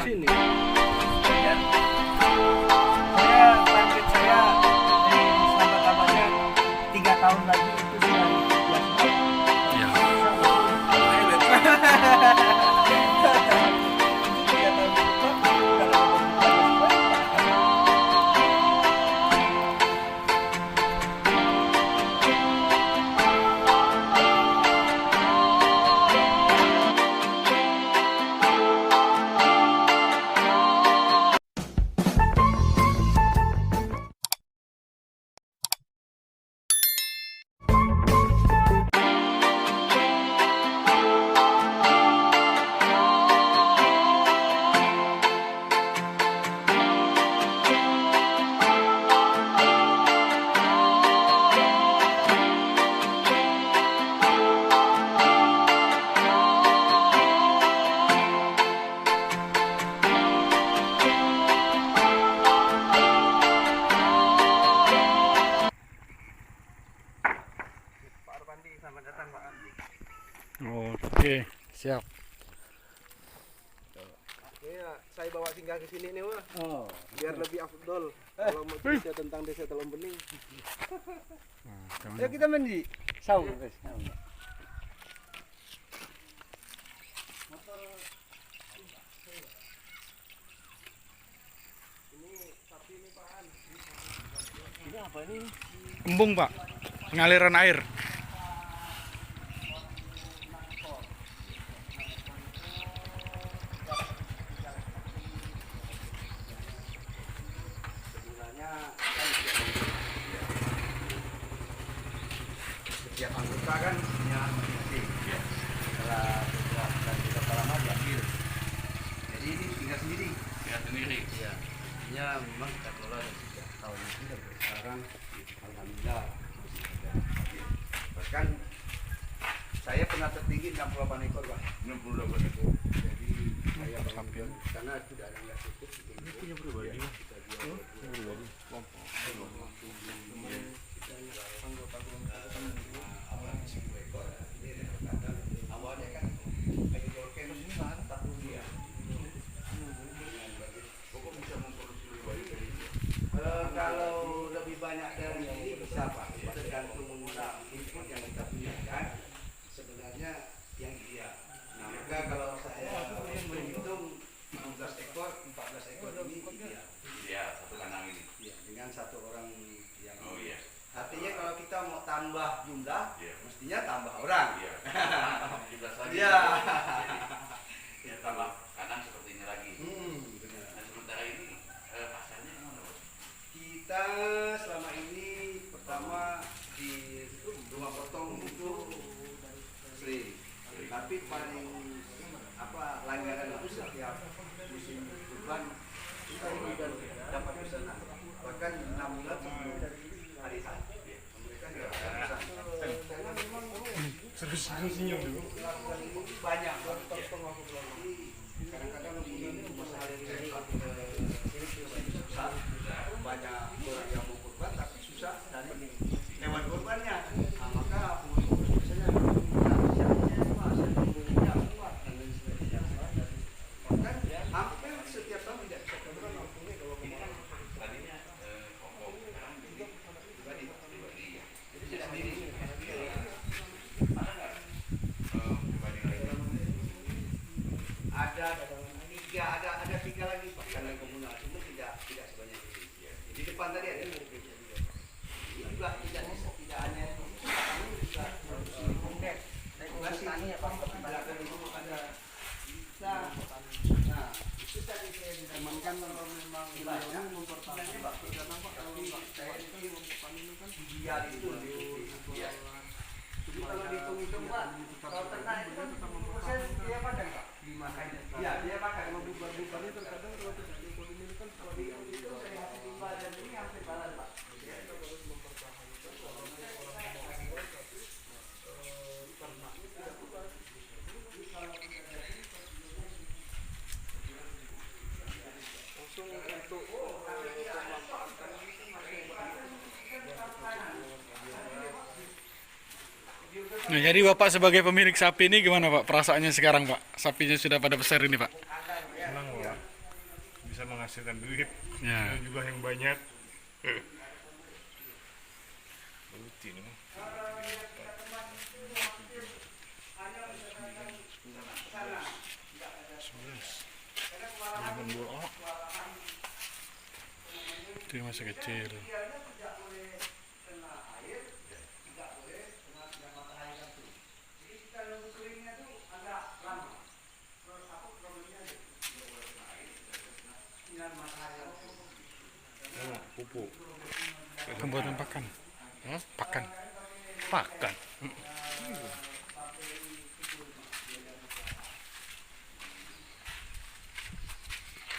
sini. Ya. Saya target saya di sahabat-sahabatnya 3 tahun lagi itu sudah biasa. Ya. Pak Arpandi, selamat datang Pak Andi. Oke, siap. Ini saya bawa singgah ke sini nih, Wah. Oh. Biar lebih afdol kalau mau cerita tentang desa Telon Bening. Ya kita mandi. Saung guys. Ini apa ini? Embung, Pak. Pengaliran air. Sebenarnya kan setiap anggota kan punya masing-masing. Setelah beberapa dan beberapa lama diambil. Jadi ini tinggal sendiri. Ya, sendiri. Iya. Artinya memang kita kelola dari sejak tahun itu sampai sekarang, alhamdulillah masih ada. Bahkan saya pernah tertinggi 68 ekor, Pak. 68 ekor. Jadi saya mengambil karena sudah ada nggak cukup. Ini punya pribadi. Kita jual pribadi. Anggota kelompok awal 10 ekor. Ini rekan awalnya kan kayu volcano ini mantap dia. Pokok bisa memproduksi lebih banyak dari ini. Kalau lebih banyak dari ini bisa Pak, tergantung input yang kita punya kan. Sebenarnya yang dia. Nah maka kalau saya menghitung 16 ekor, 14 ekor ini ideal. Iya, satu kandang ini. Ya, dengan satu orang yang. Oh iya. Artinya kalau kita mau tambah jumlah, Iya. mestinya tambah orang. Iya. Kita lagi. Iya. Ya tambah kandang seperti ini lagi. Benar. Nah sementara ini pasarnya gimana, Bos? Kita selama ini pertama di rumah potong itu sering, tapi paling langganan itu setiap musim kurban kita juga dapat pesanan. Bahkan 6 bulan sebelum hari H mereka juga dapat pesanan. Karena memang Senyum dulu. melakukan ini banyak. Jadi kadang-kadang di masalah ini susah, banyak orang yang mau kurban tapi susah dari hewan kurbannya. Nah, maka pengurus biasanya bahkan hampir setiap tahun tidak bisa kurban langsungnya kalau Ini kan tadinya pokok sekarang jadi pribadi. Jadi tidak sendiri. Ada nggak pribadi lain? ada tiga lagi Pak kandang komunal cuma tidak sebanyak ini. Di depan tadi ada yang berbeda juga. Ini juga tidak hanya ini juga produksi konkret. Tani ya Pak, belakang itu ada bisa. Nah, itu tadi saya diamankan kalau memang banyak mempertahankan Pak. Karena Pak kalau saya itu kan ideal itu ya. Jadi kalau dihitung-hitung Pak, kalau ternak itu kan persen dia padang Pak. Iya, dia pakai mau bubar-bubarnya terkadang kalau tidak dihitung kan kalau dihitung itu saya hasil limbah dan ini hampir balas Pak. Jadi kita harus mempertahankan ternaknya tidak bubar. Jadi kalau tidak jadi langsung untuk memanfaatkan ini masih Nah, jadi Bapak sebagai pemilik sapi ini gimana Pak perasaannya sekarang Pak? Sapinya sudah pada besar ini Pak. Senang Pak. bisa menghasilkan duit Ya. dan juga yang banyak. Rutin. Itu yang masih kecil. Pupuk. Pembuatan pakan. Pakan. Pakan.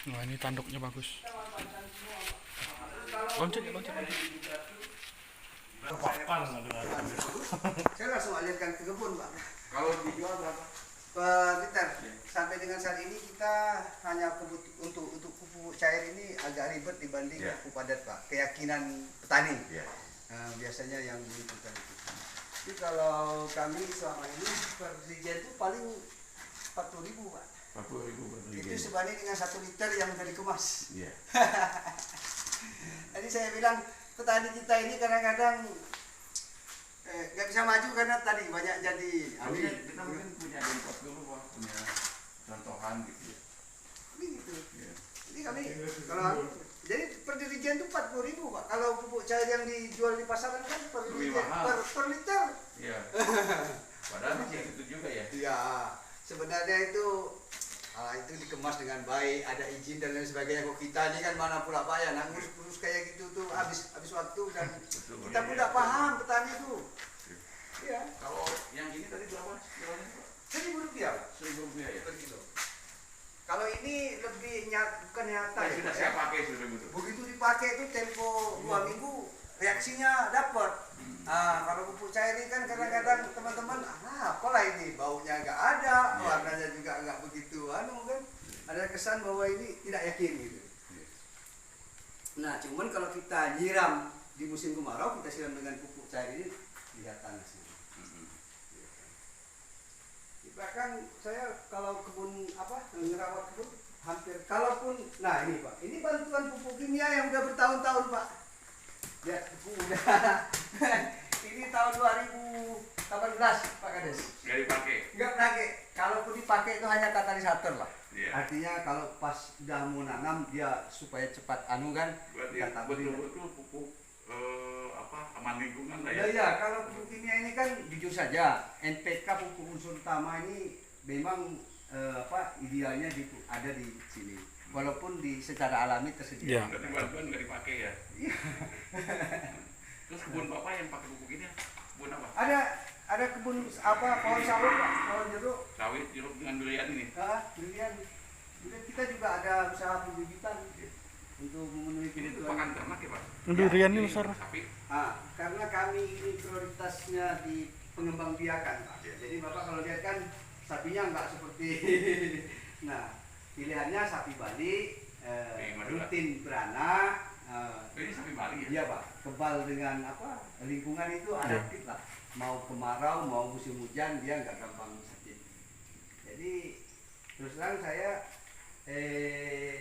Wah, ini tanduknya bagus. Loncat, loncat. Pakan adalah. Saya langsung alirkan ke kebun, Pak. Kalau dijual berapa? Liter. Sampai dengan saat ini kita hanya untuk pupuk cair ini agak ribet dibanding Ya. pupuk padat, Pak. Keyakinan petani. Ya. Biasanya yang dibutuhkan itu. Jadi kalau kami selama ini per dirjen itu paling 40.000, Pak. 40.000 per Itu dirjen. sebanding dengan 1 liter yang sudah dikemas. Iya. Jadi saya bilang petani kita ini kadang-kadang nggak bisa maju karena tadi banyak jadi Tapi kita mungkin punya import dulu, Pak. Punya contohan gitu ya. gitu. Iya. Jadi kami jadi per dirijen itu 40.000, Pak. Kalau pupuk cair yang dijual di pasaran kan per Lebih dirijen, mahal. per liter. Iya. Padahal masih itu juga ya. Iya, sebenarnya itu dikemas dengan baik, ada izin dan lain sebagainya. Kok kita ini kan mana pula Pak ya, nah ngurus kayak gitu tuh habis waktu dan Betul, kita pun tidak paham petani itu. Iya, Kalau yang ini tadi berapa jualnya, Pak? Rp1.000, Pak. Rp1.000 ya. Per kilo. Kalau ini lebih bukan nyata Nah, ya, sudah Pak, saya ya. pakai Rp1.000 itu. Begitu dipakai itu tempo 2 minggu reaksinya dapat. Kalau pupuk cair ini kan kadang-kadang teman-teman, apalah ini baunya nggak ada, Iya. warnanya juga nggak begitu, kan? Ada kesan bahwa ini tidak yakin gitu. Nah, cuman kalau kita nyiram di musim kemarau, kita siram dengan pupuk cair ini kelihatan hasilnya. Di belakang saya kalau kebun ngerawat kebun hampir kalaupun ini Pak, ini bantuan pupuk kimia yang udah bertahun-tahun Pak. Lihat udah ini tahun 2018 Pak Kades. Nggak dipakai. Enggak pakai. Kalaupun dipakai itu hanya katalisator lah. Iya. Artinya kalau pas udah mau nanam dia supaya cepat kan. Berarti kita taburin. betul-betul pupuk aman lingkungan lah Ya, ya. ya, kalau pupuk kimia ini kan jujur saja NPK pupuk unsur utama ini memang idealnya ada di sini. Walaupun secara alami tersedia. Ya. Berarti bantuan nggak dipakai ya. Iya. Terus kebun Bapak yang pakai pupuk ini kebun apa? Ada kebun pohon sawit Pak, pohon jeruk. Sawit, jeruk dengan durian ini. Durian. Kemudian kita juga ada usaha pembibitan untuk memenuhi Ini tuh kebutuhan. pakan ternak ya, Pak? Durian ini Ini besar. sapi. Karena kami ini prioritasnya di pengembang biakan Pak. Jadi Bapak kalau lihat kan sapinya nggak seperti nah pilihannya sapi Bali, Madura. rutin beranak, Ini sapi Bali ya? iya Pak, kebal dengan lingkungan itu adaptif lah. Mau kemarau, mau musim hujan dia nggak gampang sakit. Jadi terus terang saya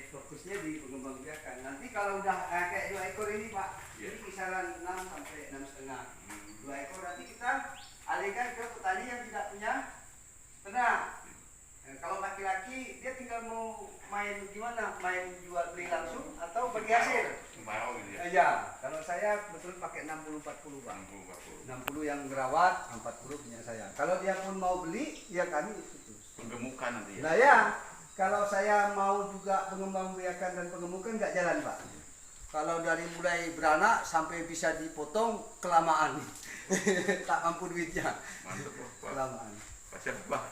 fokusnya di pengembang biakan. Nanti kalau udah kayak 2 ekor ini Pak, Iya. ini kisaran 6 sampai 6,5. 2 ekor nanti kita alihkan ke petani yang tidak punya ternak. Kalau laki-laki dia tinggal mau main gimana? Main jual beli langsung atau bagi hasil? Kemarau gitu ya? Ya, kalau saya kebetulan pakai 60-40 Pak. 60-40. 60 yang merawat, 40 punya saya. Kalau dia pun mau beli, ya kami putus. Penggemukan nanti ya? Nah ya, kalau saya mau juga pengembang biakan dan pengemukan nggak jalan Pak. Kalau dari mulai beranak sampai bisa dipotong kelamaan, tak mampu duitnya, Mantap loh, Pak. kelamaan. Pak siapa, Pak?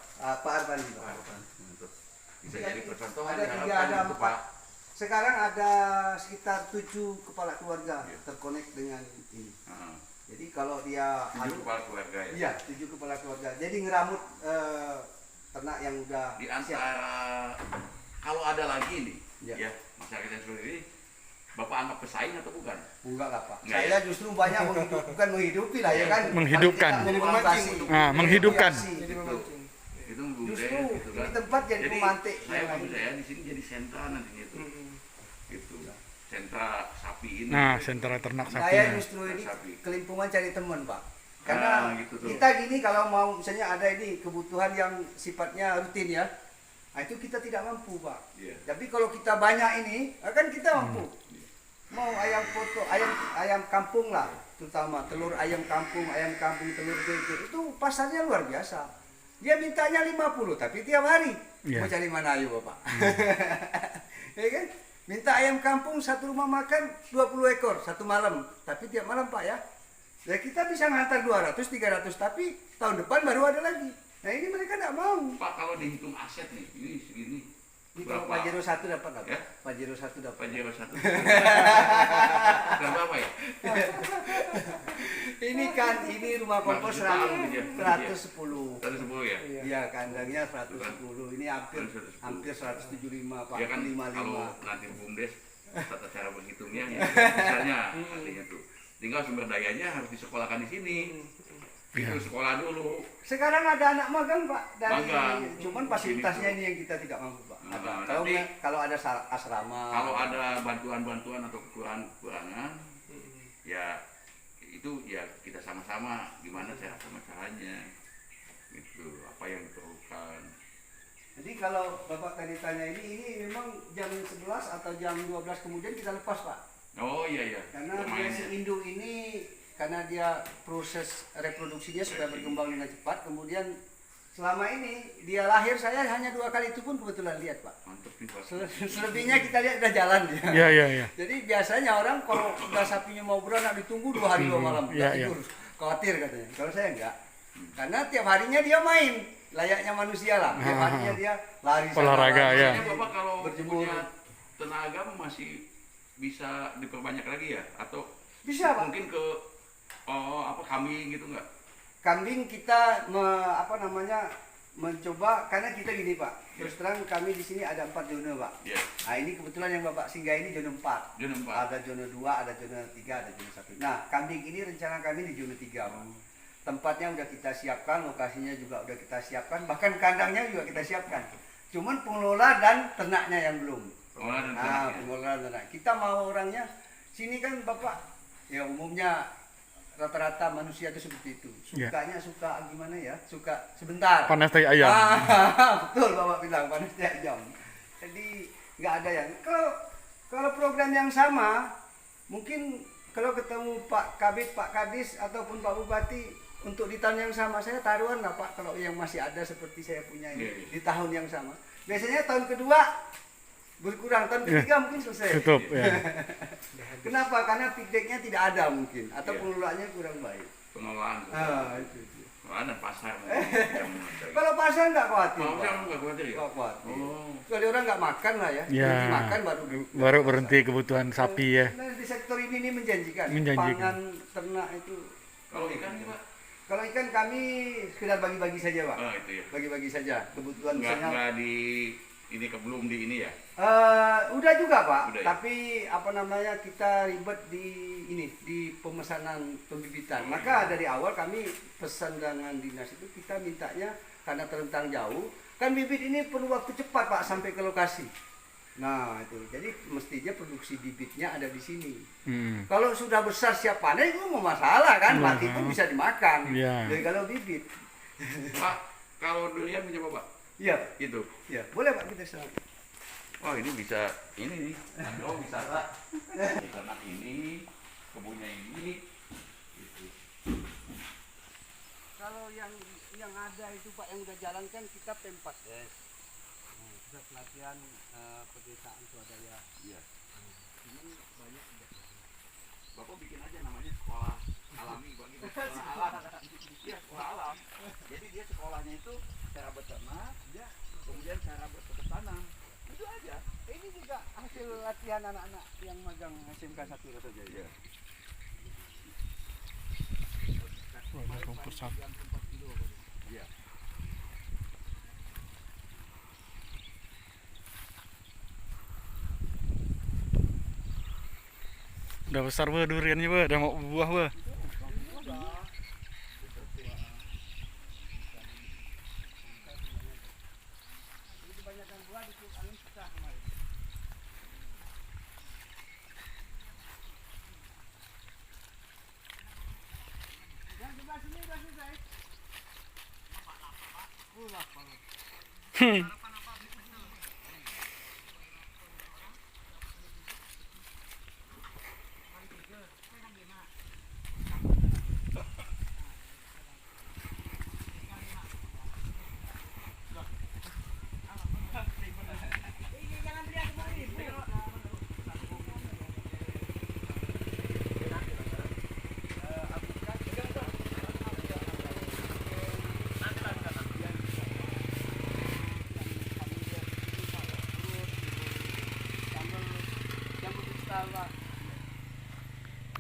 Pak Arbani Pak. Mantap. Bisa jadi percontohan Ada 3, diharapkan ada untuk 4. Pak. Sekarang ada sekitar 7 kepala keluarga Iya. terkonek dengan ini. Heeh. Jadi kalau dia 7 kepala keluarga ya? iya 7 kepala keluarga. Jadi ngeramut ternak yang udah Di siap. antara kalau ada lagi nih, Ya. ya masyarakat yang seperti ini, Bapak anggap pesaing atau bukan? Enggak lah Pak. Enggak Saya justru banyak bukan menghidupi lah ya kan. Menghidupkan. Paling tidak Jadi pemancing. mengedukasi. Menghidupkan. Jadi memancing. Itu budaya Justru gitu kan. ini tempat jadi pemantik. saya maksud saya di sini jadi sentra nantinya itu. gitu. Sentra sapi ini. Nah, sentra ternak Saya sapinya. justru ini Sapi. kelimpungan cari teman Pak. Karena gitu tuh. kita gini kalau mau misalnya ada ini kebutuhan yang sifatnya rutin ya, nah itu kita tidak mampu Pak. Iya. Tapi kalau kita banyak ini, kan kita mampu. Mau ayam foto, ayam kampung lah, terutama telur ayam kampung, telur bebek itu pasarnya luar biasa. Dia mintanya 50, tapi tiap hari. Iya. Mau cari mana ayo Bapak? Ya kan? Minta ayam kampung satu rumah makan 20 ekor satu malam, tapi tiap malam Pak ya. Ya kita bisa ngantar 200, 300, tapi tahun depan baru ada lagi. Nah ini mereka tidak mau. Pak, kalau dihitung aset nih, ini segini. Ini kalau Pajero 1 dapat apa? Ya? Pajero 1 dapat. Pajero 1. Berapa ya? Ini kan ini rumah kompos 110. 110 ya? Iya, kandangnya 110. Ini hampir 175 Pak. Ya kan 55. kalau nanti BUMDes tata cara berhitungnya ya, misalnya artinya tuh tinggal sumber dayanya harus disekolahkan di sini. Itu sekolah dulu. Sekarang ada anak magang Pak dari Magang. cuman fasilitasnya ini yang kita tidak mampu Pak. Nah, Ada. Kalau ada asrama. Kalau ada bantuan-bantuan atau kekurangan, ya itu ya kita sama-sama gimana caranya, gitu apa yang diperlukan. Jadi kalau Bapak tadi tanya ini memang jam 11 atau jam 12 kemudian kita lepas Pak. Oh iya. Karena dia si induk ini karena dia proses reproduksinya supaya berkembang dengan cepat, kemudian selama ini dia lahir saya hanya 2 kali itu pun kebetulan lihat Pak. Mantap nih Pak. Selebihnya kita lihat udah jalan dia. Iya. Jadi biasanya orang kalau udah sapinya mau beranak ditunggu 2 hari 2 malam, Iya, nggak tidur, khawatir katanya. Kalau saya enggak, karena tiap harinya dia main, layaknya manusia lah. Tiap harinya dia lari sana, Olahraga, lari ya. sini, Bapak kalau berjemur. punya tenaga masih bisa diperbanyak lagi ya? Atau Bisa Pak. mungkin ke kambing gitu nggak? Kambing kita mencoba karena kita gini Pak. Terus terang kami di sini ada 4 zona Pak. Iya. Nah ini kebetulan yang Bapak singgah ini zona 4. Zona 4. Ada zona 2, ada zona 3, ada zona 1. Nah kambing ini rencana kami di zona 3 Pak. Tempatnya udah kita siapkan, lokasinya juga udah kita siapkan, bahkan kandangnya juga kita siapkan. Cuman pengelola dan ternaknya yang belum. Pengelola dan Nah, ternaknya. pengelola dan ternak. Kita mau orangnya sini kan Bapak ya umumnya rata-rata manusia itu seperti itu. Sukanya suka gimana ya? Suka sebentar. Panas tai ayam. Betul Bapak bilang panas tiap jam. Jadi nggak ada yang kalau program yang sama mungkin kalau ketemu Pak Kabid, Pak Kadis ataupun Pak Bupati untuk di tahun yang sama saya taruhan lah Pak kalau yang masih ada seperti saya punya ini di tahun yang sama. Biasanya tahun kedua berkurang, tahun ketiga mungkin selesai. Tutup ya. Kenapa? Karena feedbacknya tidak ada mungkin atau pengelolaannya kurang baik. Pengelolaan. Itu dia. Pengelolaan dan pasar. Kalau pasar nggak khawatir. Kalau Pak. nggak khawatir ya? Nggak khawatir. Oh. Kalau orang nggak makan lah ya. Ya. Berhenti makan Baru berhenti kebutuhan sapi ya. Nah, di sektor ini menjanjikan. Menjanjikan. Pangan ternak itu. Kalau ikan nih Pak? Kalau ikan kami sekedar bagi-bagi saja Pak. Oh itu ya. Bagi-bagi saja. Kebutuhan Nggak misalnya. di ini belum di ini ya? Udah juga Pak. Udah, ya? Tapi kita ribet di pemesanan pembibitan. Maka dari awal kami pesan dengan dinas itu kita mintanya karena terentang jauh. Kan bibit ini perlu waktu cepat Pak sampai ke lokasi. Nah itu, jadi mestinya produksi bibitnya ada di sini. Kalau sudah besar siap panen itu mau masalah kan, mati pun bisa dimakan. Iya. Jadi kalau bibit, Pak, kalau durian punya Bapak? iya, Itu. iya, boleh Pak kita serang. Wah ini bisa ini nih. Oh bisa Pak. Ternak ini, kebunnya ini. Gitu. Kalau yang ada itu Pak yang udah jalan kan kita Pempat ya. Kita pelatihan pedesaan swadaya. Iya. Cuman banyak tidak. Bapak bikin aja namanya sekolah alami Pak gitu. Sekolah alam. Iya, sekolah alam. Jadi dia sekolahnya itu cara beternak, Ya, kemudian cara bercocok tanam. itu aja. Ini juga hasil latihan anak-anak yang magang SMK 1 Rasa Jaya. Iya. Wah, ada rumput sapi. Iya. Udah besar weh duriannya weh, udah mau buah weh.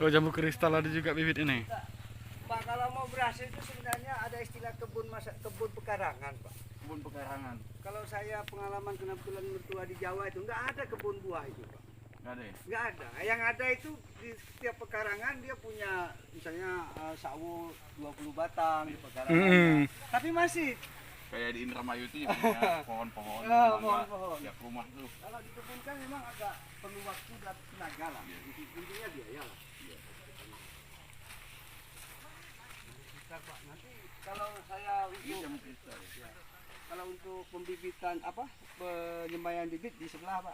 Oh, jambu kristal ada juga bibit ini. Pak, kalau mau berhasil itu sebenarnya ada istilah kebun pekarangan, Pak. Kebun pekarangan. Kalau saya pengalaman kebetulan mertua di Jawa itu nggak ada kebun buah itu, Pak. Nggak ada ya? Nggak ada. Yang ada itu di setiap pekarangan dia punya misalnya sawo 20 batang di pekarangan. Tapi masih Kayak di Indramayu itu ya punya pohon-pohon. pohon-pohon. Tiap rumah tuh. Kalau dikebunkan memang agak perlu waktu dan tenaga lah. Intinya biaya lah. Bentar, Pak. Nanti kalau saya Ini untuk jambu kristal. ya, kalau untuk pembibitan apa penyembaian bibit di sebelah, Pak.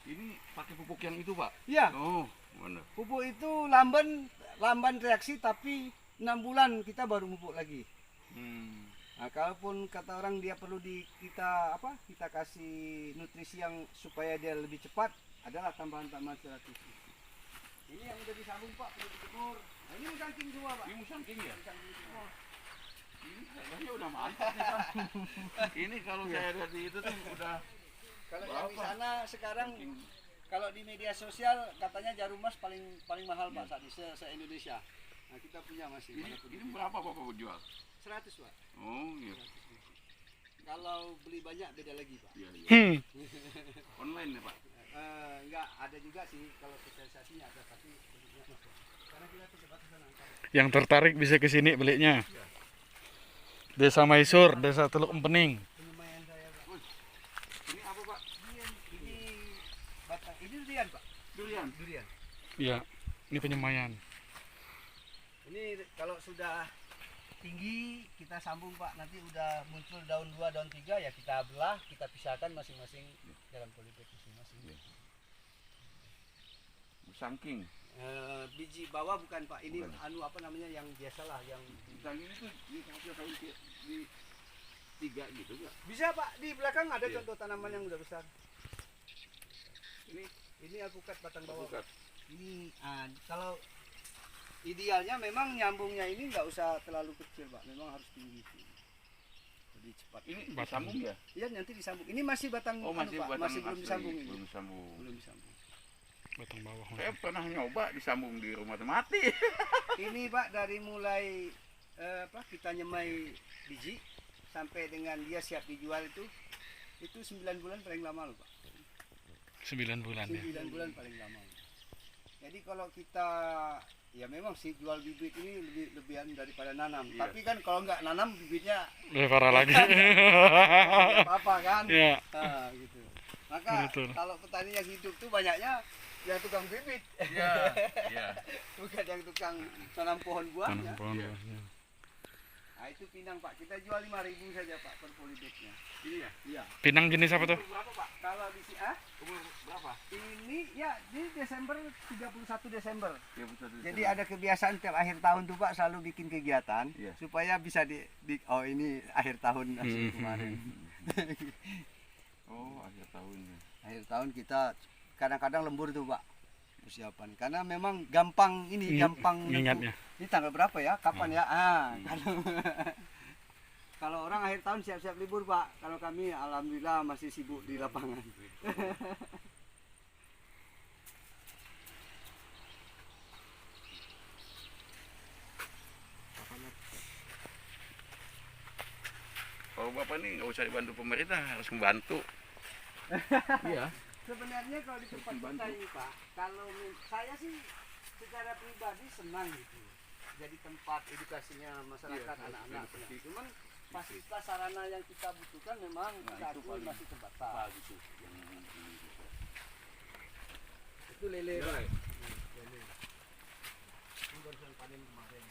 Ini pakai pupuk yang itu, Pak? Iya. Oh, mana? Pupuk itu lamban reaksi tapi 6 bulan kita baru pupuk lagi. Nah, kalaupun kata orang dia perlu kita kasih nutrisi yang supaya dia lebih cepat adalah tambahan-tambahan nutrisi. Ini yang udah disambung, Pak, perlu dijemur. Nah, ini musangking semua, Pak. Ini musangking ya? Musangking semua. Ini kayaknya udah mantap nih, Pak. Ini kalau saya lihat di itu tuh udah Kalau yang di berapa? sana sekarang kalau di media sosial katanya jarum emas paling mahal, Pak, saat ini se-Indonesia. Nah, kita punya masih. Ini berapa Bapak jual? 100, Pak. Oh, iya. Kalau beli banyak beda lagi, Pak. Iya, iya. Hmm. Online ya, Pak? Enggak, ada juga sih kalau sosialisasinya ada, tapi bentuknya masuk. Karena kita keterbatasan angka. Yang tertarik bisa ke sini belinya. Desa Maisur, Desa Teluk Empening. Penyemayan saya, Pak. Ini apa, Pak? Ini batang, ini durian, Pak. Durian. Durian. Iya, ini penyemayan. Ini kalau sudah tinggi kita sambung, Pak. Nanti udah muncul daun 2, daun 3 ya kita belah, kita pisahkan masing-masing dalam polybag masing-masing. Musangking. Biji bawah bukan, Pak. Ini Bukan. apa namanya yang biasalah yang Musangking itu di tiga gitu nggak? bisa, Pak. Di belakang ada Iya. contoh tanaman yang udah besar. Ini Ini alpukat batang bawah. bukan. Ini kalau idealnya memang nyambungnya ini nggak usah terlalu kecil, Pak. Memang harus tinggi. Lebih cepat. Ini disambung ya? Iya, nanti disambung. Ini masih batang Oh, masih Pak. batang Masih belum asli, disambung ini. belum disambung. Belum disambung. Batang bawah. Saya pernah nyoba disambung di rumah mati. Ini, Pak, dari mulai kita nyemai biji sampai dengan dia siap dijual itu 9 bulan paling lama loh, Pak. 9 bulan ya. 9 bulan paling lama. Jadi kalau kita ya memang sih jual bibit ini lebihan daripada nanam. Iya. Tapi kan kalau nggak nanam bibitnya Lebih parah lagi. nggak apa-apa kan. Iya. Nah, gitu. Maka Betul. kalau petani yang hidup tuh banyaknya yang tukang bibit. Iya, iya. Bukan yang tukang tanam pohon buahnya. Tanam pohon Iya. buahnya. Nah, itu pinang, Pak. Kita jual 5.000 saja, Pak, per polybagnya. Ini ya? Iya. Pinang jenis apa tuh? Umur berapa, Pak? Kalau di Umur berapa? ini ya di Desember 31 Desember. Ya, betul. Jadi ada kebiasaan tiap akhir tahun tuh, Pak, selalu bikin kegiatan Iya. supaya bisa oh ini akhir tahun hasil kemarin. Oh, akhir tahunnya. Akhir tahun kita kadang-kadang lembur tuh, Pak, persiapan. Karena memang gampang gampang Ingatnya. Ini tanggal berapa ya? Kapan ya? Kalau orang akhir tahun siap-siap libur, Pak. Kalau kami alhamdulillah masih sibuk di lapangan. Kalau Bapak ini nggak usah dibantu pemerintah, harus membantu. Iya. Sebenarnya kalau di tempat kita ini, Pak, kalau saya sih secara pribadi senang gitu. Jadi tempat edukasinya masyarakat, Iya, anak-anak. edukasi. Cuman fasilitas sarana yang kita butuhkan memang saat ini masih terbatas. gitu. Itu lele. Ya, Pak. Lele. Ini barusan panen kemarin.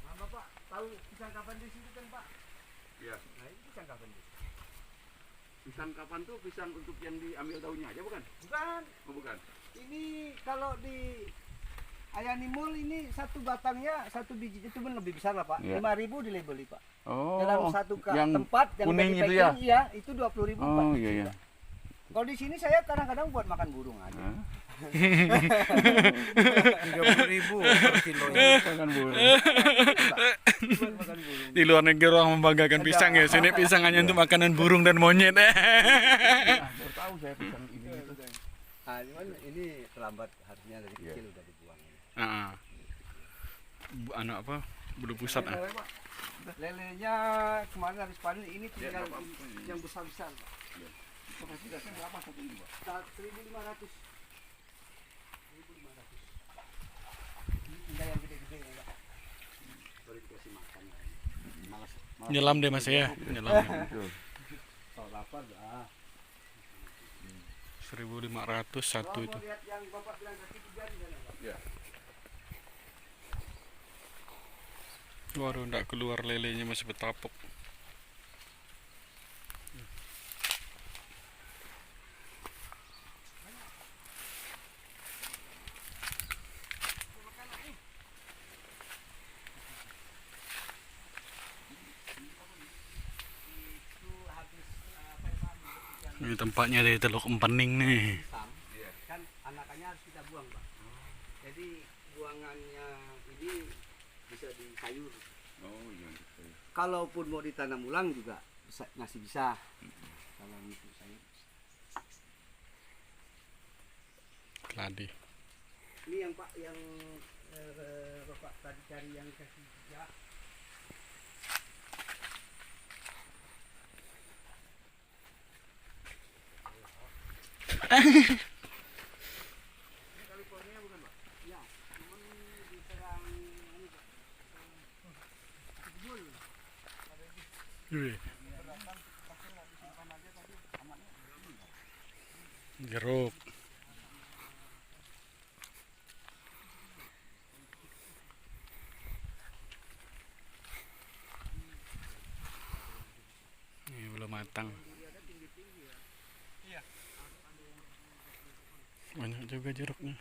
Nah, Bapak tahu pisang kapan di situ kan, Pak? Iya. Nah, ini pisang kapan di. Pisang kapan tuh? Pisang untuk yang diambil daunnya aja bukan? Bukan. Oh bukan. Ini kalau di Ayanimul ini satu batangnya satu biji itu pun lebih besar lah Pak. Iya. 5.000 dilebeli Pak. Oh. Dalam satu yang tempat yang kuning udah itu ya? di-packing, iya itu 20.000 Pak. Oh iya iya. Kalau di sini saya kadang-kadang buat makan burung aja. Hah? 30.000 per kilo. Makan burung. Buat makan burung. Di luar negeri orang membanggakan pisang ya. Sini pisang hanya untuk makanan burung dan monyet. Baru tahu saya pisang ini itu. Ah, cuman ini terlambat harusnya dari kecil udah dibuang. Ah. Anak apa? Bulu pusat ah. Lelenya kemarin habis panen ini tinggal nggak apa-apa. yang besar-besar Pak. Kapasitasnya berapa satu ini, Pak? 1.500. 1.500. Ini tinggal yang gede-gede ya Pak. Baru dikasih makan. Malas. Nyelam deh Mas ya. Nyelam. Kalau lapar dah. 1.500 satu Kalau itu. mau lihat yang Bapak bilang kaki 3 di sana Pak. Ya. Waduh, enggak keluar lelenya masih bertapuk. Ini tempatnya dari Teluk Empening nih. Pisang, kan anakannya harus kita buang Pak. Jadi buangannya ini bisa di sayur. Oh iya. Gitu. Kalaupun mau ditanam ulang juga bisa, masih bisa. Kalau untuk sayur. Keladi. Ini yang Pak yang Bapak tadi cari yang kaki 3. California bukan Pak? Ya, cuman diserang ini Pak. Kebul. Wih. Jeruk. Ini belum matang. Banyak juga jeruknya.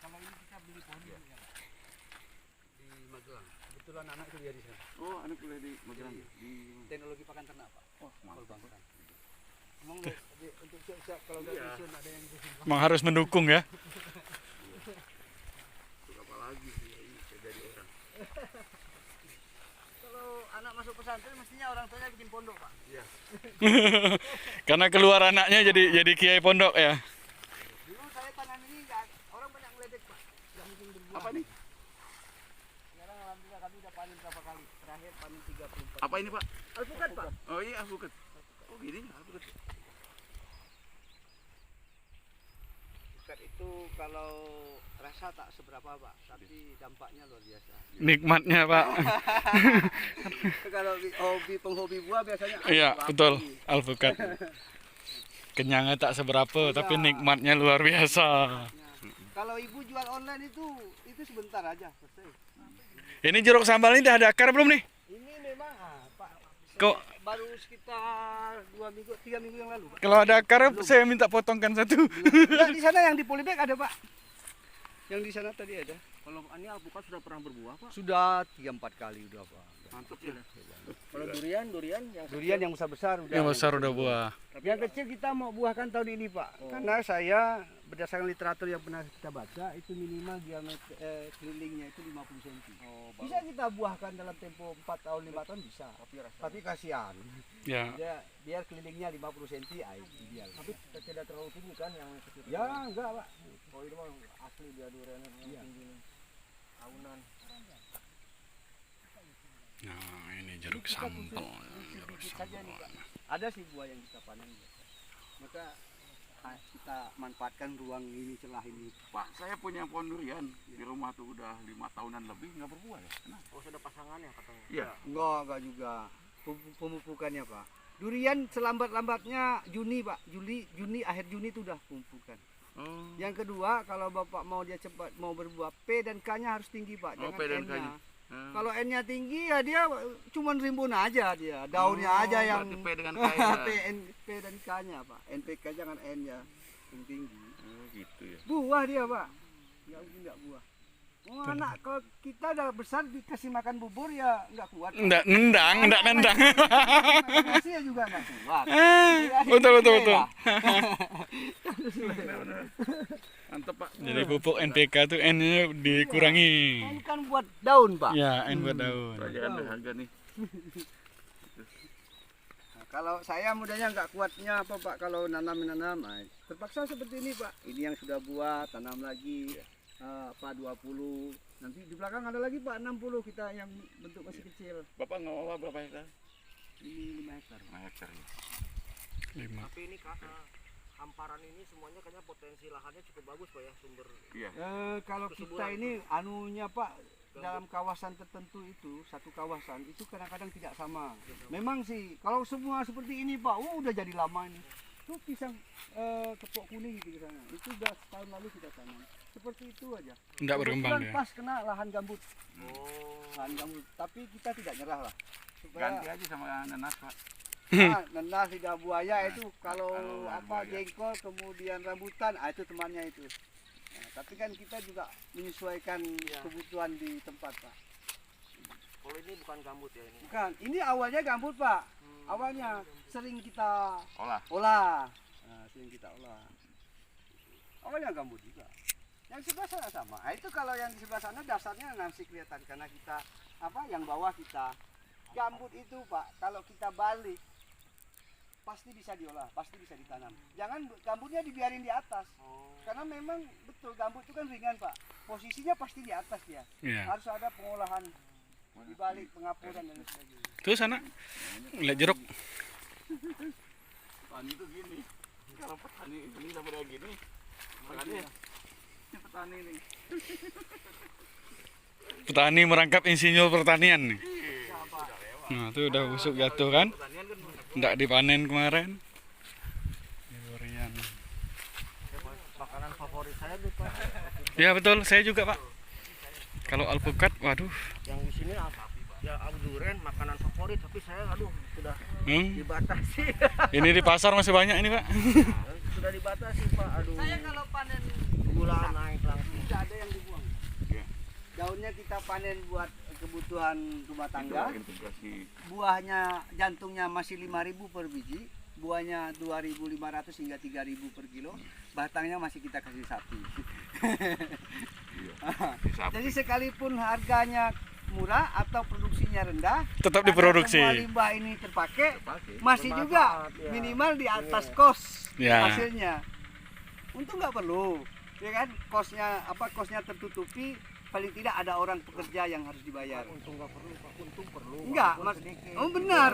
Kalau ini kita beli pohon ya. Di Magelang. Kebetulan anak itu dia di sana. Oh, anak kuliah di Magelang. Di Teknologi pakan ternak Pak. Oh, mantap. Bangsa. Emang untuk siap kalau udah Iya. pensiun ada yang pusing. Emang harus mendukung ya. Untuk apa lagi sih ini jadi orang. Kalau anak masuk pesantren mestinya orang tuanya bikin pondok Pak. Iya. Karena keluar anaknya jadi kiai pondok ya. Dulu saya tanam ini nggak, orang banyak ngeledek Pak. Nggak mungkin berbuah. Apa nih? Sekarang alhamdulillah kami udah panen berapa kali? Terakhir panen 34. Apa ini, Pak? Alpukat Pak. Oh iya, alpukat. Oh gini, alpukat. Alpukat itu kalau rasa tak seberapa Pak, tapi dampaknya luar biasa. Nikmatnya Pak. Kalau hobi penghobi buah biasanya Iya alpukat. betul. Alpukat. Kenyangnya tak seberapa, tapi nikmatnya luar biasa. Nah, kalau ibu jual online itu sebentar aja selesai. Ini jeruk sambal ini udah ada akar belum nih? Ini memang Pak, Kok baru sekitar 3 minggu yang lalu Pak. kalau ada akar saya minta potongkan satu. Nah, di sana yang di polybag ada Pak. Yang di sana tadi ada. Kalau ini alpukat sudah pernah berbuah, Pak? Sudah 3-4 kali udah Pak. Mantap ya. Kalau durian yang Durian yang besar-besar udah. Yang besar udah buah. Yang kecil kita mau buahkan tahun ini Pak. Karena saya berdasarkan literatur yang pernah kita baca itu minimal diameter kelilingnya itu 50 cm. Bisa kita buahkan dalam tempo 4 tahun 5 tahun bisa. Tapi kasihan. Ya. Biar kelilingnya 50 cm ideal. tapi tidak terlalu tinggi kan yang kecil. Ya enggak Pak. Oh ini mah asli dia durian yang Iya. tinggi nih. Aunan. Nah, ini jeruk sambal. Jeruk Saja nih, Pak. sambal. Ada sih buah yang kita panen. Maka kita manfaatkan ruang ini celah ini. Pak, saya punya pohon durian di rumah tuh udah 5 tahunan lebih nggak berbuah ya. Kenapa? Oh sudah pasangannya katanya. Iya. Enggak juga. Pemupukannya Pak. Durian selambat-lambatnya Juni Pak. Juni akhir Juni itu udah pemupukan. Oh. Yang kedua, kalau Bapak mau dia cepat mau berbuah, P dan K-nya harus tinggi, Pak. Oh, Jangan P dan N-nya. K-nya. Ah. Kalau N-nya tinggi ya dia cuman rimbun aja dia. Daunnya aja yang berarti P dengan K ya. P dan K-nya, Pak. NPK jangan N-nya yang tinggi. Oh, gitu ya. Buah dia, Pak. Enggak mungkin enggak buah. Oh, anak kalau kita udah besar dikasih makan bubur ya enggak kuat. Pak. Ndak nendang. Makan nasi ya juga enggak kuat. Betul. Ya. Mantap, Pak. Jadi pupuk NPK tuh N-nya dikurangi. Ini kan buat daun, Pak. Ya, N buat daun. Pelajaran berharga nih. Nah, kalau saya mudahnya nggak kuatnya apa Pak kalau nanam, terpaksa seperti ini Pak. Ini yang sudah buah tanam lagi apa 20. Nanti di belakang ada lagi Pak 60 kita yang bentuk masih kecil. Bapak ngelola berapa hektar? Ini 5 hektar. 5 hektar ya. 5. Tapi ini hamparan ini semuanya kayaknya potensi lahannya cukup bagus Pak ya, sumber. Iya. Kalau kita ini anunya Pak dalam kawasan tertentu itu satu kawasan itu kadang-kadang tidak sama. Memang sih kalau semua seperti ini Pak, udah jadi lama ini. Tuh pisang kepok kuning gitu di sana. Itu udah tahun lalu kita tanam. Seperti itu aja. Ndak berkembang Kebetulan dia. pas kena lahan gambut. Oh. Lahan gambut. Tapi kita tidak nyerah lah. Ganti aja sama nanas, Pak. Nanas, lidah buaya itu kalau Kalau apa buaya. jengkol kemudian rambutan, itu temannya itu. Nah, tapi kan kita juga menyesuaikan kebutuhan di tempat Pak. Kalau ini bukan gambut ya ini. Bukan, ini awalnya gambut Pak. Awalnya sering kita Olah. Nah, sering kita olah. Awalnya gambut juga. Yang sebelah sana sama. Nah, itu kalau yang di sebelah sana dasarnya masih kelihatan karena kita apa yang bawah kita gambut itu Pak. Kalau kita balik pasti bisa diolah, pasti bisa ditanam. Jangan gambutnya dibiarin di atas. Karena memang betul gambut itu kan ringan Pak. Posisinya pasti di atas dia. Iya. Harus ada pengolahan di balik pengapuran dan sebagainya. Tuh sana. Lihat jeruk. Petani itu gini. Kalau petani ini sampai kayak gini, makanya petani nih. Petani merangkap insinyur pertanian nih. Nah, tuh udah busuk jatuh kan? Ndak dipanen kemarin. Durian. Makanan favorit saya tuh Pak. Ya betul, saya juga Pak. Kalau alpukat, waduh. Yang di sini apa? Ya durian makanan favorit, tapi saya sudah dibatasi. Ini di pasar masih banyak ini Pak. Sudah dibatasi Pak. Aduh. Saya kalau panen Gula naik langsung. tidak ada yang dibuang. Iya. Daunnya kita panen buat kebutuhan rumah tangga. Integrasi. Buahnya jantungnya masih 5.000 per biji, buahnya 2.500 hingga 3.000 per kilo. Batangnya masih kita kasih sapi. Iya. Disapi. Jadi sekalipun harganya murah atau produksinya rendah, Tetap karena diproduksi. semua limbah ini terpakai, Pakai. masih juga Bermanfaat, ya. minimal di atas kos Ya. hasilnya. Untung nggak perlu, ya kan? Kosnya tertutupi. Paling tidak ada orang pekerja yang harus dibayar. Untung nggak perlu Pak. Untung perlu. Enggak, walaupun Mas. sedikit. Oh benar.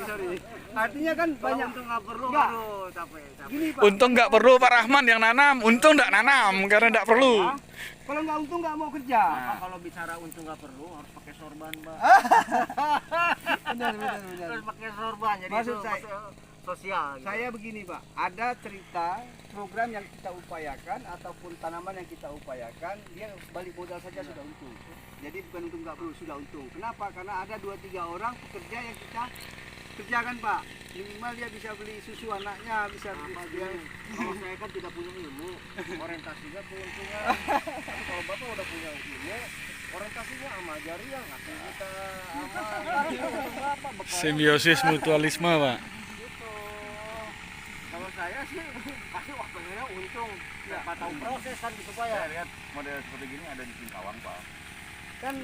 Sorry. Artinya kan banyak Untung nggak perlu. Enggak. Aduh, capek. Gini Pak. Untung nggak perlu Pak Rahman yang nanam. Untung nggak nanam karena nggak perlu. Ya, kalau nggak untung nggak mau kerja. Pak, kalau bicara untung nggak perlu harus pakai sorban Pak. Benar. Harus pakai sorban. Jadi Maksud itu saya- maksudnya sosial. Gitu. Saya begini Pak, ada cerita program yang kita upayakan ataupun tanaman yang kita upayakan, dia balik modal saja sudah untung. Jadi bukan untung nggak perlu, sudah untung. Kenapa? Karena ada 2-3 orang pekerja yang kita kerjakan Pak. Minimal dia bisa beli susu anaknya, bisa beli dia. Kalau saya kan tidak punya ilmu, orientasinya keuntungan. Tapi kalau Bapak udah punya ilmu, orientasinya sama jariah, ngasih kita sama Bapak bekal. Simbiosis mutualisme Pak. Gitu. Kalau saya sih pasti waktunya untung. Siapa tahu proses kan gitu Pak ya. Saya lihat model seperti gini ada di Singkawang, Pak. Kan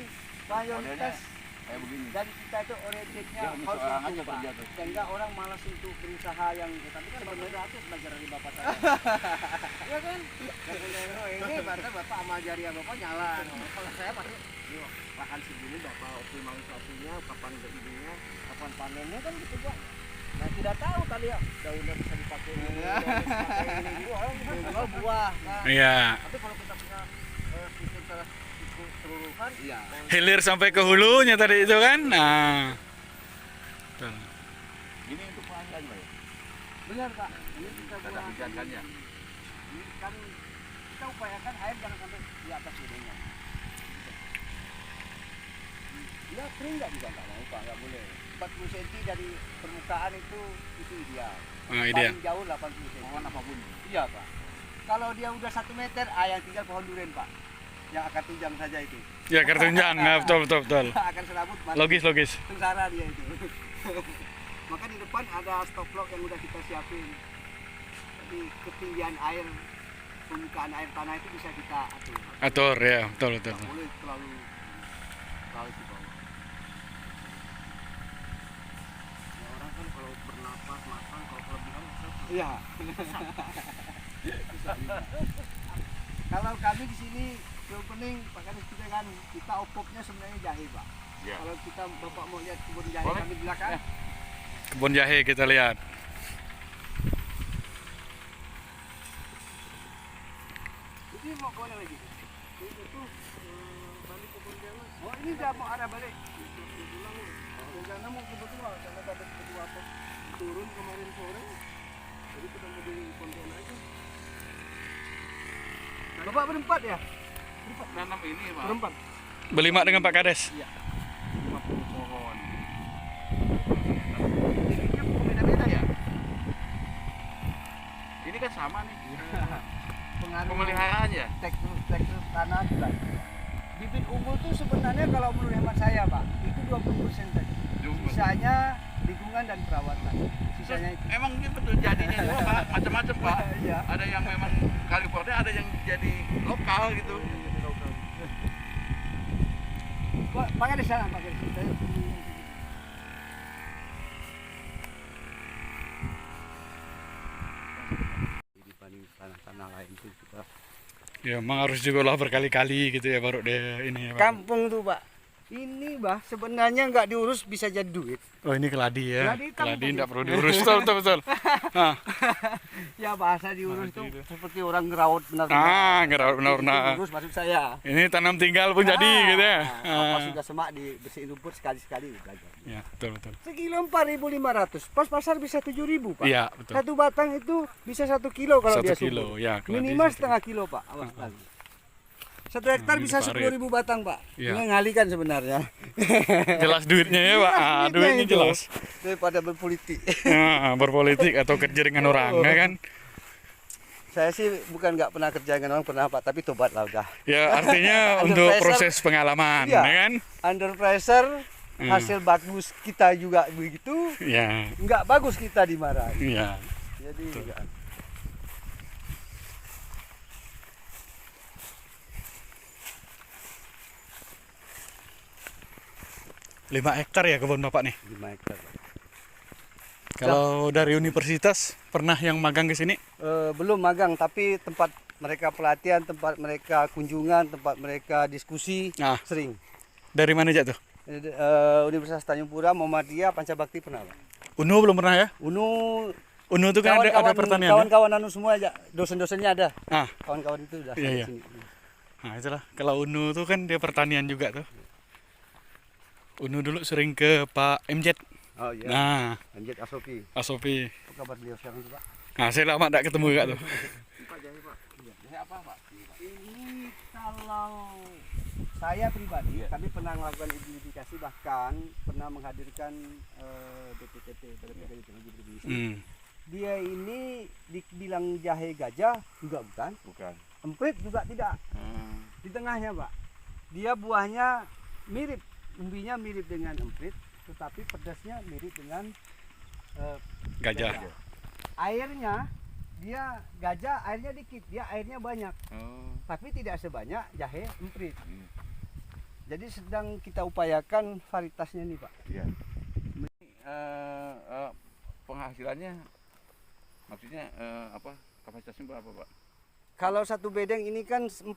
mayoritas Kayak begini. dari kita itu orientednya Ya, harus seorang untung aja Pak. kerja tuh. Sehingga orang malas untuk berusaha yang Tapi kan Bapak gratis belajar dari Bapak saya. ya kan? Ini berarti Bapak sama jariah Bapak nyala. Kalau saya pasti yuk, lahan segini Bapak optimalisasinya, kapan ininya, kapan panennya kan gitu Pak. Nah tidak tahu kali ya daunnya bisa dipakai ini, dipakai ini gitu, orang bisa jual buah kan. Iya. Tapi kalau kita punya sistem keseluruhan, Iya. Hilir sampai ke hulunya tadi itu kan. Nah. Betul. Ini untuk pelanggan, Pak. Ya? Benar Pak. Ini kita Ada buat. pijakannya. kan kita upayakan air jangan sampai di atas bedengnya. Ya kering nggak juga nggak mau pak, nggak boleh. 40 cm dari permukaan itu ideal. Nah, ideal. Paling jauh 80 cm. Pohon apapun. Iya pak. Kalau dia udah 1 meter, yang tinggal pohon duren pak, yang akan tunjang saja itu. Ya kertunjang, nah, betul. Akan serabut. Logis. Sengsara dia itu. Maka di depan ada stop block yang udah kita siapin. Jadi ketinggian air, permukaan air tanah itu bisa kita atur. Atur ya, betul. Nggak boleh terlalu di bawah. Ya, orang kan kalau bernapas makan kalau kelebihan iya. Kalau kami di sini opening Pak Kades kita kan kita opopnya sebenarnya jahe pak. Ya. Kalau kita bapak mau lihat kebun jahe Boleh. kami di belakang. Kebun jahe kita lihat. Ini mau kemana lagi? Itu tuh balik ke Pontianak. Oh ini udah mau arah balik. Pulang nih. Rencana mau ke Betua karena ada Betua apa? Turun kemarin sore. Jadi kita mau di Pontianak aja. Bapak berempat ya? Nanam ini Pak. Berempat. Berlima dengan Pak Kades. 50 pohon. Ini beda-beda ya? Ini kan sama nih. Pengaruh Pemeliharaan ya. tekstur tanah juga. Bibit unggul tuh sebenarnya kalau menurut hemat saya pak, itu 20% saja. Sisanya lingkungan dan perawatan. Sisanya itu. Emang ini betul jadinya juga Pak, macam-macam Pak. Iya. Ada yang memang California, ada yang jadi lokal gitu. Pak, pakai di sana pakai di sana. Dibanding tanah-tanah lain itu kita. Ya, emang harus juga lah berkali-kali gitu ya baru dia ini ya, Pak. Kampung tuh pak. Ini bah sebenarnya nggak diurus bisa jadi duit. Oh, ini keladi ya. Keladi hitam Keladi tadi. enggak perlu diurus. Betul. Nah, Ya bahasa diurus tuh gitu. seperti orang ngerawat benar-benar. ngerawat benar-benar. Diurus maksud saya. Ini tanam tinggal pun jadi gitu ya. Apa sudah semak dibersihin rumput sekali-sekali belajar. Ya, betul. Sekilo 4.500, pas pasar bisa 7.000 pak. Iya, betul. Satu batang itu bisa 1 kilo kalau 1 dia kilo, subur. ya. keladi Minimal 1 kilo. setengah kilo pak, awas lagi. 1 hektar ini bisa diparit. 10.000 batang pak. Iya. Ini ngalihkan sebenarnya. Jelas duitnya ya, Pak. Ah, duitnya itu. jelas. Daripada berpolitik. Nah, berpolitik atau kerja dengan orang, ya kan? Saya sih bukan nggak pernah kerja dengan orang, pernah pak, tapi tobat lah udah. Ya, artinya Under untuk pressure. proses pengalaman, Iya. ya kan? Under pressure, hasil bagus kita juga begitu, Ya, nggak bagus kita dimarahi. iya. Jadi juga. 5 hektar ya kebun Bapak nih. 5 hektar. Kalau dari universitas pernah yang magang ke sini? Belum magang, tapi tempat mereka pelatihan, tempat mereka kunjungan, tempat mereka diskusi Nah, sering. dari mana aja tuh? Universitas Tanjung Pura, Muhammadiyah, Pancabakti pernah pak. UNU belum pernah ya? UNU UNU itu kan ada pertanian. Ya? kawan-kawan anu semua aja, dosen-dosennya ada. Ah, Kawan-kawan itu udah Iya, iya. sini. nah itulah. Kalau UNU itu kan dia pertanian juga tuh. UNU dulu sering ke Pak MJ. Oh iya. Nah, Lanjut Asofi. Asofi. Apa kabar beliau sekarang itu pak? Nah, saya lama enggak ketemu juga tuh. Pak Jahe pak. Jahe apa pak? Ini kalau saya pribadi, kami pernah melakukan identifikasi, bahkan pernah menghadirkan BPTT, Badan Indonesia. Hmm. Dia ini dibilang jahe gajah juga bukan, Bukan. emprit juga tidak. Di tengahnya pak, dia buahnya mirip, umbinya mirip dengan emprit, tetapi pedasnya mirip dengan Gajah. airnya. Dia gajah airnya dikit, dia airnya banyak, Oh. tapi tidak sebanyak jahe emprit. Hmm. Jadi sedang kita upayakan varietasnya nih pak. Iya. Penghasilannya maksudnya apa? Kapasitasnya berapa, Pak? Kalau satu bedeng ini kan 44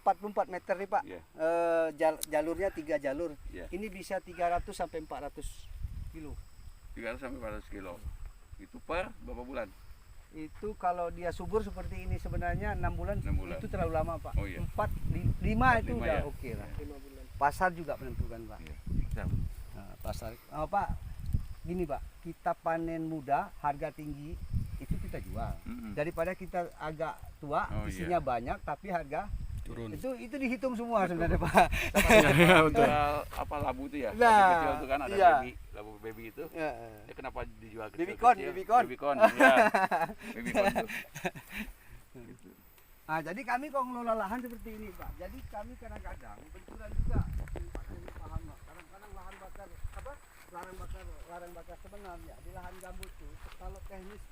meter nih pak. Iya. Jalurnya 3 jalur. Iya. Ini bisa 300 sampai 400 kilo. 300 sampai 400 kilo. Itu per berapa bulan? Itu kalau dia subur seperti ini sebenarnya 6 bulan, 6 bulan. itu terlalu lama pak. Oh, iya. 4, 5 itu 5 udah ya? oke lah. Pasar juga menentukan pak. Iya. Siap. Nah, pasar, pak, gini pak, kita panen muda, harga tinggi, itu kita kita jual. Mm-mm. Daripada kita agak tua, Oh, isinya banyak tapi harga Turun. itu dihitung semua Betul. sebenarnya Pak. Iya, betul. Jual apa labu itu ya? Nah, Labu kecil itu kan ada iya. labu baby itu. Ya. Ya kenapa dijual kecil? Babycon, babycon. Babycon, ya. Babycon tuh. Gitu. Nah, jadi kami kalau ngelola lahan seperti ini, Pak. Jadi kami kadang-kadang benturan juga. Pak ini paham, Pak. Kadang-kadang lahan bakar apa? Lahan bakar sebenarnya di lahan gambut tuh kalau teknis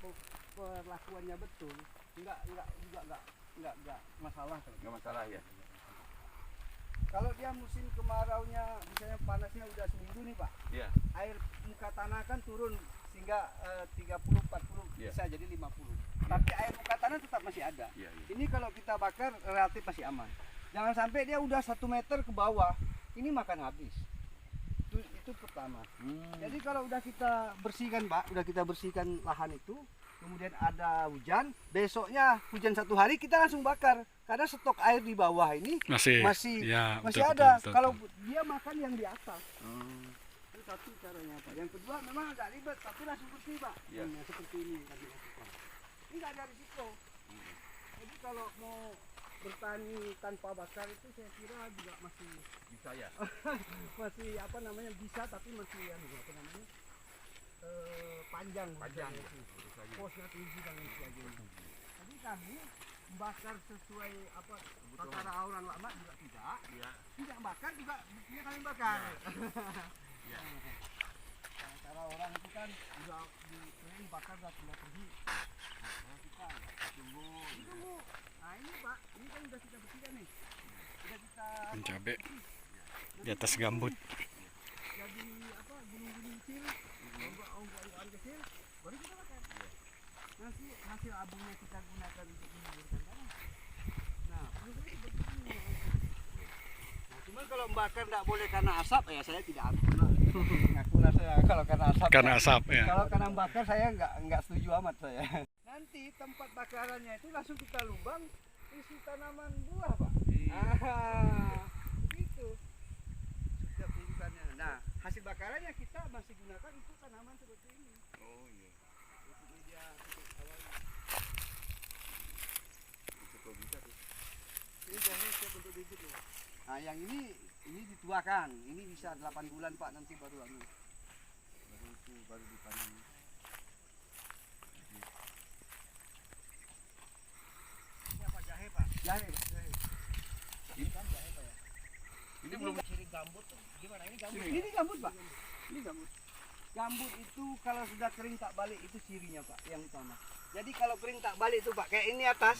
perlakuannya betul, enggak masalah. Enggak masalah ya. Kalau dia musim kemaraunya misalnya panasnya udah seminggu nih, Pak. Iya. Air muka tanah kan turun sehingga 30 40 Iya. bisa jadi 50. Tapi air muka tanah tetap masih ada. Iya, iya. Ini kalau kita bakar relatif masih aman. Jangan sampai dia udah 1 meter ke bawah, ini makan habis. Itu pertama. Jadi kalau udah kita bersihkan, Pak, udah kita bersihkan lahan itu, kemudian ada hujan, besoknya hujan 1 hari kita langsung bakar. Karena stok air di bawah ini masih ya, ada. betul. Kalau dia makan yang di atas. Itu satu caranya, Pak. Yang kedua memang agak ribet, tapi langsung bersih, Pak. Iya. Seperti ini tadi lakukan. Ini nggak ada risiko. Jadi kalau mau bertani tanpa bakar itu saya kira juga masih Bisa ya. masih apa namanya bisa, tapi masih apa namanya panjang. Posnya tinggi dan lain sebagainya. Jadi kami bakar sesuai apa kata orang lama juga tidak. Iya. Tidak bakar juga buktinya kami bakar. Iya. Cara orang itu kan udah di bakar udah tidak pergi. Nah, kita tunggu. Nah ini Pak, ini kan udah kita bersihkan nih. Udah kita Cabai di atas gambut. jadi apa gunung-gunung kecil, ombak-ombak kecil, baru kita bakar. Nanti hasil abunya kita gunakan untuk menyuburkan tanah. Nah, prosesnya seperti ini. Nah, cuman kalau membakar tidak boleh karena asap, ya saya tidak ampun. Ngakulah saya kalau karena asap. Karena asap ya. Kalau karena bakar saya nggak setuju amat saya. Nanti tempat bakarannya itu langsung kita lubang isi tanaman buah, Pak. Begitu. Sudah tunjukkannya. Nah, hasil bakarannya kita masih gunakan untuk tanaman seperti ini. Oh iya. Untuk media untuk awalnya. Cukup bisa tuh. Ini jahe siap untuk bibit loh. Nah, yang ini dituakan. Ini bisa 8 bulan, Pak, nanti baru baru dipanen. Ini apa jahe, Pak? Jahe, Pak. Jahe. Ini kan jahe, Pak ya. Ini belum Ciri gambut tuh gimana? Ini gambut. Ini gambut, Pak. Ini gambut. Gambut itu kalau sudah kering tak balik itu cirinya, Pak, yang utama. Jadi kalau kering tak balik itu, Pak, kayak ini atas.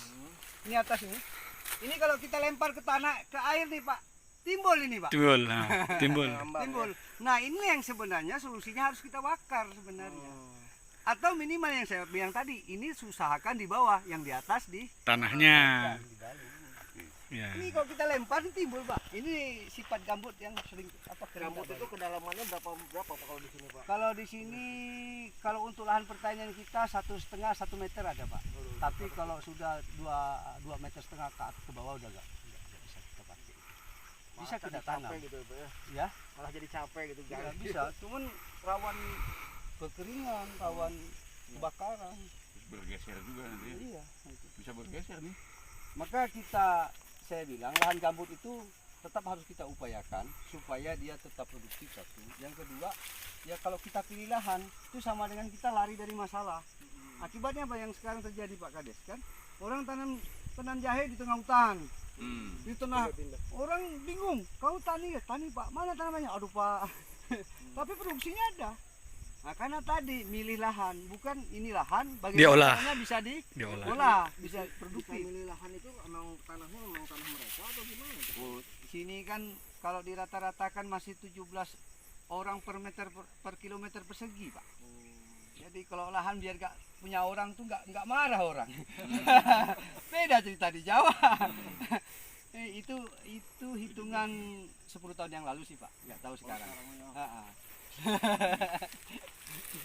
Ini atas ini. Ini kalau kita lempar ke tanah, ke air nih, Pak. Timbul ini, Pak. Timbul. Nah, timbul. Timbul. Nah, ini yang sebenarnya solusinya harus kita bakar sebenarnya. Atau minimal yang saya bilang tadi, ini usahakan di bawah, yang di atas di Tanahnya. Ya. Ini kalau kita lempar ini timbul, Pak. Ini sifat gambut yang sering apa Gambut itu kedalamannya berapa Pak kalau di sini, Pak? Kalau di sini kalau untuk lahan pertanian kita 1,5-1 meter ada, Pak. Tapi kalau sudah 2,5 meter ke bawah udah enggak bisa kita pakai. Bisa Malah kita jadi tanam. capek gitu ya, Pak ya. Ya, Malah jadi capek gitu. ya bisa. Cuman rawan kekeringan, rawan kebakaran. bergeser juga nanti. Iya, itu. Bisa bergeser nih. Maka saya bilang lahan gambut itu tetap harus kita upayakan supaya dia tetap produktif satu. Yang kedua, ya kalau kita pilih lahan itu sama dengan kita lari dari masalah. Akibatnya apa yang sekarang terjadi, Pak Kades, kan? Orang tanam jahe di tengah hutan. Di tengah orang bingung, kau tani Pak, mana tanamannya? Aduh, Pak. Tapi produksinya ada. Nah, karena tadi milih lahan, bukan ini lahan, Diolah. bagaimana bisa Diolah. diolah, bisa Bisa produktif. milih lahan itu emang tanahnya memang tanah mereka atau gimana? Oh, sini kan kalau dirata-ratakan masih 17 orang per meter per kilometer persegi, Pak. Jadi kalau lahan biar gak punya orang tuh nggak marah orang. Beda cerita di Jawa. Itu hitungan 10 tahun yang lalu sih, Pak. Nggak tahu sekarang.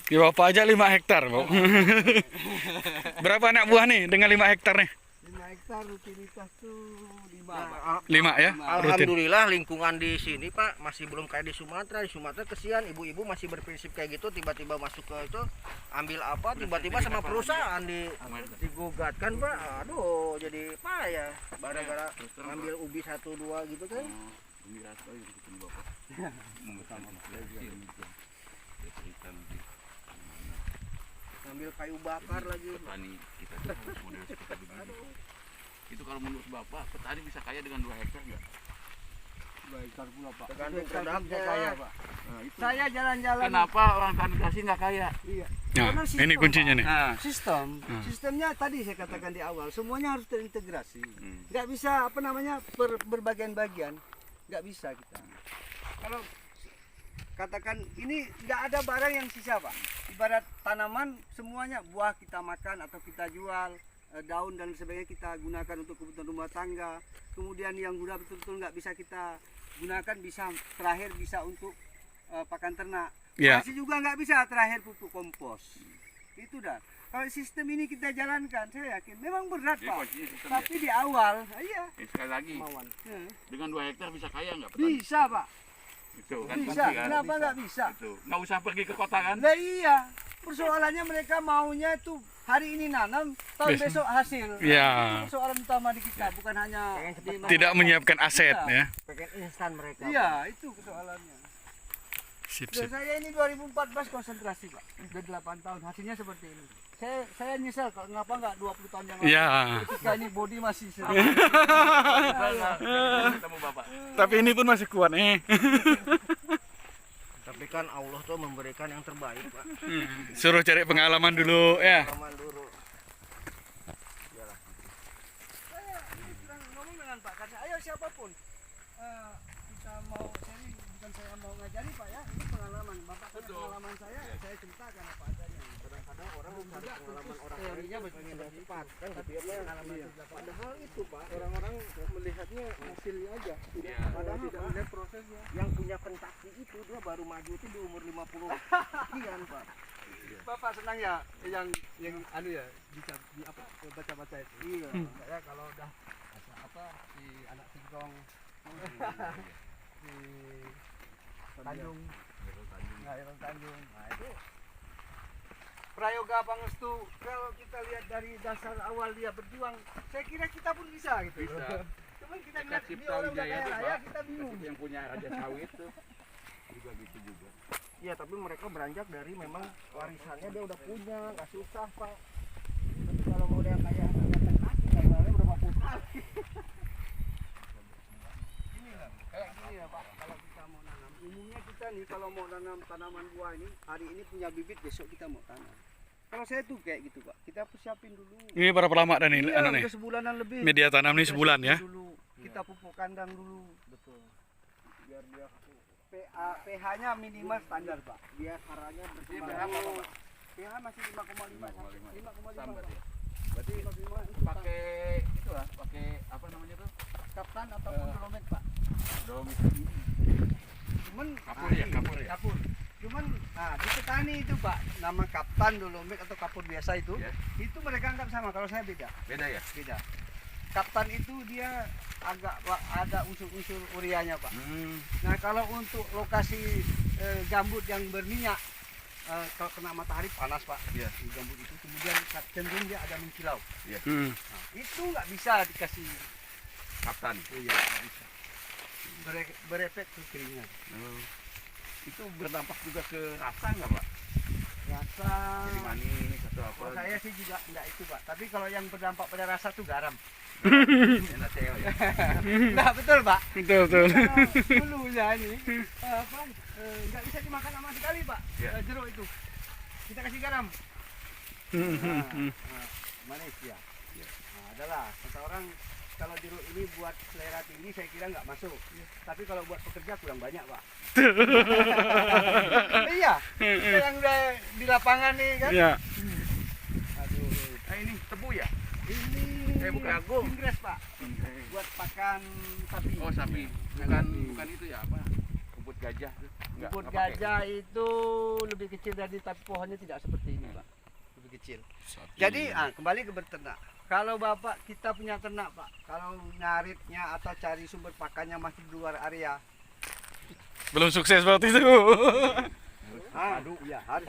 Di Bapak aja 5 hektar, Pak. Berapa anak buah nih dengan 5 hektar nih? 5 hektar rutinitas tuh 5 Nah, 5 ya rutin. alhamdulillah lingkungan di sini Pak masih belum kayak di Sumatera. Di Sumatera kesian ibu-ibu masih berprinsip kayak gitu, tiba-tiba masuk ke itu ambil apa tiba-tiba sama perusahaan digugat kan Pak. Aduh jadi payah gara-gara ngambil ubi 1 2 gitu kan. Ini rasa yang bikin bapak. Ngambil kayu bakar lagi. Petani kita tuh harus model seperti begini. Itu kalau menurut bapak, petani bisa kaya dengan 2 hektar nggak? Tergantung produknya. Nah, itu. Saya jalan-jalan. Kenapa orang sanitasi nggak kaya? Iya. Nah, Karena sistem, ini kuncinya nih. Nah, Sistemnya tadi saya katakan di awal, semuanya harus terintegrasi. Hmm. Nggak bisa apa namanya berbagian-bagian, nggak bisa kita. Kalau katakan ini nggak ada barang yang sisa Pak. Ibarat tanaman semuanya buah kita makan atau kita jual, daun dan sebagainya kita gunakan untuk kebutuhan rumah tangga. Kemudian yang udah betul-betul nggak bisa kita gunakan bisa terakhir bisa untuk pakan ternak. Ya. Masih juga nggak bisa terakhir pupuk kompos. Itu dah. Kalau sistem ini kita jalankan, saya yakin memang berat jadi Pak. kuncinya sistem Tapi di awal, iya. sekali lagi, dengan 2 hektar bisa kaya nggak petani? Bisa Pak. Itu kan Bisa. kunci kan? Kenapa nggak bisa? Itu. Nggak usah pergi ke kota kan? Nah iya. Persoalannya mereka maunya itu hari ini nanam, tahun besok hasil. Iya. Itu persoalan utama di kita, bukan hanya di Tidak menyiapkan aset Iya. ya. Pengen instan mereka. Iya, itu persoalannya. Sip, Dan sip. saya ini 2014 konsentrasi Pak. Udah 8 tahun, hasilnya seperti ini. Saya nyesal kalau ngapa nggak 20 tahun yang lalu. Iya. Ketika ini body masih Ketemu bapak. Tapi ini pun masih kuat nih. Tapi kan Allah tuh memberikan yang terbaik Pak. Suruh cari pengalaman dulu ya. Aman dulu. saya sedang ngomong dengan Pak karena ayo siapapun kita mau saya ini bukan saya mau ngajari Pak ya, ini pengalaman Bapak punya pengalaman saya ceritakan apa adanya. Kadang-kadang orang mencari pengalaman orang lain teorinya pengen yang cepat kan gitu ya Pak. Pengalaman Iya. sudah Pak. Padahal itu Pak orang-orang melihatnya hasilnya aja. Iya. Padahal Tidak Pak, melihat prosesnya. yang punya pentaki itu dia baru maju itu di umur 50 sekian Pak. Bapak senang ya yang anu ya bisa di apa baca-baca itu. Iya. Saya kalau udah apa si anak singkong di Tanjung, Ireng Tanjung. Nah itu Prayoga Pangestu kalau kita lihat dari dasar awal dia berjuang, saya kira kita pun bisa gitu. Bisa. Cuman kita Eka lihat dia Cipta orang udah Wijaya kaya tuh, raya, Pak. kita bingung. Yang punya Raja Sawit tuh juga gitu juga. Iya, tapi mereka beranjak dari memang warisannya dia udah punya, nggak susah Pak. Tapi kalau mau dia kayak punya pentaki, gambarnya berapa puluh kali. Kayak gini ya Pak, kalau kita mau nanam, umumnya kita nih kalau mau nanam tanaman buah ini, hari ini punya bibit, besok kita mau tanam. Kalau saya tuh kayak gitu Pak, kita persiapin dulu. Ini berapa lama dan ini Iya, anak nih? udah sebulanan lebih. Media tanam nih Kita sebulan ya. siapin dulu, kita pupuk kandang dulu. Betul. Biar dia pH-nya minimal standar Pak. Dia caranya Jadi berapa? berapa Pak? pH masih 5,5 sampai 5,5 Sambat Pak. ya. Berarti 5,5 itu pakai itu lah, pakai apa namanya tuh? kaptan ataupun dolomet Pak. Dolomit. Cuman Kapur ya, kapur ya. Kapur. Cuman di petani itu Pak, nama kaptan dolomet atau kapur biasa itu, Ya. itu mereka anggap sama. Kalau saya beda, Beda ya? beda. Kaptan itu dia agak ada unsur-unsur ureanya Pak. Nah kalau untuk lokasi gambut yang berminyak, kalau kena matahari panas Pak, Iya. di gambut itu kemudian cenderung dia ada mengkilau. Hmm. Nah, itu nggak bisa dikasih, Kaptan. iya nggak bisa. Berefek ke keringat. Oh. Itu berdampak juga ke rasa nggak Pak? Rasa. Jadi manis atau apa? Kalau saya sih juga enggak itu Pak, tapi kalau yang berdampak pada rasa tuh garam. Enak ya. Nah betul Pak. Betul betul. Kalau dulunya ini nggak bisa dimakan sama sekali Pak. Ya. Jeruk itu kita kasih garam. Manis ya. Nah, adalah kata orang kalau jeruk ini buat selera tinggi saya kira nggak masuk. Tapi kalau buat pekerja kurang banyak Pak. Iya. Yang udah di lapangan nih kan. Ya. Aduh. Ini tebu ya? Ini bukan jagung. Inggris Pak. Buat pakan sapi. Oh sapi. Bukan itu ya apa? Rumput gajah tuh. Nggak, Rumput nggak pakai. gajah itu lebih kecil dari tapi pohonnya tidak seperti ini Pak. Lebih kecil. Jadi kembali ke berternak. Kalau Bapak kita punya ternak Pak, kalau ngaritnya atau cari sumber pakannya masih di luar area, Belum sukses waktu itu. Aduh, iya harus.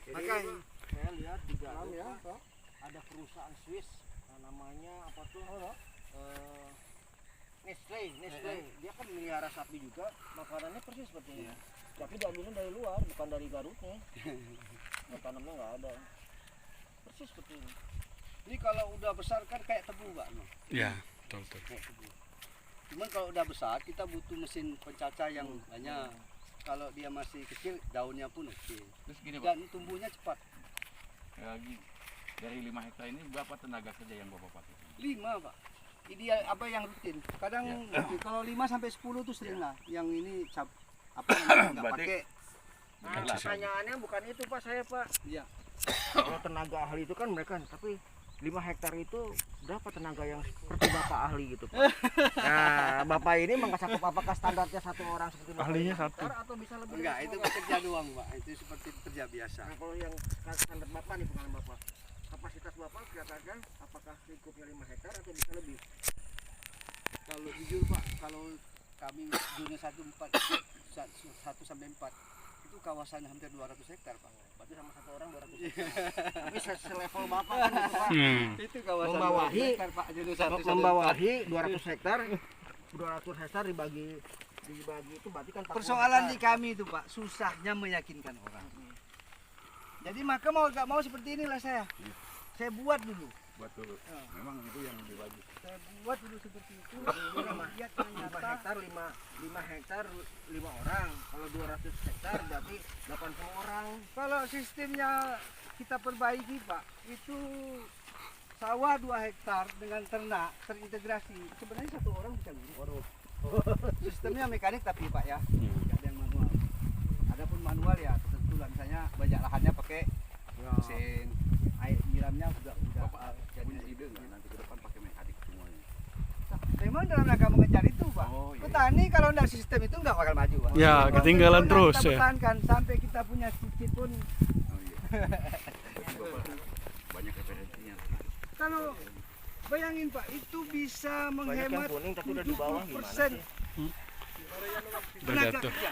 makanya Saya lihat di Garut Pak, ada perusahaan Swiss namanya apa tuh? Nestle. Dia kan melihara sapi juga, makanannya persis seperti ini. Tapi diambilnya dari luar, bukan dari Garutnya. Tanamnya nggak ada. Persis seperti ini. ini kalau udah besar kan kayak tebu Pak. Ya, betul. Kayak tebu. Cuman kalau udah besar kita butuh mesin pencacah yang banyak. Kalau dia masih kecil daunnya pun oke. Terus gini Pak, Dan tumbuhnya cepat. dari 5 hektar ini berapa tenaga kerja yang Bapak pakai? 5 Pak. Ini apa yang rutin. Kadang rutin. Kalau 5 sampai 10 tuh sering lah. Yang ini apa namanya nggak Berarti- pakai. Nah, pertanyaannya bukan itu Pak, saya Pak. Iya. Kalau tenaga ahli itu kan mereka, tapi 5 hektar itu berapa tenaga yang seperti Bapak ahli gitu Pak? Nah, Bapak ini mengasakup apakah standarnya satu orang seperti Bapak Ahlinya 5 satu. hektar atau bisa lebih? Enggak, dari itu semua? pekerja doang Pak. Itu seperti pekerja biasa. Nah, kalau yang standar Bapak nih, pengalaman Bapak, kapasitas Bapak katakan apakah lingkupnya 5 hektar atau bisa lebih? Kalau jujur Pak, kalau kami zona 1 sampai 4 itu kawasan hampir 200 hektar Pak. Berarti sama satu orang 200 hektar. Tapi selevel Bapak kan itu Pak. Itu kawasan Membawahi- 200 hektar Pak. Zona 1 sampai Membawahi 200 hektar. 200 hektar dibagi itu berarti kan 40 persoalan di hektar. kami itu Pak, susahnya meyakinkan orang. Jadi maka mau gak mau seperti inilah saya. Saya buat dulu. Betul. Memang itu yang lebih bagus. Saya buat dulu seperti itu. Lihat 5 ternyata hektar 5 hektar 5 orang. Kalau 200 hektar berarti 80 orang. kalau sistemnya kita perbaiki Pak, itu sawah 2 hektar dengan ternak terintegrasi. Sebenarnya satu orang bisa ngurus. Sistemnya mekanik tapi Pak ya, nggak ada yang manual. Adapun manual ya kebetulan misalnya banyak lahannya pakai mesin, air nyiramnya udah Bapak punya ide nggak nanti ke depan pakai mekanik semuanya? memang dalam rangka mengejar itu Pak. Oh, iya. Petani kalau nggak sistem itu nggak bakal maju Pak. Ya, Kalau ketinggalan kita terus, ya. pertahankan sampai kita punya cicit pun. Oh iya. Berarti Bapak banyak referensinya. Kalau bayangin Pak, itu bisa Banyak yang menghemat kuning tapi udah di bawah gimana 70% sih? Udah tenaga jatuh. kerja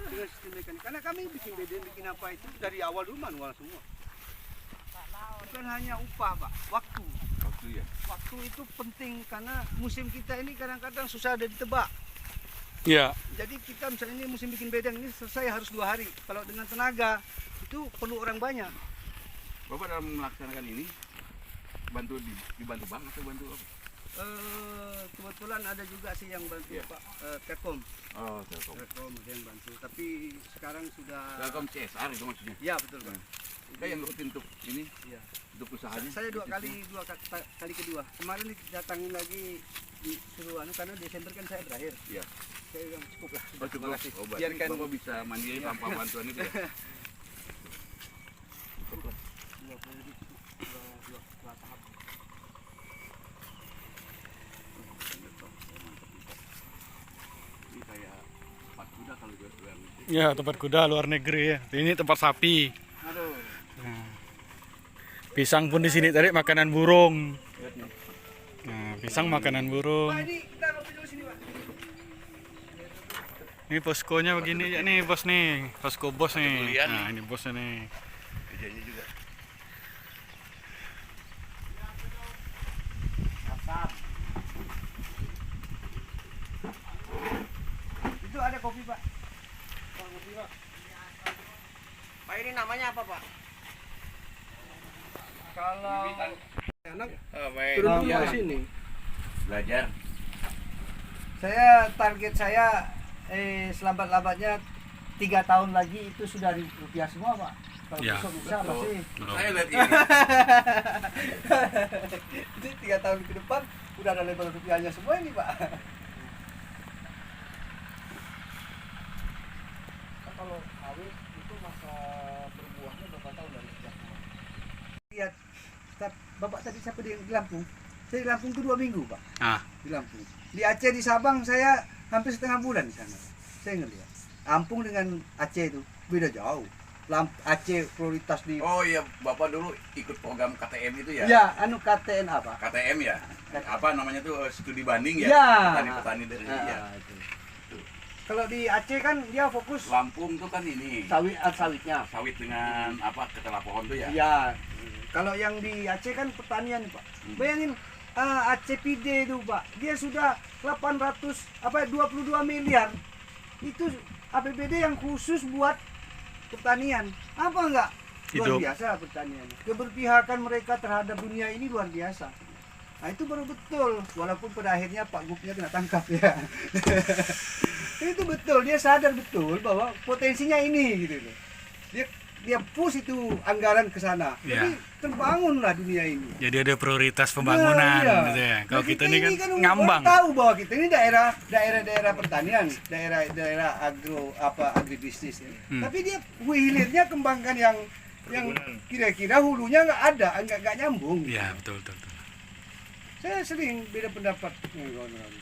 dengan sistem mekanik. Karena kami bikin BDM, bikin apa itu dari awal dulu manual semua. Bukan hanya upah Pak, waktu. Waktu ya. Waktu itu penting karena musim kita ini kadang-kadang susah ada ditebak. Ya, Jadi kita misalnya ini musim bikin bedeng ini selesai harus 2 hari. Kalau dengan tenaga itu perlu orang banyak. Bapak dalam melaksanakan ini dibantu bank atau bantu apa? Kebetulan ada juga sih yang bantu Iya. Pak, Telkom. Oh, Telkom. Telkom ada yang bantu. Tapi sekarang sudah. Telkom CSR itu maksudnya. Ya betul Pak. Kita yang rutin untuk ini, Iya. untuk usahanya. Saya kali kedua. Kemarin didatangin lagi disuruh karena Desember kan saya berakhir. Iya. Saya bilang cukup lah. Oh, cukup. Terima kasih. Oh, berarti Biarkan Bapak bisa mandiri tanpa bantuan itu ya? 20 ribu cukup. Dua tahap. Ini kayak pas kuda kalau jual itu. ya tempat kuda luar negeri ya. Ini tempat sapi. Aduh. Pisang pun di sini tadi makanan burung. Nah, pisang makanan burung. Pak ini kita ngopi dulu sini Pak. Ini poskonya begini ya nih bos nih, posko bos nih. Kemuliaan Nah ini bosnya nih. Kerjanya juga. Itu ada kopi Pak. Pak ini namanya apa Pak? Kalau Anak Baik. turun dulu Iya. ke sini. Belajar. target saya selambat-lambatnya 3 tahun lagi itu sudah rupiah semua Pak. Kalau Ya. besok bisa pasti. Saya lihat ini. Jadi 3 tahun ke depan udah ada label rupiahnya semua ini Pak. Kalau awet itu masa berbuahnya berapa tahun dari sejak kemarin? Lihat, Bapak tadi siapa di Lampung? Saya di Lampung itu 2 minggu Pak. Ah. Di Lampung. Di Aceh di Sabang saya hampir setengah bulan di sana. Saya ngelihat. Lampung dengan Aceh itu beda jauh. Aceh prioritas di. Oh iya, Bapak dulu ikut program KTM itu ya? Ya, anu KTN apa? KTM ya? Apa namanya tuh, studi banding ya? Ya. Petani-petani dari ya. Itu. Kalau di Aceh kan dia fokus Lampung tuh kan ini sawitnya. sawit dengan apa, ketela pohon tuh ya? Iya. Kalau yang di Aceh kan pertanian, Pak. Bayangin Aceh Pide itu, Pak. Dia sudah 22 miliar. Itu APBD yang khusus buat pertanian. Apa enggak? Luar Hidup. biasa pertanian. Keberpihakan mereka terhadap dunia ini luar biasa. Nah, itu baru betul. Walaupun pada akhirnya Pak Gupnya kena tangkap ya. Itu betul, dia sadar betul bahwa potensinya ini gitu loh. Dia push itu anggaran ke sana. Ya. Jadi terbangunlah dunia ini. Jadi ada prioritas pembangunan Iya. gitu ya. Kalau Nah, kita ini kan orang ngambang. tahu bahwa kita ini daerah pertanian, daerah agribisnis. Ya. Tapi dia hilirnya kembangkan yang kira-kira hulunya nggak ada, nggak nyambung. Iya, betul, betul, betul. Saya sering beda pendapat dengan kawan-kawan.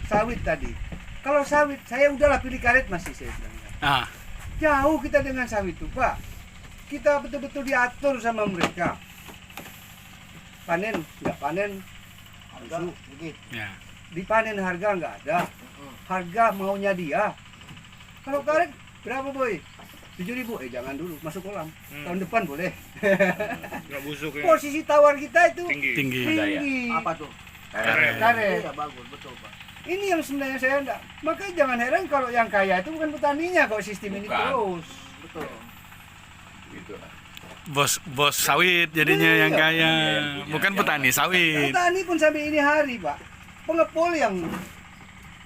Sawit tadi. Kalau sawit, saya udahlah pilih karet masih saya bilang. Ah, Jauh kita dengan sawit itu, Pak. Kita betul-betul diatur sama mereka. Panen, nggak panen, harga begitu. ya. Dipanen harga nggak ada. Harga maunya dia. Kalau karet berapa, Boy? 7.000. Jangan dulu, masuk kolam. Tahun depan boleh. Enggak busuk Posisi tawar kita itu Tinggi. tinggi. Apa tuh? Karet. Iya bagus, betul Pak. Ini yang sebenarnya saya enggak. Makanya jangan heran kalau yang kaya itu bukan petaninya kalau sistem ini Bukan. terus. Betul. Gitu lah. Bos sawit jadinya yang Iya. kaya, Iya, bukan iya. petani sawit. Petani pun sampai ini hari, Pak. Pengepul yang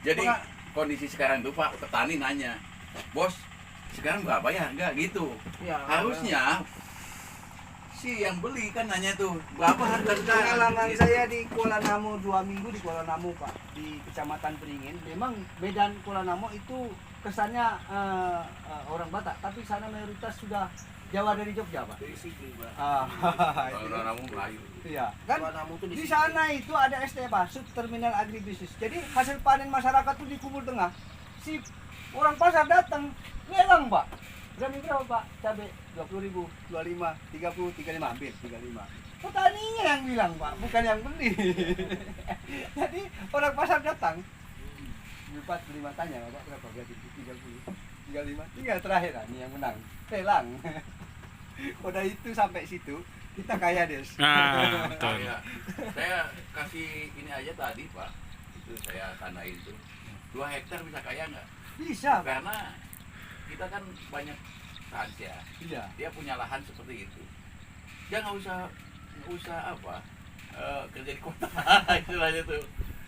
Jadi Penga- kondisi sekarang tuh Pak, petani nanya, bos sekarang berapa ya? Enggak gitu. Iya. Harusnya si yang beli kan nanya tuh berapa harga sekarang? pengalaman Gitu. saya di Kuala Namu 2 minggu di Kuala Namu, Pak, di Kecamatan Beringin. Memang Medan Kuala Namu itu kesannya orang Batak, tapi sana mayoritas sudah Jawa dari Jogja, Pak. Dari sini, Pak. Kalau namu Melayu. Iya, kan Kuala Namu tuh di sini. sana itu ada STPA, Sub Terminal Agribisnis. Jadi hasil panen masyarakat tuh di Kubur Tengah. Si orang pasar datang, lelang, Pak. Berapa, Pak? Cabai 20.000, 25, 30, 35, ambil 35. Petaninya yang bilang, Pak, bukan yang beli. Jadi orang pasar datang. 45 tanya, Bapak berapa? Gaji 30, 35. Tinggal terakhir ini yang menang. Lelang. Udah itu sampai situ, kita kaya, Des. Nah, betul. Saya kasih ini aja tadi Pak, itu saya tandain tuh 2 hektar bisa kaya nggak? Bisa, Pak. Karena kita kan banyak saja, Iya. dia punya lahan seperti itu, dia nggak usah apa kerja di kota istilahnya tuh,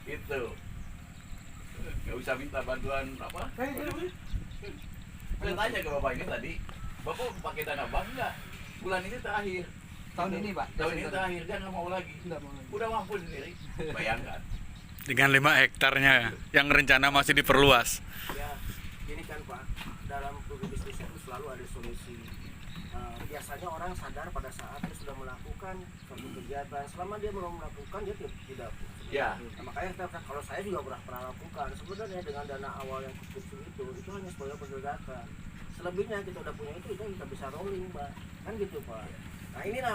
itu nggak usah minta bantuan apa. Saya tanya ke bapak ini tadi, bapak pakai dana bank nggak? Bulan ini terakhir. Tahun ini, Pak. Tahun ini terakhir dia nggak mau lagi. Nggak mau lagi. Udah mampu sendiri. Bayangkan. Dengan 5 hektarnya yang rencana masih diperluas. Ya, ini kan Pak, dalam bisnis itu selalu ada solusi. Biasanya orang sadar pada saat dia sudah melakukan suatu kegiatan, selama dia belum melakukan dia tidak. Ya. Nah, makanya kalau saya juga pernah lakukan. Sebenarnya dengan dana awal yang kecil itu hanya sebagai pendekatan. Selebihnya kita udah punya itu kita bisa rolling, Pak. Kan gitu, Pak. Nah inilah,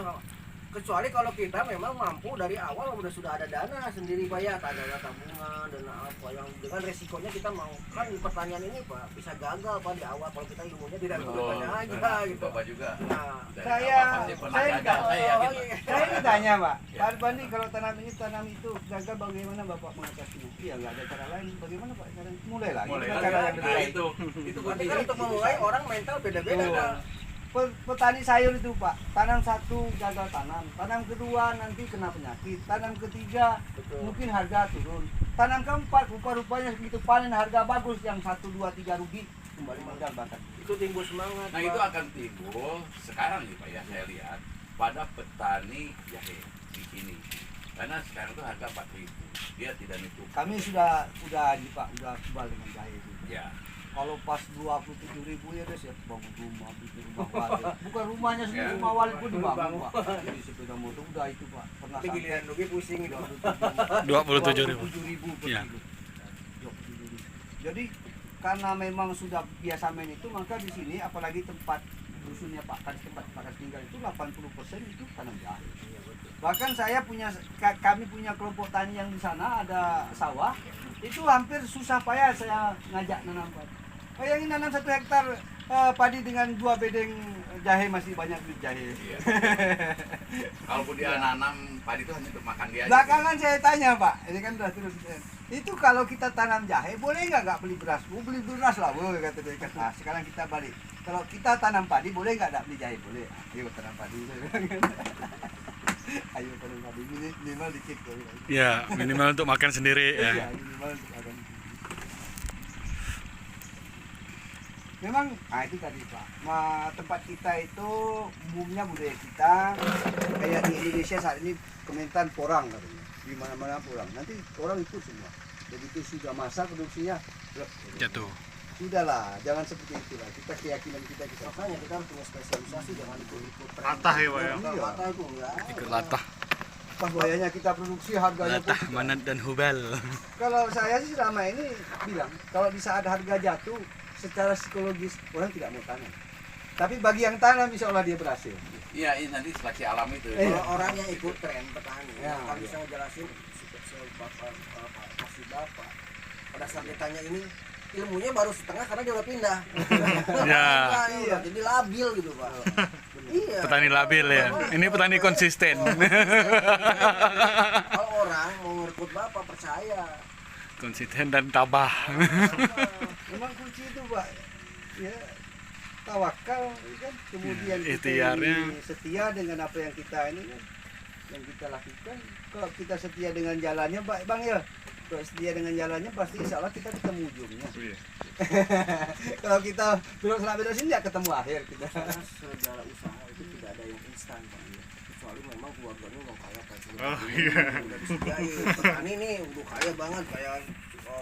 kecuali kalau kita memang mampu dari awal sudah ada dana sendiri, Pak, ya, dana tabungan, dana apa yang dengan resikonya kita mau kan di pertanian ini, Pak, bisa gagal, Pak, di awal kalau kita ilmunya tidak banyak aja gitu. Bapak juga. Nah, Dari Saya- awal pasti pernah saya gagal, enggak. saya yakin. Oh, iya. Saya ditanya, Pak, Ya. Pak Bandi kalau tanam itu gagal bagaimana Bapak mengatasinya? Iya, nggak ada cara lain. Bagaimana Pak? Mulai lagi. Mulai Dengan lagi. cara yang Nah berbeda. itu Tapi kunci. kan untuk memulai orang mental beda-beda, Betul. Pak. Petani sayur itu, Pak, tanam satu gagal tanam kedua nanti kena penyakit, tanam ketiga Betul. mungkin harga turun, tanam keempat rupa-rupanya begitu panen harga bagus, yang 1, 2, 3 rugi, kembali modal bahkan. Itu timbul semangat, Nah Pak. itu akan timbul sekarang nih Pak ya, saya lihat pada petani jahe di sini. Karena sekarang tuh harga 4.000, dia tidak nutup. Kami sudah ini, Pak, udah kebal dengan jahe itu. Ya. Kalau pas 27.000 ya Des, ya bangun rumah, bikin rumah wali. Bukan rumahnya sendiri, Ya. rumah wali pun dibangun, Pak. Jadi sepeda motor udah itu, Pak. Pernah Tapi giliran rugi pusing itu. 27.000. 27.000 per Ya. kilo. 27.000. Jadi karena memang sudah biasa main itu, maka di sini apalagi tempat dusunnya Pak Kades, tempat Pak Kades tinggal itu 80% itu tanam jahe. Bahkan kami punya kelompok tani yang di sana ada sawah, itu hampir susah payah saya ngajak nanam padi. Bayangin nanam 1 hektar padi dengan 2 bedeng jahe, masih banyak duit jahe. Iya. Kalaupun dia nanam padi itu hanya untuk makan dia aja. Belakangan saya tanya Pak, ini kan udah terus. Itu kalau kita tanam jahe, boleh nggak beli beras? Beli beras lah, boleh kata dia. Nah, sekarang kita balik. Kalau kita tanam padi, boleh nggak beli jahe? Boleh. Ayo tanam padi. Ayo tanam padi, minimal dikit. Ya, minimal untuk makan sendiri Iya, ya. minimal untuk makan. Memang, itu tadi Pak. Tempat kita itu umumnya budaya kita kayak di Indonesia saat ini kementan porang katanya. Di mana-mana porang. Nanti orang ikut semua. Begitu sudah masa produksinya Jatuh. sudahlah, jangan seperti itulah. Kita keyakinan kita Makanya kita harus punya spesialisasi, jangan ikut-ikut tren. Latah ya, Pak, ya? Iya, latah itu enggak. Ikut latah. pas bahayanya kita produksi harganya pun Latah, Manat dan Hubal. kalau saya sih selama ini bilang kalau di saat harga jatuh secara psikologis orang tidak mau tanam. Tapi bagi yang tanam insya Allah dia berhasil. Iya, ini nanti seleksi alam itu. Kalau orang yang ikut tren petani, Ya, kan iya. bisa ngejelasin kasih bapak. Pada saat ditanya ini ilmunya baru setengah karena dia udah pindah. Ya. Iya, jadi labil gitu pak. Iya. Petani labil ya. Ini petani konsisten. Kalau orang mau ngerekrut bapak percaya. Konsisten dan tabah. Memang kunci itu Pak. Ya tawakal kan, kemudian Ya, kita ikhtiarnya. ini setia dengan apa yang kita ini kan, yang kita lakukan. Kalau kita setia dengan jalannya Pak Bang ya, kalau setia dengan jalannya pasti insya Allah kita ketemu ujungnya. Kalau kita belok sini nggak ketemu akhir kita. Karena segala usaha itu tidak ada yang instan pak. Kecuali memang keluarganya udah kaya kayak Oh, iya. udah disediain. Petani nih udah kaya banget kayak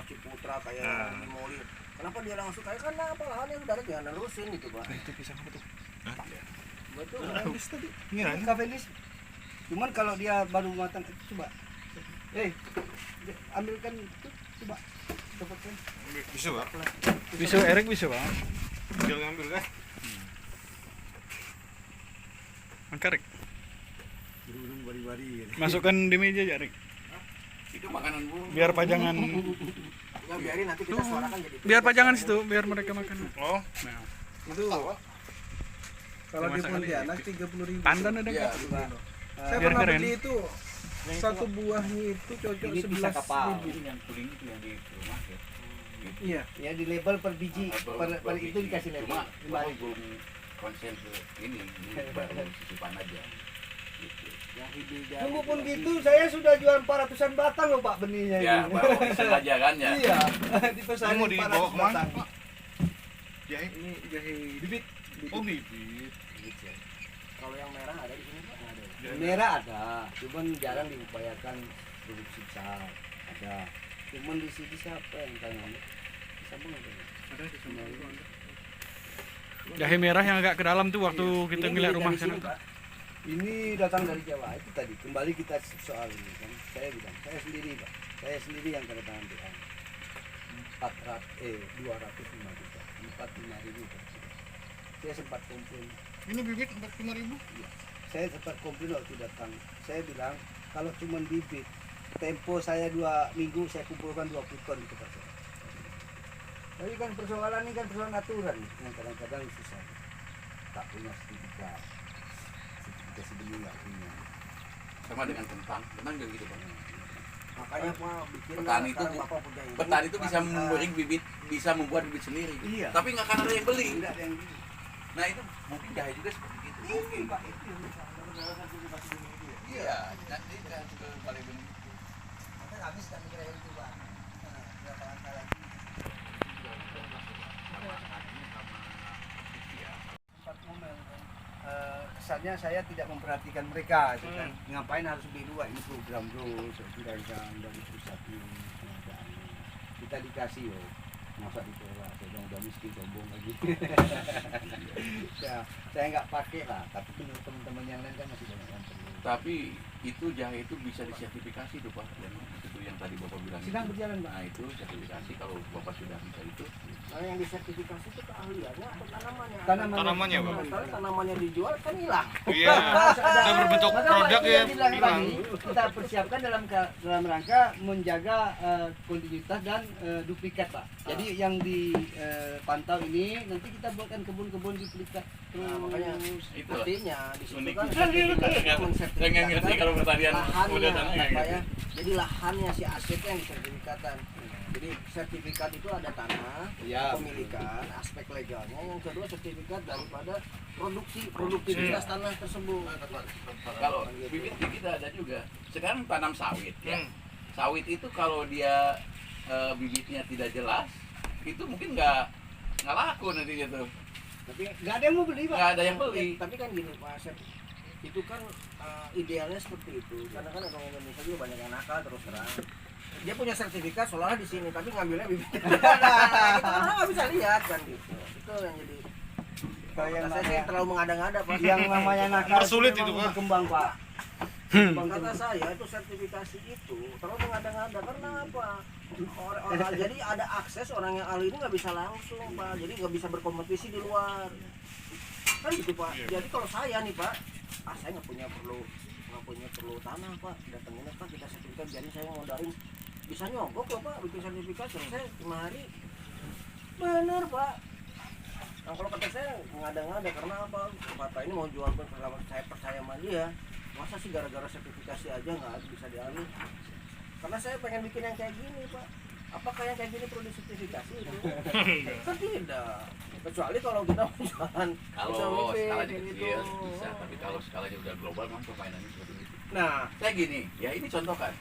Ciputra kayak Moli. Kenapa dia langsung kaya? Karena apa lahannya udah ada jangan nerusin gitu pak. Itu pisang apa tuh? Betul. tadi. Kavelis. Cuman kalau dia baru matang coba. Ambilkan itu coba. Dapatkan. Bisa, Pak. Bisa, Erik bisa, Pak. Tinggal ngambil kan? Angkarek. Burung bari-bari. Masukkan di meja ya, Erik. Itu makanan burung. Biar pajangan. Ya biarin nanti kita suarakan jadi. Biar pajangan situ, biar mereka makan. Oh, Nah, Itu kalau di Dimasak kali Pontianak 30.000. pandan ada Iya. nggak? saya Biar pernah keren. beli itu satu buahnya itu cocok 11.000. yang kuning itu yang di rumah ya. Iya. Ya di label per biji, per itu dikasih label. Cuma 5.000. belum konsen ke ini baru sisipan aja. Gitu. Tunggu pun gitu, saya sudah jual 400-an batang loh Pak benihnya Ya, ini. baru iseng aja kan ya. Iya, Ini dipesanin mau dibawa 400 kemana, batang. Pak? Jahe. Ini jahe bibit. Oh, bibit. Kalau yang merah ada di sini pak? Ada. Merah ada, cuman jarang diupayakan produksi besar. Ada. Cuman di sini siapa yang tanam? Di Sambung ada. Ada di sana. Jahe merah yang agak ke dalam tuh waktu kita Ini ngeliat dari rumah sini, sana. Pak. Ini datang dari Jawa. Itu tadi kembali kita soal ini kan. Saya bilang, saya sendiri Pak. Saya sendiri yang tanda tangan PA. 205 juta. 45.000 Pak. Saya sempat komplain. Ini bibit 45.000. Saya sempat komplain waktu datang. Saya bilang kalau cuma bibit, tempo saya 2 minggu saya kumpulkan 20 ton di tempat saya. Tapi kan persoalan ini kan persoalan aturan yang kadang-kadang susah. Tak punya sertifikat sebelum nggak punya. Sama dengan kentang juga gitu Pak. Makanya pak bikin Petani itu sekarang bapak punya ini. Petani itu bisa memberi bibit, bisa membuat bibit sendiri. Iya. Tapi nggak akan ada yang beli. Tidak ada yang gitu. Nah itu mungkin jahe juga seperti itu. Ini Pak itu yang salah satu masih benih itu ya. Iya, nanti kan ke balai benih. Maka habis kan kira itu Pak. Nah, berapa langkah lagi? Empat momen kan. Kesannya saya tidak memperhatikan mereka itu kan. Ngapain harus beli 2 ini program bro, sudah dari pusat ini pengadaannya. Kita dikasih yo. Masa ditolak, saya bilang udah miskin sombong lagi. Ya, saya nggak pakai lah, tapi menurut teman-teman yang lain kan masih banyak yang perlu. Tapi itu jahe itu bisa disertifikasi tuh Pak. Itu yang tadi Bapak bilang. Sedang berjalan Pak. Nah itu sertifikasi kalau Bapak sudah bisa itu Nah, yang disertifikasi itu keahliannya atau tanamannya? Tanamannya, Pak. Sementara tanamannya dijual kan hilang. Iya. Sudah berbentuk Maka produk Pak, ya yang bilang hilang. tadi, kita persiapkan dalam rangka menjaga kontinuitas dan duplikat, Pak. Jadi yang dipantau ini nanti kita buatkan kebun-kebun duplikat terus. Nah, makanya Itu artinya di situ unik. kan Jangan ngerti kalau pertanian udah tanah lahannya, Pak, gitu. ya. Jadi lahannya si asetnya yang disertifikatkan. Jadi sertifikat itu ada tanah, Ya, pemilikan, aspek legalnya. Yang kedua sertifikat daripada produktivitas tanah tersebut. Kalau bibit kita ada juga. Sekarang tanam sawit ya. Sawit itu kalau dia bibitnya tidak jelas, itu mungkin nggak laku nanti gitu. Tapi nggak ada yang mau beli, Pak. Nggak ada yang beli. Tapi kan gini Pak Asep, itu kan idealnya seperti itu. Karena kan orang Indonesia juga banyak yang nakal terus terang. Dia punya sertifikat seolah di sini, tapi ngambilnya bibit. Nah, itu kan orang nggak bisa lihat kan gitu. Itu yang jadi. Kalau yang Kata saya sih namanya- terlalu mengada-ngada Pak. yang namanya nakal Mempersulit memang itu, Pak. berkembang, Pak. Kata saya itu sertifikasi itu terlalu mengada-ngada karena apa? Jadi ada akses orang yang ahli ini nggak bisa langsung Pak, jadi nggak bisa berkompetisi di luar. Kan gitu Pak. Jadi kalau saya nih Pak, saya nggak punya perlu tanah Pak, datangin Pak kita sertifikat, jadi saya modalin bisa nyogok loh Pak, bikin sertifikat selesai 5 hari. Bener Pak. Nah kalau kata saya mengada-ngada karena apa? Kata ini mau jual pun saya percaya sama dia. Masa sih gara-gara sertifikasi aja nggak bisa dialih? Karena saya pengen bikin yang kayak gini Pak. Apakah yang kayak gini perlu disertifikasi itu? Kan tidak. Kecuali kalau kita misalkan Kalau bisa skalanya bikin kecil itu. bisa, tapi kalau skalanya udah global memang permainannya seperti itu. Nah, Saya gini, ya ini contoh kan.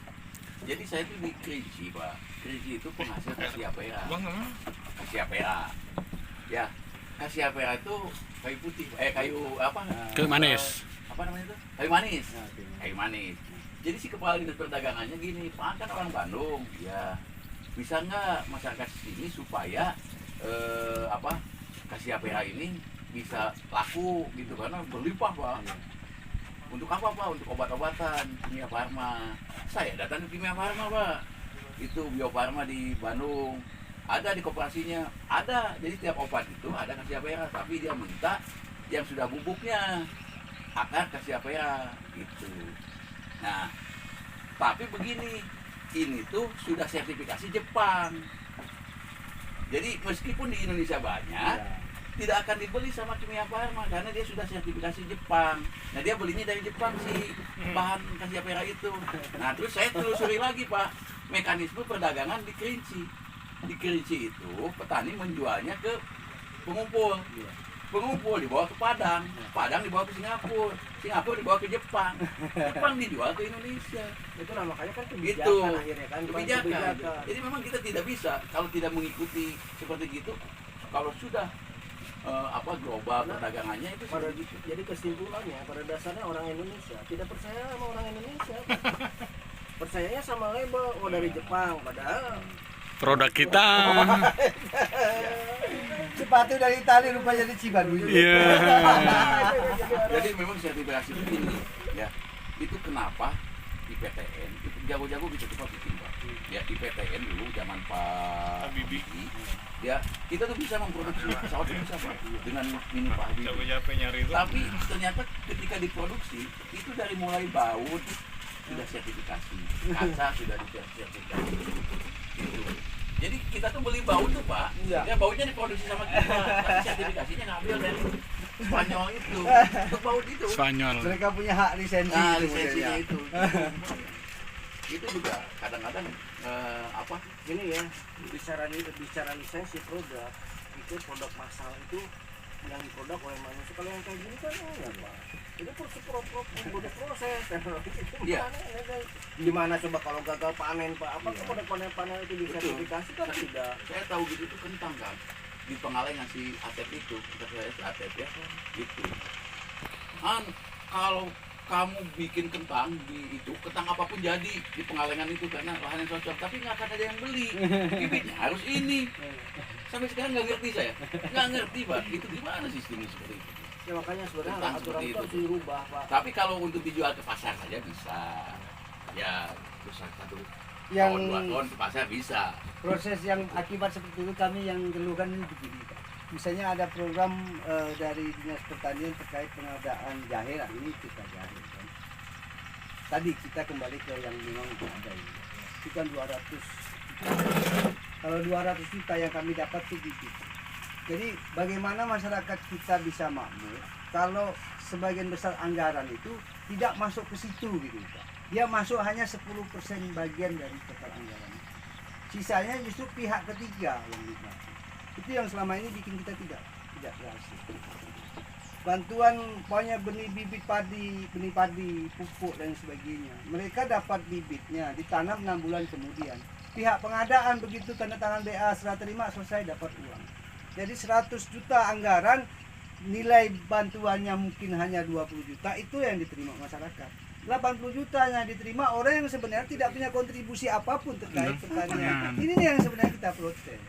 Jadi saya tuh di Kerinci Pak. Kerinci itu penghasil Cassiopeia. Cassiopeia. Ya, Cassiopeia itu kayu putih, kayu apa? Kayu manis. Apa namanya itu? Kayu manis. Kayu manis. Jadi si kepala dinas perdagangannya gini, Pak kan orang Bandung, ya bisa nggak masyarakat sini supaya Cassiopeia ini bisa laku gitu karena berlimpah Pak. Untuk apa Pak? Untuk obat-obatan Kimia Farma. Saya datang ke Kimia Farma Pak. Itu Bio Farma di Bandung. Ada di koperasinya. Ada. Jadi setiap obat itu ada Cassiopeia, tapi dia minta yang sudah bubuknya. Akar Cassiopeia gitu. Nah, tapi begini, ini tuh sudah sertifikasi Jepang. Jadi meskipun di Indonesia banyak, tidak akan dibeli sama Kimia Farma karena dia sudah sertifikasi Jepang. Nah dia belinya dari Jepang sih bahan Cassiopeia itu. Nah terus saya telusuri lagi Pak mekanisme perdagangan di Kerinci. Di Kerinci itu petani menjualnya ke pengumpul. Pengumpul dibawa ke Padang, Padang dibawa ke Singapura, Singapura dibawa ke Jepang, Jepang dijual ke Indonesia. itu lah makanya kan Gitu. kebijakan akhirnya kan. bukan Kebijakan. Jadi memang kita tidak bisa kalau tidak mengikuti seperti gitu. Kalau sudah global perdagangannya itu Pada, seperti gitu. jadi kesimpulannya pada dasarnya orang Indonesia tidak percaya sama orang Indonesia. Percayanya sama label dari Jepang, padahal Produk kita. Sepatu dari Itali rupanya di Cibaduy. Iya. Jadi memang sertifikasi begini ya. Itu kenapa IPTN itu jago-jago bisa cepat bikin Pak. Ya IPTN dulu zaman Pak Habibie. Ya kita tuh bisa memproduksi pesawat itu bisa Pak dengan mini Pak Habibie. Capek-capek nyari itu. Tapi ternyata ketika diproduksi itu dari mulai baut sudah sertifikasi, kaca sudah disertifikasi. Gitu. Jadi kita tuh beli baut tuh Pak, ya bautnya diproduksi sama kita, tapi sertifikasinya ngambil dari Spanyol itu, untuk baut itu. Spanyol. Mereka punya hak lisensi Nah itu lisensinya modelnya. itu. Itu juga kadang-kadang gini ya, bicara lisensi produk, itu produk massal itu yang diproduk oleh manusia. Kalau yang kayak gini kan enggak Pak. Itu proses teknologi itu Iya. gimana coba kalau gagal panen Pak? Apakah produk panen itu disertifikasi kan tidak? Saya tahu gitu itu kentang kan, di Pengalengan si Atep itu, kita saya si Atep ya, gitu. Kalau kamu bikin kentang di itu, kentang apapun jadi di Pengalengan itu karena lahan yang cocok, tapi nggak akan ada yang beli. Bibitnya harus ini. Sampai sekarang nggak ngerti saya, nggak ngerti Pak. Itu gimana sistemnya seperti itu? Ya makanya sebenarnya Tentang aturan seperti itu itu. harus dirubah Pak. Tapi kalau untuk dijual ke pasar saja bisa. Ya terus satu yang Tahun 2 tahun sepasang bisa. proses yang akibat seperti itu kami yang keluhkan ini begini Pak. Misalnya ada program dari Dinas Pertanian terkait pengadaan jahe, nah ini kita jahe kan. Tadi kita kembali ke yang memang ada ini. Itu kan 200 juta. Kalau 200 juta yang kami dapat itu bibit. Jadi bagaimana masyarakat kita bisa makmur kalau sebagian besar anggaran itu tidak masuk ke situ gitu Pak. Dia masuk hanya 10% bagian dari total anggaran. Sisanya justru pihak ketiga yang dipakai. Itu yang selama ini bikin kita tidak berhasil. Bantuan pokoknya benih bibit padi, benih padi, pupuk dan sebagainya. Mereka dapat bibitnya, ditanam 6 bulan kemudian. Pihak pengadaan begitu tanda tangan BA serah terima selesai dapat uang. Jadi 100 juta anggaran, nilai bantuannya mungkin hanya 20 juta, itu yang diterima masyarakat. 80 jutanya diterima orang yang sebenarnya tidak punya kontribusi apapun terkait pertanian. Ini yang sebenarnya kita protes.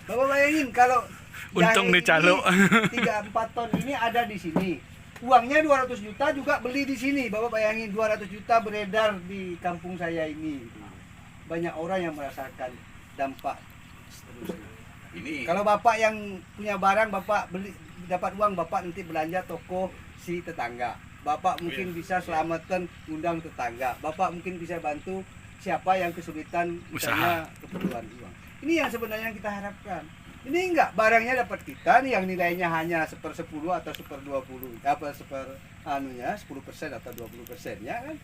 Bapak bayangin kalau Untung jahe dicalok. ini 3-4 ton ini ada di sini. Uangnya 200 juta juga beli di sini. Bapak bayangin 200 juta beredar di kampung saya ini. Banyak orang yang merasakan dampak seterusnya. Ini Kalau Bapak yang punya barang, Bapak beli dapat uang, Bapak nanti belanja toko si tetangga. Bapak mungkin bisa selamatkan undang tetangga. Bapak mungkin bisa bantu siapa yang kesulitan misalnya keperluan uang. Ini yang sebenarnya kita harapkan. Ini enggak barangnya dapat kita nih yang nilainya hanya 1/10 atau 1/20, apa 10% atau 20%-nya kan.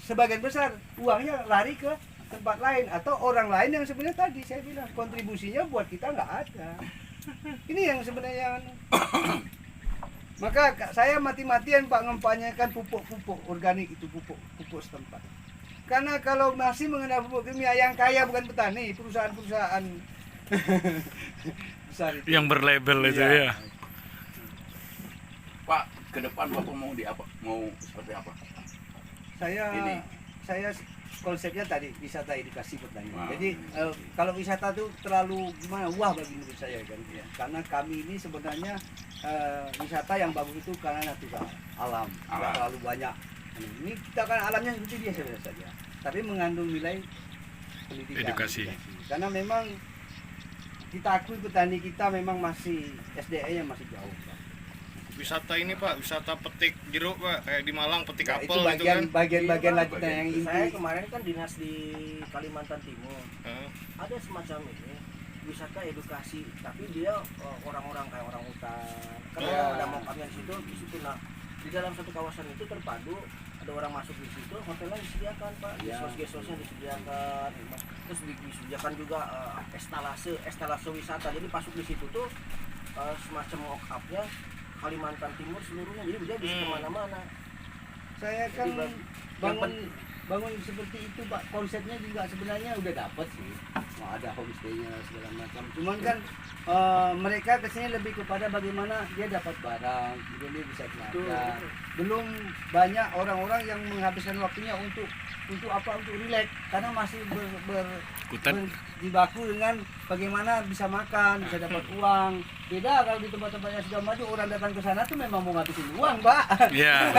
Sebagian besar uangnya lari ke tempat lain atau orang lain yang sebenarnya tadi saya bilang kontribusinya buat kita nggak ada. Ini yang sebenarnya maka saya mati-matian Pak ngempanyakan pupuk-pupuk organik itu pupuk setempat. Karena kalau masih mengenai pupuk kimia yang kaya bukan petani, perusahaan-perusahaan besar itu. Yang berlabel itu Iya. ya. Pak, ke depan Bapak mau di apa? Mau seperti apa? Saya Ini. konsepnya tadi wisata edukasi pertanian. Wow. Jadi kalau wisata itu terlalu gimana wah bagi menurut saya kan. Karena kami ini sebenarnya wisata yang bagus itu karena natural, alam, tidak Alam. terlalu banyak. Ini kita kan alamnya seperti biasa saja, tapi mengandung nilai pendidikan. Edukasi. Karena memang kita akui petani kita memang masih SDA-nya masih jauh. Pak. Wisata ini Pak, wisata petik jeruk Pak, kayak di Malang petik Nah, apel itu gitu kan. bagian Iya, lanjutan yang Saya inti. kemarin kan dinas di Kalimantan Timur. Heeh. Ada semacam ini wisata edukasi, tapi dia orang-orang kayak orang hutan. Kan Ya. ada mau kami di situ. Nah, di dalam satu kawasan itu terpadu, ada orang masuk di situ, hotelnya disediakan Pak, Ya. gesosnya disediakan, terus disediakan juga estalase wisata. Jadi masuk di situ tuh semacam mock up-nya Kalimantan Timur seluruhnya, jadi dia bisa kemana-mana. Saya kan Jadi bangun seperti itu Pak, konsepnya juga sebenarnya udah dapat sih, mau ada homestay-nya segala macam. Cuman kan mereka kesini lebih kepada bagaimana dia dapat barang, kemudian dia bisa belajar. Belum banyak orang-orang yang menghabiskan waktunya untuk apa? Untuk rileks, karena masih berjibaku dengan bagaimana bisa makan, bisa dapat uang. Beda kalau di tempat-tempat yang sudah maju, orang datang ke sana tuh memang mau ngabisin uang, Pak. Iya.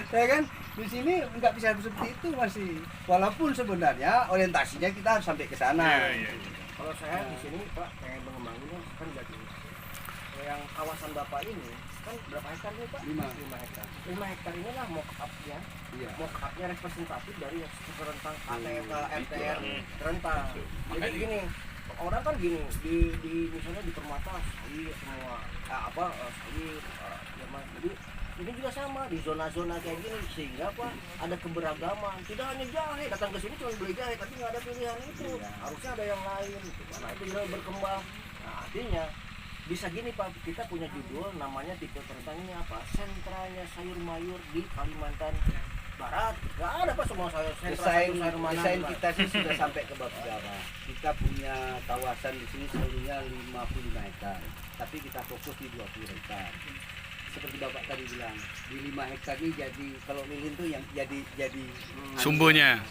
Ya kan? Di sini nggak bisa seperti itu masih. Walaupun sebenarnya orientasinya kita harus sampai ke sana. Kalau saya di sini Pak, kayak pengembangannya kan jadi yang kawasan Bapak ini kan berapa hektar nih Pak? 5 hektar. 5 hektar ini lah mock up-nya. Iya. Mock up-nya representatif dari yang rentang KTK, RTR, rentang. Jadi gini, orang kan gini di misalnya di Permata sawit semua sawit jadi ini juga sama di zona-zona kayak gini sehingga apa ada keberagaman, tidak hanya jahe datang ke sini cuma beli jahe tapi nggak ada pilihan itu, harusnya ada yang lain gitu. Karena itu juga berkembang. Nah artinya bisa gini Pak, kita punya judul namanya tipe pertanian apa, sentranya sayur mayur di Kalimantan Barat. Nggak ada Pak semua sayur mana Desain kita sih sudah sampai ke bab Jawa. Kita punya kawasan di sini seluruhnya 55 hektar, tapi kita fokus di 20 hektar. Seperti Bapak tadi bilang, di 5 hektar ini jadi kalau lilin tuh yang jadi Sumbunya.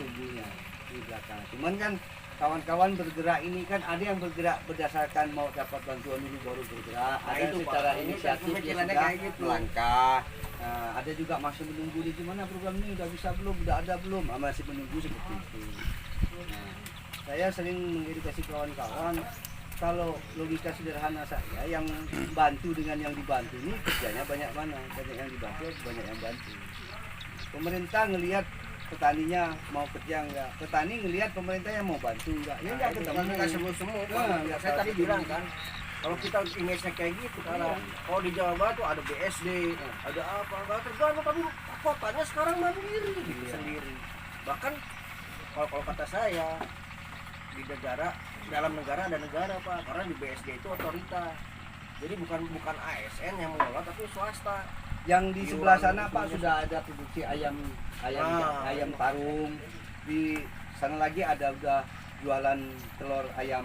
di belakang. Cuman kan kawan-kawan bergerak ini kan ada yang bergerak berdasarkan mau dapat bantuan dulu baru bergerak. Nah, Ada itu, secara Pak. Ini inisiatif dia pemikirannya sudah kayak gitu. melangkah. Ada juga masih menunggu di gimana program ini udah bisa belum, udah ada belum, masih menunggu seperti itu. Nah, saya sering mengedukasi kawan-kawan, kalau logika sederhana saya, yang bantu dengan yang dibantu ini kerjanya banyak mana? Banyak yang dibantu, banyak yang bantu. Pemerintah ngelihat petaninya mau kerja enggak, petani ngelihat pemerintahnya mau bantu enggak, ya enggak ketemu. Nggak semua. Nah, nggak Saya tadi ketemu. bilang kan, kalau kita image-nya kayak gitu, kalau di Jawa Barat tuh ada BSD, ada apa, nggak terganggu, tapi kotanya sekarang mandiri gitu sendiri. Bahkan kalau kata saya, di negara, dalam negara ada negara Pak, karena di BSD itu otorita. Jadi bukan ASN yang mengelola, tapi swasta. Yang di sebelah sana Pak sudah ada produksi ayam tarung. Di sana lagi ada udah jualan telur ayam.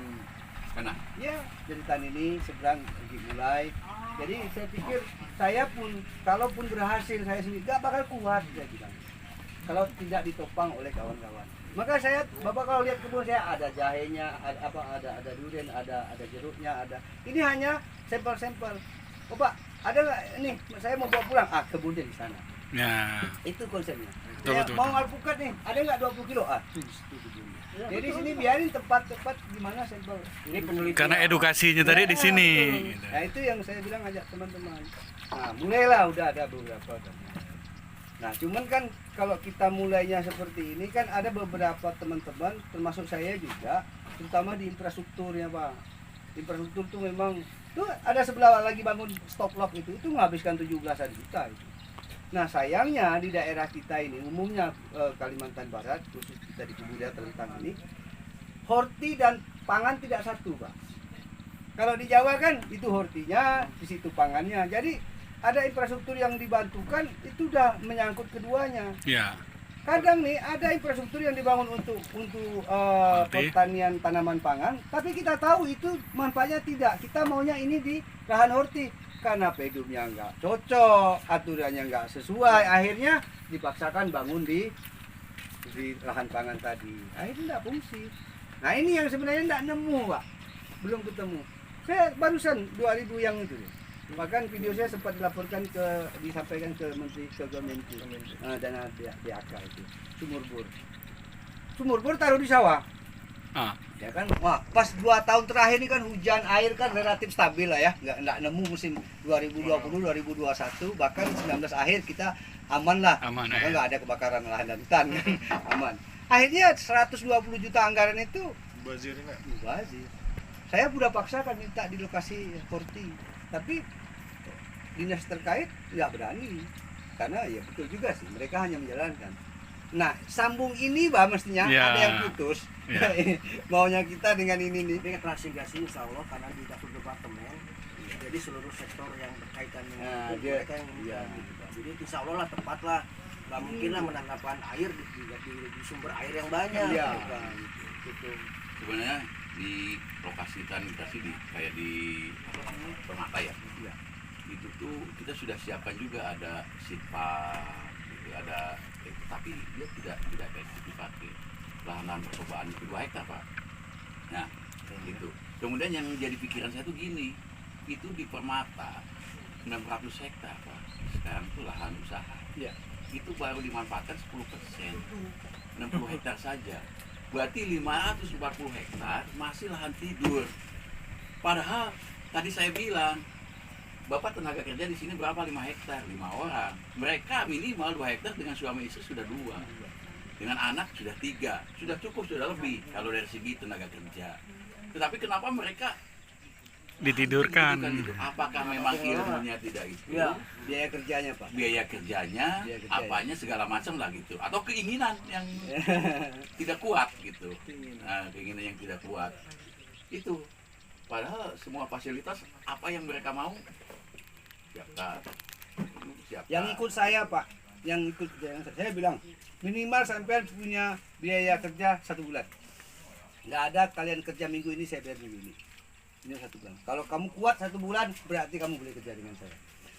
Karena Ya, jeritan ini seberang lagi mulai. Jadi saya pikir saya pun kalaupun berhasil saya sendiri gak bakal kuat saya bilang. Kalau tidak ditopang oleh kawan-kawan. Maka Bapak kalau lihat kebun saya ada jahenya, ada durian, ada jeruknya, ada. Ini hanya sampel-sampel. Oh Pak, ada nggak ini saya mau bawa pulang? Kebunnya di sana. Ya. Itu konsepnya. Betul, Ya, betul, mau betul. alpukat nih, ada nggak 20 kilo? Tuh kebunnya. Jadi sini biarin tempat-tempat di mana sampel. Ini penelitian. Karena edukasinya tadi di sini. Betul. Gitu. Nah itu yang saya bilang ajak teman-teman. Nah mulailah udah ada beberapa. Nah cuman kan kalau kita mulainya seperti ini kan ada beberapa teman-teman termasuk saya juga, terutama di infrastrukturnya Pak. Infrastruktur tuh memang tuh ada sebelah lagi bangun stop lock itu menghabiskan 17-an juta itu. Nah sayangnya di daerah kita ini umumnya Kalimantan Barat, khusus kita di Kubu Telentang ini, horti dan pangan tidak satu Pak. Kalau di Jawa kan itu hortinya, di situ pangannya. Jadi ada infrastruktur yang dibantukan itu udah menyangkut keduanya. Ya. Kadang nih ada infrastruktur yang dibangun untuk Horti. pertanian tanaman pangan, tapi kita tahu itu manfaatnya tidak. Kita maunya ini di lahan horti karena pedumnya nggak cocok, aturannya nggak sesuai, akhirnya dipaksakan bangun di lahan pangan tadi. Akhirnya nggak fungsi. Nah ini yang sebenarnya nggak nemu Pak, belum ketemu. Saya barusan 2000 yang itu. Bahkan video saya sempat disampaikan ke Menteri Kemenku dana DAK itu sumur bor taruh di sawah ya kan. Wah pas 2 tahun terakhir ini kan hujan air kan relatif stabil lah ya, nggak nemu musim 2020 2021 bahkan 19 akhir kita aman lah, Aman, maka ya. nggak ada kebakaran lahan dan hutan kan. Aman. Akhirnya 120 juta anggaran itu Bazir enggak? mubazir. Saya udah paksakan minta di lokasi horti, tapi dinas terkait nggak berani karena ya betul juga sih mereka hanya menjalankan. Nah sambung ini Pak mestinya Ya. ada yang putus. Ya. Maunya kita dengan ini nih. Ini transmigrasi insya Allah karena di dapur departemen, jadi seluruh sektor yang berkaitan dengan Nah, itu, dia- mereka yang iya. gitu Pak. Jadi insya Allah lah tepat lah, nggak mungkin lah menangkapkan air di sumber air yang banyak. Iya. gitu kan. Gitu. sebenarnya di lokasi transmigrasi kayak di apa namanya, Permata ya. Iya. Itu tuh kita sudah siapkan juga ada sitpa, gitu, ada tapi dia tidak efektif dipakai. Lahan-lahan percobaan itu 2 hektar Pak. Nah itu. Kemudian yang jadi pikiran saya tuh gini, itu di Permata 600 hektar Pak. Sekarang tuh lahan usaha. Iya. Itu baru dimanfaatkan 10%, 60 hektar saja. Berarti 540 hektar masih lahan tidur. Padahal tadi saya bilang, Bapak tenaga kerja di sini berapa? 5 hektar, 5 orang. Mereka minimal 2 hektar dengan suami istri sudah 2. Dengan anak sudah 3. Sudah cukup, sudah lebih kalau dari segi tenaga kerja. Tetapi kenapa mereka Ditidurkan. gitu? Apakah memang ilmunya tidak itu? Ya, biaya kerjanya Pak. Biaya kerjanya, Biaya kerja, apanya segala macam lah gitu. Atau keinginan yang tidak kuat gitu. Nah, keinginan yang tidak kuat. Itu. Padahal semua fasilitas apa yang mereka mau siapkan. Siapkan. Yang ikut saya Pak, saya bilang minimal sampai punya biaya kerja 1 bulan. Nggak ada kalian kerja minggu ini saya bayar minggu ini. Ini 1 bulan. Kalau kamu kuat 1 bulan berarti kamu boleh kerja dengan saya.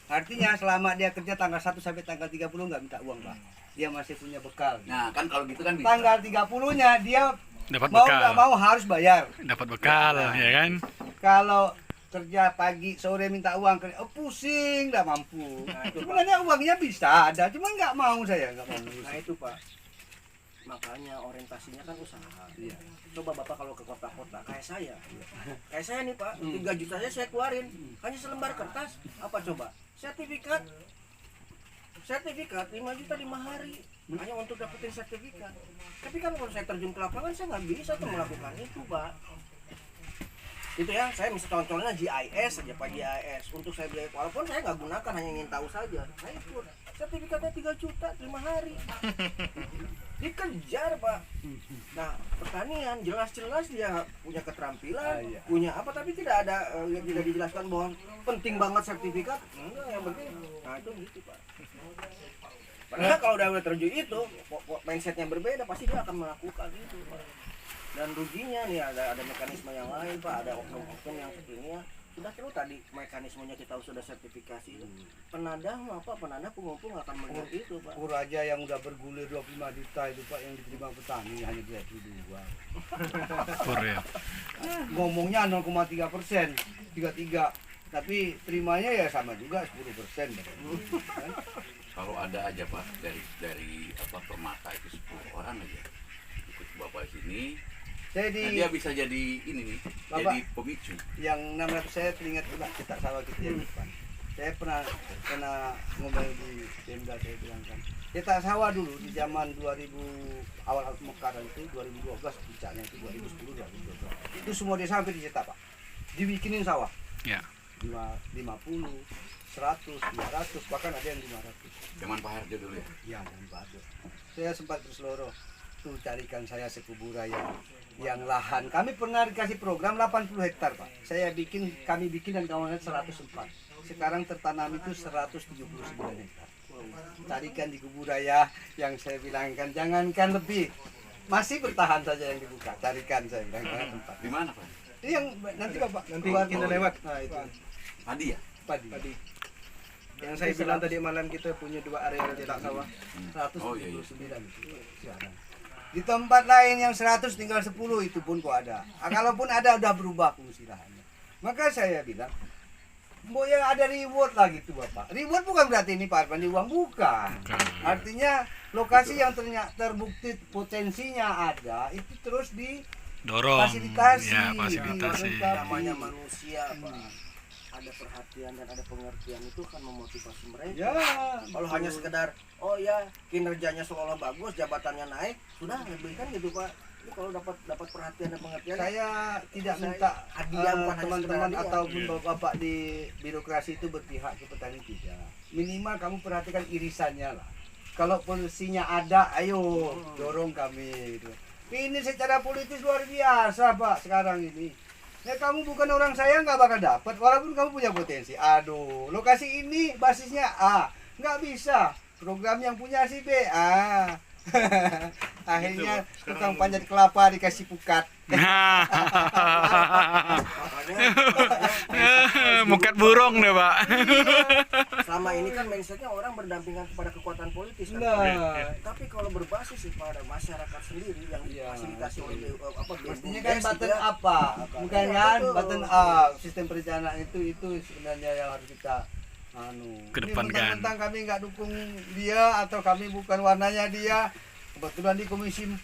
Artinya selama dia kerja tanggal 1 sampai tanggal 30 nggak minta uang Pak. Dia masih punya bekal. Nah, kan kalau gitu kan bisa. Tanggal 30-nya dia Dapat mau bekal. nggak mau harus bayar. Dapat bekal, ya kan? Kalau kerja pagi sore minta uang pusing nggak mampu. Sebenarnya uangnya bisa ada, cuma nggak mau saya nggak mau. Nah itu Pak. makanya orientasinya kan usaha. Iya. Coba Bapak kalau ke kota-kota kayak saya nih Pak, 3 juta aja saya keluarin hanya selembar kertas. Apa coba? Sertifikat 5 juta 5 hari hanya untuk dapetin sertifikat. Tapi kan kalau saya terjun ke lapangan saya nggak bisa tuh melakukan itu Pak. Itu ya, saya misalnya contohnya GIS aja Pak, GIS untuk saya biaya, walaupun saya nggak gunakan, hanya ingin tahu saja. Saya ikut sertifikatnya 3 juta 5 hari dikejar Pak. Nah pertanian jelas-jelas dia punya keterampilan, punya apa, tapi tidak ada yang tidak dijelaskan bahwa penting banget sertifikat. Enggak, yang penting nah itu gitu Pak. Padahal kalau udah terjun itu mindsetnya berbeda, pasti dia akan melakukan itu Pak. Dan ruginya nih ada mekanisme yang lain Pak, ada oknum-oknum yang sepertinya sudah perlu tadi mekanismenya kita sudah sertifikasi itu. Penadah pengumpul akan melihat itu Pak. Kur aja yang udah bergulir 25 juta itu Pak yang diterima petani hanya 32. Kur ya. Ngomongnya 0,3%, 33. Tapi terimanya ya sama juga 10%. Kalau ada aja Pak dari apa Permata itu 10 orang aja ikut Bapak sini, Saya nah, di dia bisa jadi ini nih, Bapak. jadi pemicu. yang 600 saya teringat juga kita sawah kita yang depan. Saya pernah ngomong di Pemda, saya bilang kan kita sawah dulu di zaman 2000 awal mekaran itu 2012 puncaknya itu 2010 2012 itu semua desa hampir dicetak Pak, dibikinin sawah Ya. 50, 100, 200, bahkan ada yang 500. Zaman Pak Harjo dulu ya. Ya, dan Pak Ado. Saya sempat berseloroh tuh carikan saya sekuburaya yang lahan. Kami pernah dikasih program 80 hektar Pak. Kami bikin dan kawan 104. Sekarang tertanam itu 179 hektar. Carikan di kuburaya yang saya bilangkan jangankan lebih. Masih bertahan saja yang dibuka. Carikan saya bilang jangan tempat. Di mana Pak? Ini yang nanti Bapak Nanti keluar kita dulu. lewat. Nah, itu Padi ya? padi. Yang saya bilang tadi malam kita punya 2 area cetak sawah. 179 Oh, iya, iya. itu sekarang. Di tempat lain yang 100 tinggal 10 itu pun kok ada. Kalaupun ada udah berubah fungsi lahannya. Maka saya bilang, mau yang ada reward lah gitu Bapak. Reward bukan berarti ini Pak Arfan di uang, bukan. Artinya lokasi yang ternyata terbukti potensinya ada itu terus Dorong. difasilitasi. Ya, fasilitasi. dilengkapi. Namanya manusia Pak, ada perhatian dan ada pengertian itu kan memotivasi mereka. Ya, Kalau hanya sekedar oh ya kinerjanya seolah bagus, jabatannya naik, sudah diberikan gitu Pak. Ini kalau dapat perhatian dan pengertian, saya tidak Saya minta hadiah, bukan hanya teman-teman sekedar hadiah. ataupun bapak di birokrasi itu berpihak ke petani, tidak. Minimal kamu perhatikan irisannya lah. Kalau polisinya ada, ayo dorong kami. Gitu. Ini secara politis luar biasa Pak sekarang ini. Ya kamu bukan orang saya nggak bakal dapat, walaupun kamu punya potensi. Aduh, lokasi ini basisnya A, nggak bisa. Program yang punya si B, A. Akhirnya tukang panjat kelapa dikasih pukat. Mukat burung deh Pak. selama ini kan mindsetnya orang berdampingan kepada kekuatan politis kan. Nah, Tapi kalau berbasis pada masyarakat sendiri yang Iya, difasilitasi oleh mestinya BUMDes kan gitu button ya. up Pak, bukan Iya, kan betul. button up. Sistem perencanaan itu sebenarnya yang harus kita Kedepankan. Tentang kami nggak dukung dia atau kami bukan warnanya dia. Kebetulan di Komisi 4,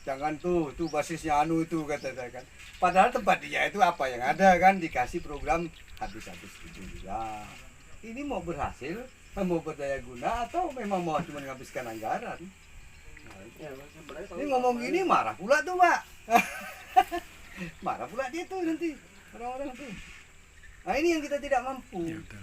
jangan tuh basisnya itu kata saya kan. Padahal tempat dia itu apa yang ada kan dikasih program habis-habis itu juga. Ini mau berhasil, mau berdaya guna atau memang mau cuma menghabiskan anggaran? Ya, sebenarnya kalau Ini ngomong gini marah pula tuh Pak. Marah pula dia tuh nanti orang-orang tuh. Nah ini yang kita tidak mampu. Ya, betul.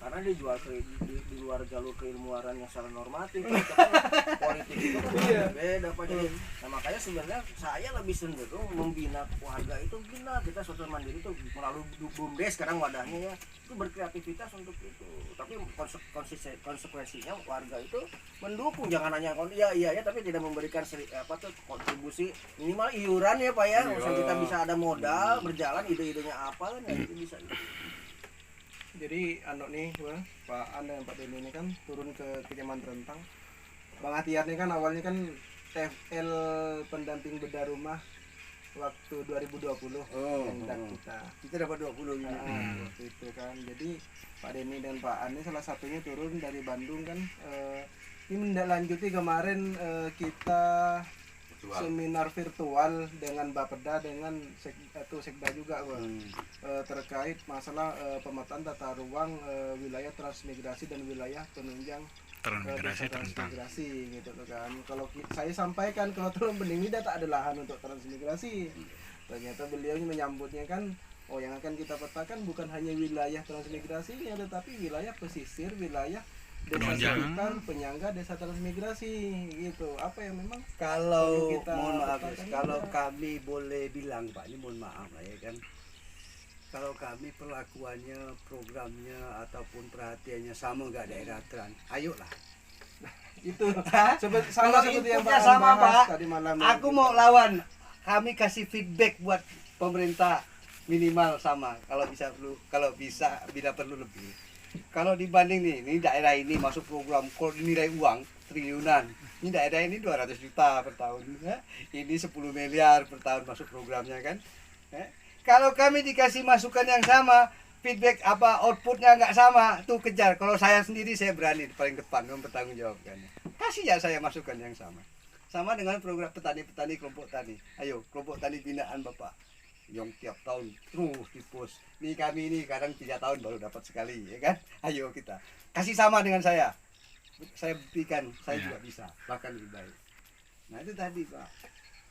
karena dia jual di luar jalur keilmuan yang secara normatif. Itu kan politik itu kan beda Pak. Jadi, nah, makanya sebenarnya saya lebih cenderung membina warga itu gila kita sosial mandiri itu melalui BUMDes sekarang wadahnya ya itu berkreativitas untuk itu. Tapi konsekuensinya warga itu mendukung, jangan hanya iya tapi tidak memberikan kontribusi minimal iuran ya Pak ya. Misalnya kita bisa ada modal berjalan ide-idenya apa kan ya itu bisa. Jadi nih Pak Anda dan Pak Denny ini kan turun ke Kecamatan Rentang. Bang Atiar ini kan awalnya kan TFL pendamping bedah rumah waktu 2020 yang kita dapat 20 ini. waktu itu kan. Jadi Pak Denny dan Pak An ini salah satunya turun dari Bandung kan Ini menindaklanjuti kemarin kita Virtual. seminar virtual dengan Bapeda dengan Sekda juga Bang. Terkait masalah pemetaan tata ruang wilayah transmigrasi dan wilayah penunjang Transmigrasi desa terentang. transmigrasi gitu loh kan. Kalau saya sampaikan kalau Tulung Bening ini tak ada lahan untuk transmigrasi. Ternyata beliau menyambutnya kan, oh yang akan kita petakan bukan hanya wilayah transmigrasinya tetapi wilayah pesisir, wilayah desa Penunjang. sekitar, penyangga desa transmigrasi gitu. Apa yang memang Kalau perlu kita mohon maaf, petakan kalau juga. kami boleh bilang Pak, ini mohon maaf lah ya kan. Kalau kami perlakuannya, programnya ataupun perhatiannya sama nggak daerah Trans, ayolah. Itu Hah? sama Kalau seperti yang inputnya Pak sama bahas Pak, tadi malam. aku mau lawan. Kami kasih feedback buat pemerintah minimal sama. Kalau bisa bila perlu lebih. Kalau dibanding nih, ini daerah ini masuk program kalau nilai uang triliunan. Ini daerah ini 200 juta per tahun. Ya. Ini 10 miliar per tahun masuk programnya kan. Ya. Kalau kami dikasih masukan yang sama, feedback apa outputnya nggak sama, tuh kejar. Kalau saya sendiri saya berani paling depan mempertanggungjawabkannya. Kasih ya saya masukan yang sama. Sama dengan program petani-petani kelompok tani. Ayo, kelompok tani binaan Bapak. Yang tiap tahun terus dipost. Nih kami ini kadang 3 tahun baru dapat sekali, ya kan? Ayo kita kasih sama dengan saya. Saya buktikan saya juga bisa, bahkan lebih baik. Nah itu tadi Pak,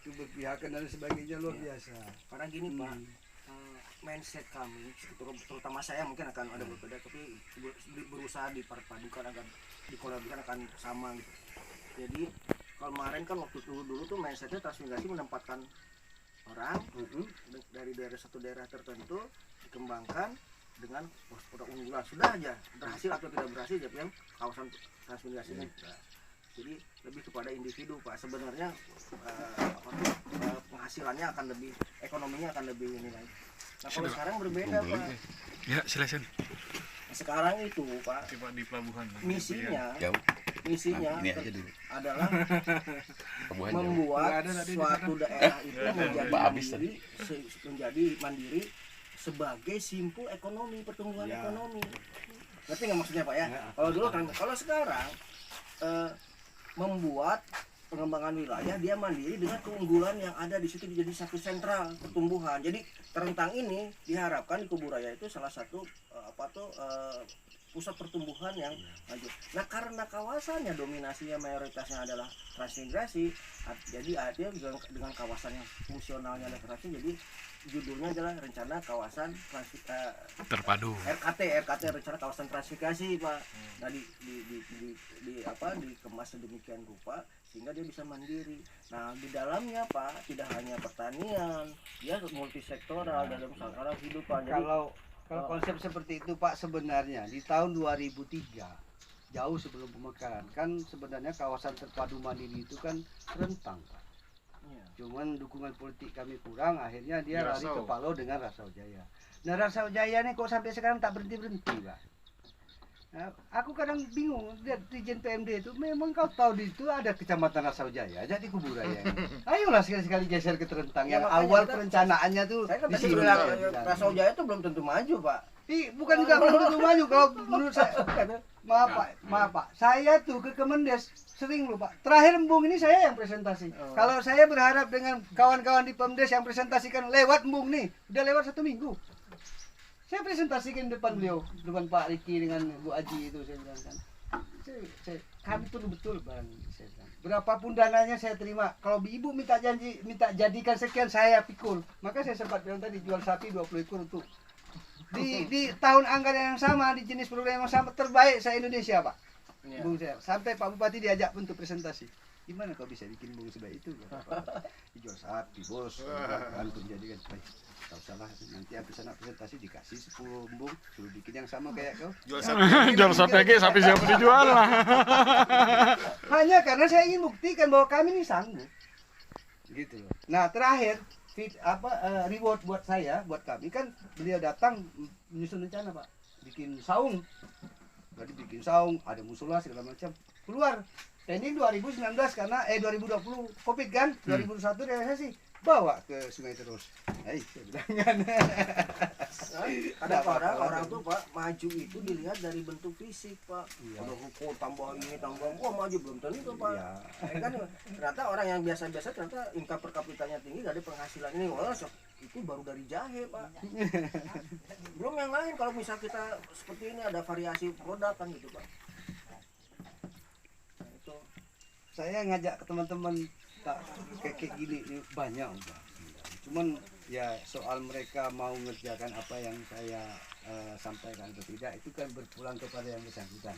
itu berpihakan dan sebagainya luar biasa. Karena gini Pak, mindset kami terutama saya mungkin akan ada berbeda, tapi berusaha diperpadukan agar dikolaborasikan akan sama gitu. Jadi kemarin kan waktu dulu tuh mindsetnya transmigrasi menempatkan orang dari daerah satu daerah tertentu dikembangkan dengan produk unggulan, sudah aja berhasil atau tidak berhasil jadi yang kawasan transmigrasinya. Jadi lebih kepada individu Pak, sebenarnya penghasilannya akan lebih, ekonominya akan lebih ini lagi. Nah kalau sekarang berbeda Pak, Ya, silakan. sekarang itu Pak Coba di pelabuhan. misinya Jauh. misinya Ini aja dulu. adalah Pelabuhan jauh. membuat Nggak ada tadi di suatu daerah itu menjadi Mbak habis mandiri, menjadi mandiri sebagai simpul ekonomi, pertumbuhan Ya. ekonomi. Ngerti nggak maksudnya Pak ya? Ya. Kalau dulu kan, kalau sekarang membuat pengembangan wilayah dia mandiri dengan keunggulan yang ada di situ jadi satu sentral pertumbuhan. Jadi Terentang ini diharapkan di Kubu Raya itu salah satu pusat pertumbuhan yang maju. Nah karena kawasannya dominasinya mayoritasnya adalah transmigrasi, jadi ada dengan kawasan yang fungsionalnya adalah transmigrasi, jadi judulnya adalah rencana kawasan Terpadu. RKT rencana kawasan transmigrasi Pak. Nah dikemas sedemikian rupa sehingga dia bisa mandiri. Nah di dalamnya Pak tidak hanya pertanian, dia multisektoral dalam skala kehidupan. Jadi Kalau konsep seperti itu Pak, sebenarnya di tahun 2003 jauh sebelum pemekaran kan sebenarnya kawasan terpadu mandiri itu kan Rentang Pak. iya. Cuman dukungan politik kami kurang, akhirnya dia lari ke Rasau. Palo dengan Rasau Jaya. Nah Rasau Jaya ini kok sampai sekarang tak berhenti Pak. Nah, aku kadang bingung lihat Dirjen PMD itu, memang kau tahu di itu ada kecamatan Rasau Jaya aja di Kubu Raya. Ayolah sekali-sekali geser ke Terentang Ya, yang makanya awal kita- perencanaannya tuh Saya kan di tadi sini. bilang Rasau Jaya itu belum tentu maju Pak. Bukan juga belum tentu maju kalau menurut saya. Maaf Pak, saya tuh ke Kemendes sering loh Pak. Terakhir Embung ini saya yang presentasi. Kalau saya berharap dengan kawan-kawan di Pemdes yang presentasikan lewat Embung nih, udah lewat 1 minggu. Saya presentasikan depan beliau, depan Pak Riki dengan Bu Aji itu saya bilang kan. Kami perlu betul barang ini saya bilang. Berapapun dananya saya terima. Kalau ibu minta jadikan sekian saya pikul. Maka saya sempat bilang tadi jual sapi 20 ekor untuk di tahun anggaran yang sama, di jenis program yang sama, terbaik saya Indonesia Pak. Iya. Bung saya sampai Pak Bupati diajak untuk presentasi. Gimana kau bisa bikin bung sebaik itu? Kata Pak. Dijual sapi bos, antum jadikan baik. Kau salah nanti habis anak presentasi dikasih 10 embung, suruh bikin yang sama kayak kau. Jual sapi lagi, sapi siapa dijual lah. Hanya karena saya ingin buktikan bahwa kami ini sanggup. Gitu loh. Nah, terakhir reward buat saya, buat kami kan beliau datang menyusun rencana, Pak. Bikin saung. Tadi bikin saung, ada musola segala macam. Keluar. Dan ini 2019 karena 2020 Covid kan, 2021 realisasi bawa ke sungai terus. Saya bilang kan. Ada orang tuh Pak, maju itu dilihat dari bentuk fisik Pak. Ada ruko tambah ini tambah, wah maju belum tentu Pak. Ya kan ternyata orang yang biasa-biasa ternyata income per kapitanya tinggi, gak ada penghasilan ini. Wah, itu baru dari jahe Pak. Belum yang lain, kalau misal kita seperti ini ada variasi produk kan gitu Pak. Nah, itu Saya ngajak ke teman-teman tak kayak gini ini banyak Pak. Cuman ya soal mereka mau ngerjakan apa yang saya sampaikan atau tidak itu kan berpulang kepada yang bersangkutan.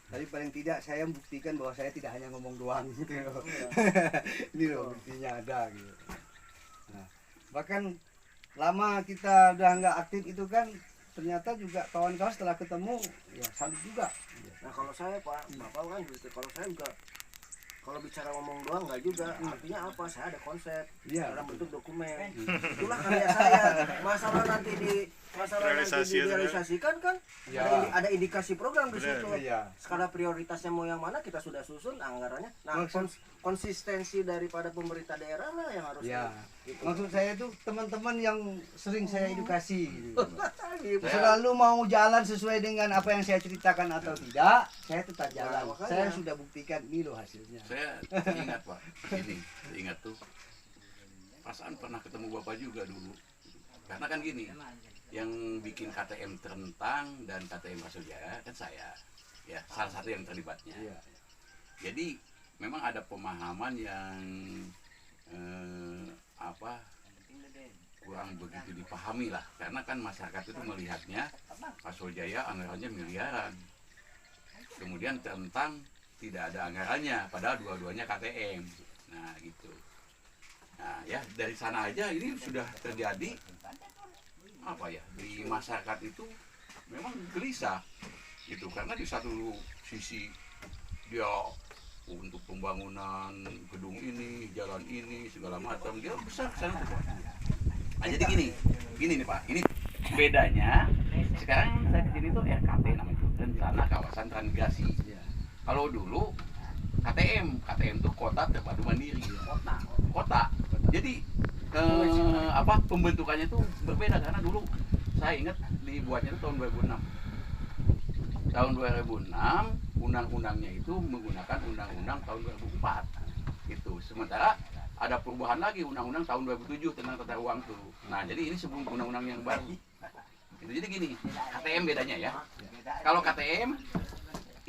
Tapi paling tidak saya buktikan bahwa saya tidak hanya ngomong doang gitu loh. Ini loh buktinya ada gitu. Nah, bahkan lama kita udah nggak aktif itu kan ternyata juga kawan-kawan setelah ketemu ya salut juga. Nah kalau saya Pak, Bapak kan gitu, kalau saya juga kalau bicara ngomong doang nggak juga, artinya apa? Saya ada konsep dalam bentuk dokumen. Itulah karya saya. Masalah nanti direalisasikan kan ada indikasi program di situ. Skala prioritasnya mau yang mana kita sudah susun anggarannya. Nah konsistensi daripada pemerintah daerah lah yang harus. Gitu. Maksud saya itu teman-teman yang sering saya edukasi gitu. Selalu mau jalan sesuai dengan apa yang saya ceritakan atau tidak, saya tetap jalan. Saya sudah buktikan ini loh hasilnya. Saya ingat Pak, ini saya ingat tuh perasaan pernah ketemu Bapak juga dulu. Karena kan gini, yang bikin KTM Terentang dan KTM Masujaya kan saya, ya salah satu yang terlibatnya. Jadi memang ada pemahaman yang kurang begitu dipahami lah, karena kan masyarakat itu melihatnya Masujaya anggarannya miliaran, kemudian Terentang tidak ada anggarannya, padahal dua-duanya KTM. Nah gitu. Nah ya dari sana aja ini sudah terjadi apa ya, di masyarakat itu memang gelisah gitu, karena di satu sisi dia untuk pembangunan gedung ini, jalan ini, segala macam dia besar sana tuh. Nah, jadi gini nih Pak, ini bedanya sekarang saya kesini tuh RKT namanya, Rencana Kawasan Transmigrasi. Kalau dulu KTM tuh Kota Terpadu Mandiri, kota. Jadi pembentukannya tuh berbeda, karena dulu saya ingat dibuatnya itu tahun 2006. Tahun 2006 undang-undangnya itu menggunakan undang-undang tahun 2004 gitu. Sementara ada perubahan lagi undang-undang tahun 2007 tentang tata ruang tuh. Nah jadi ini sebelum undang-undang yang baru gitu. Jadi gini, KTM bedanya ya, kalau KTM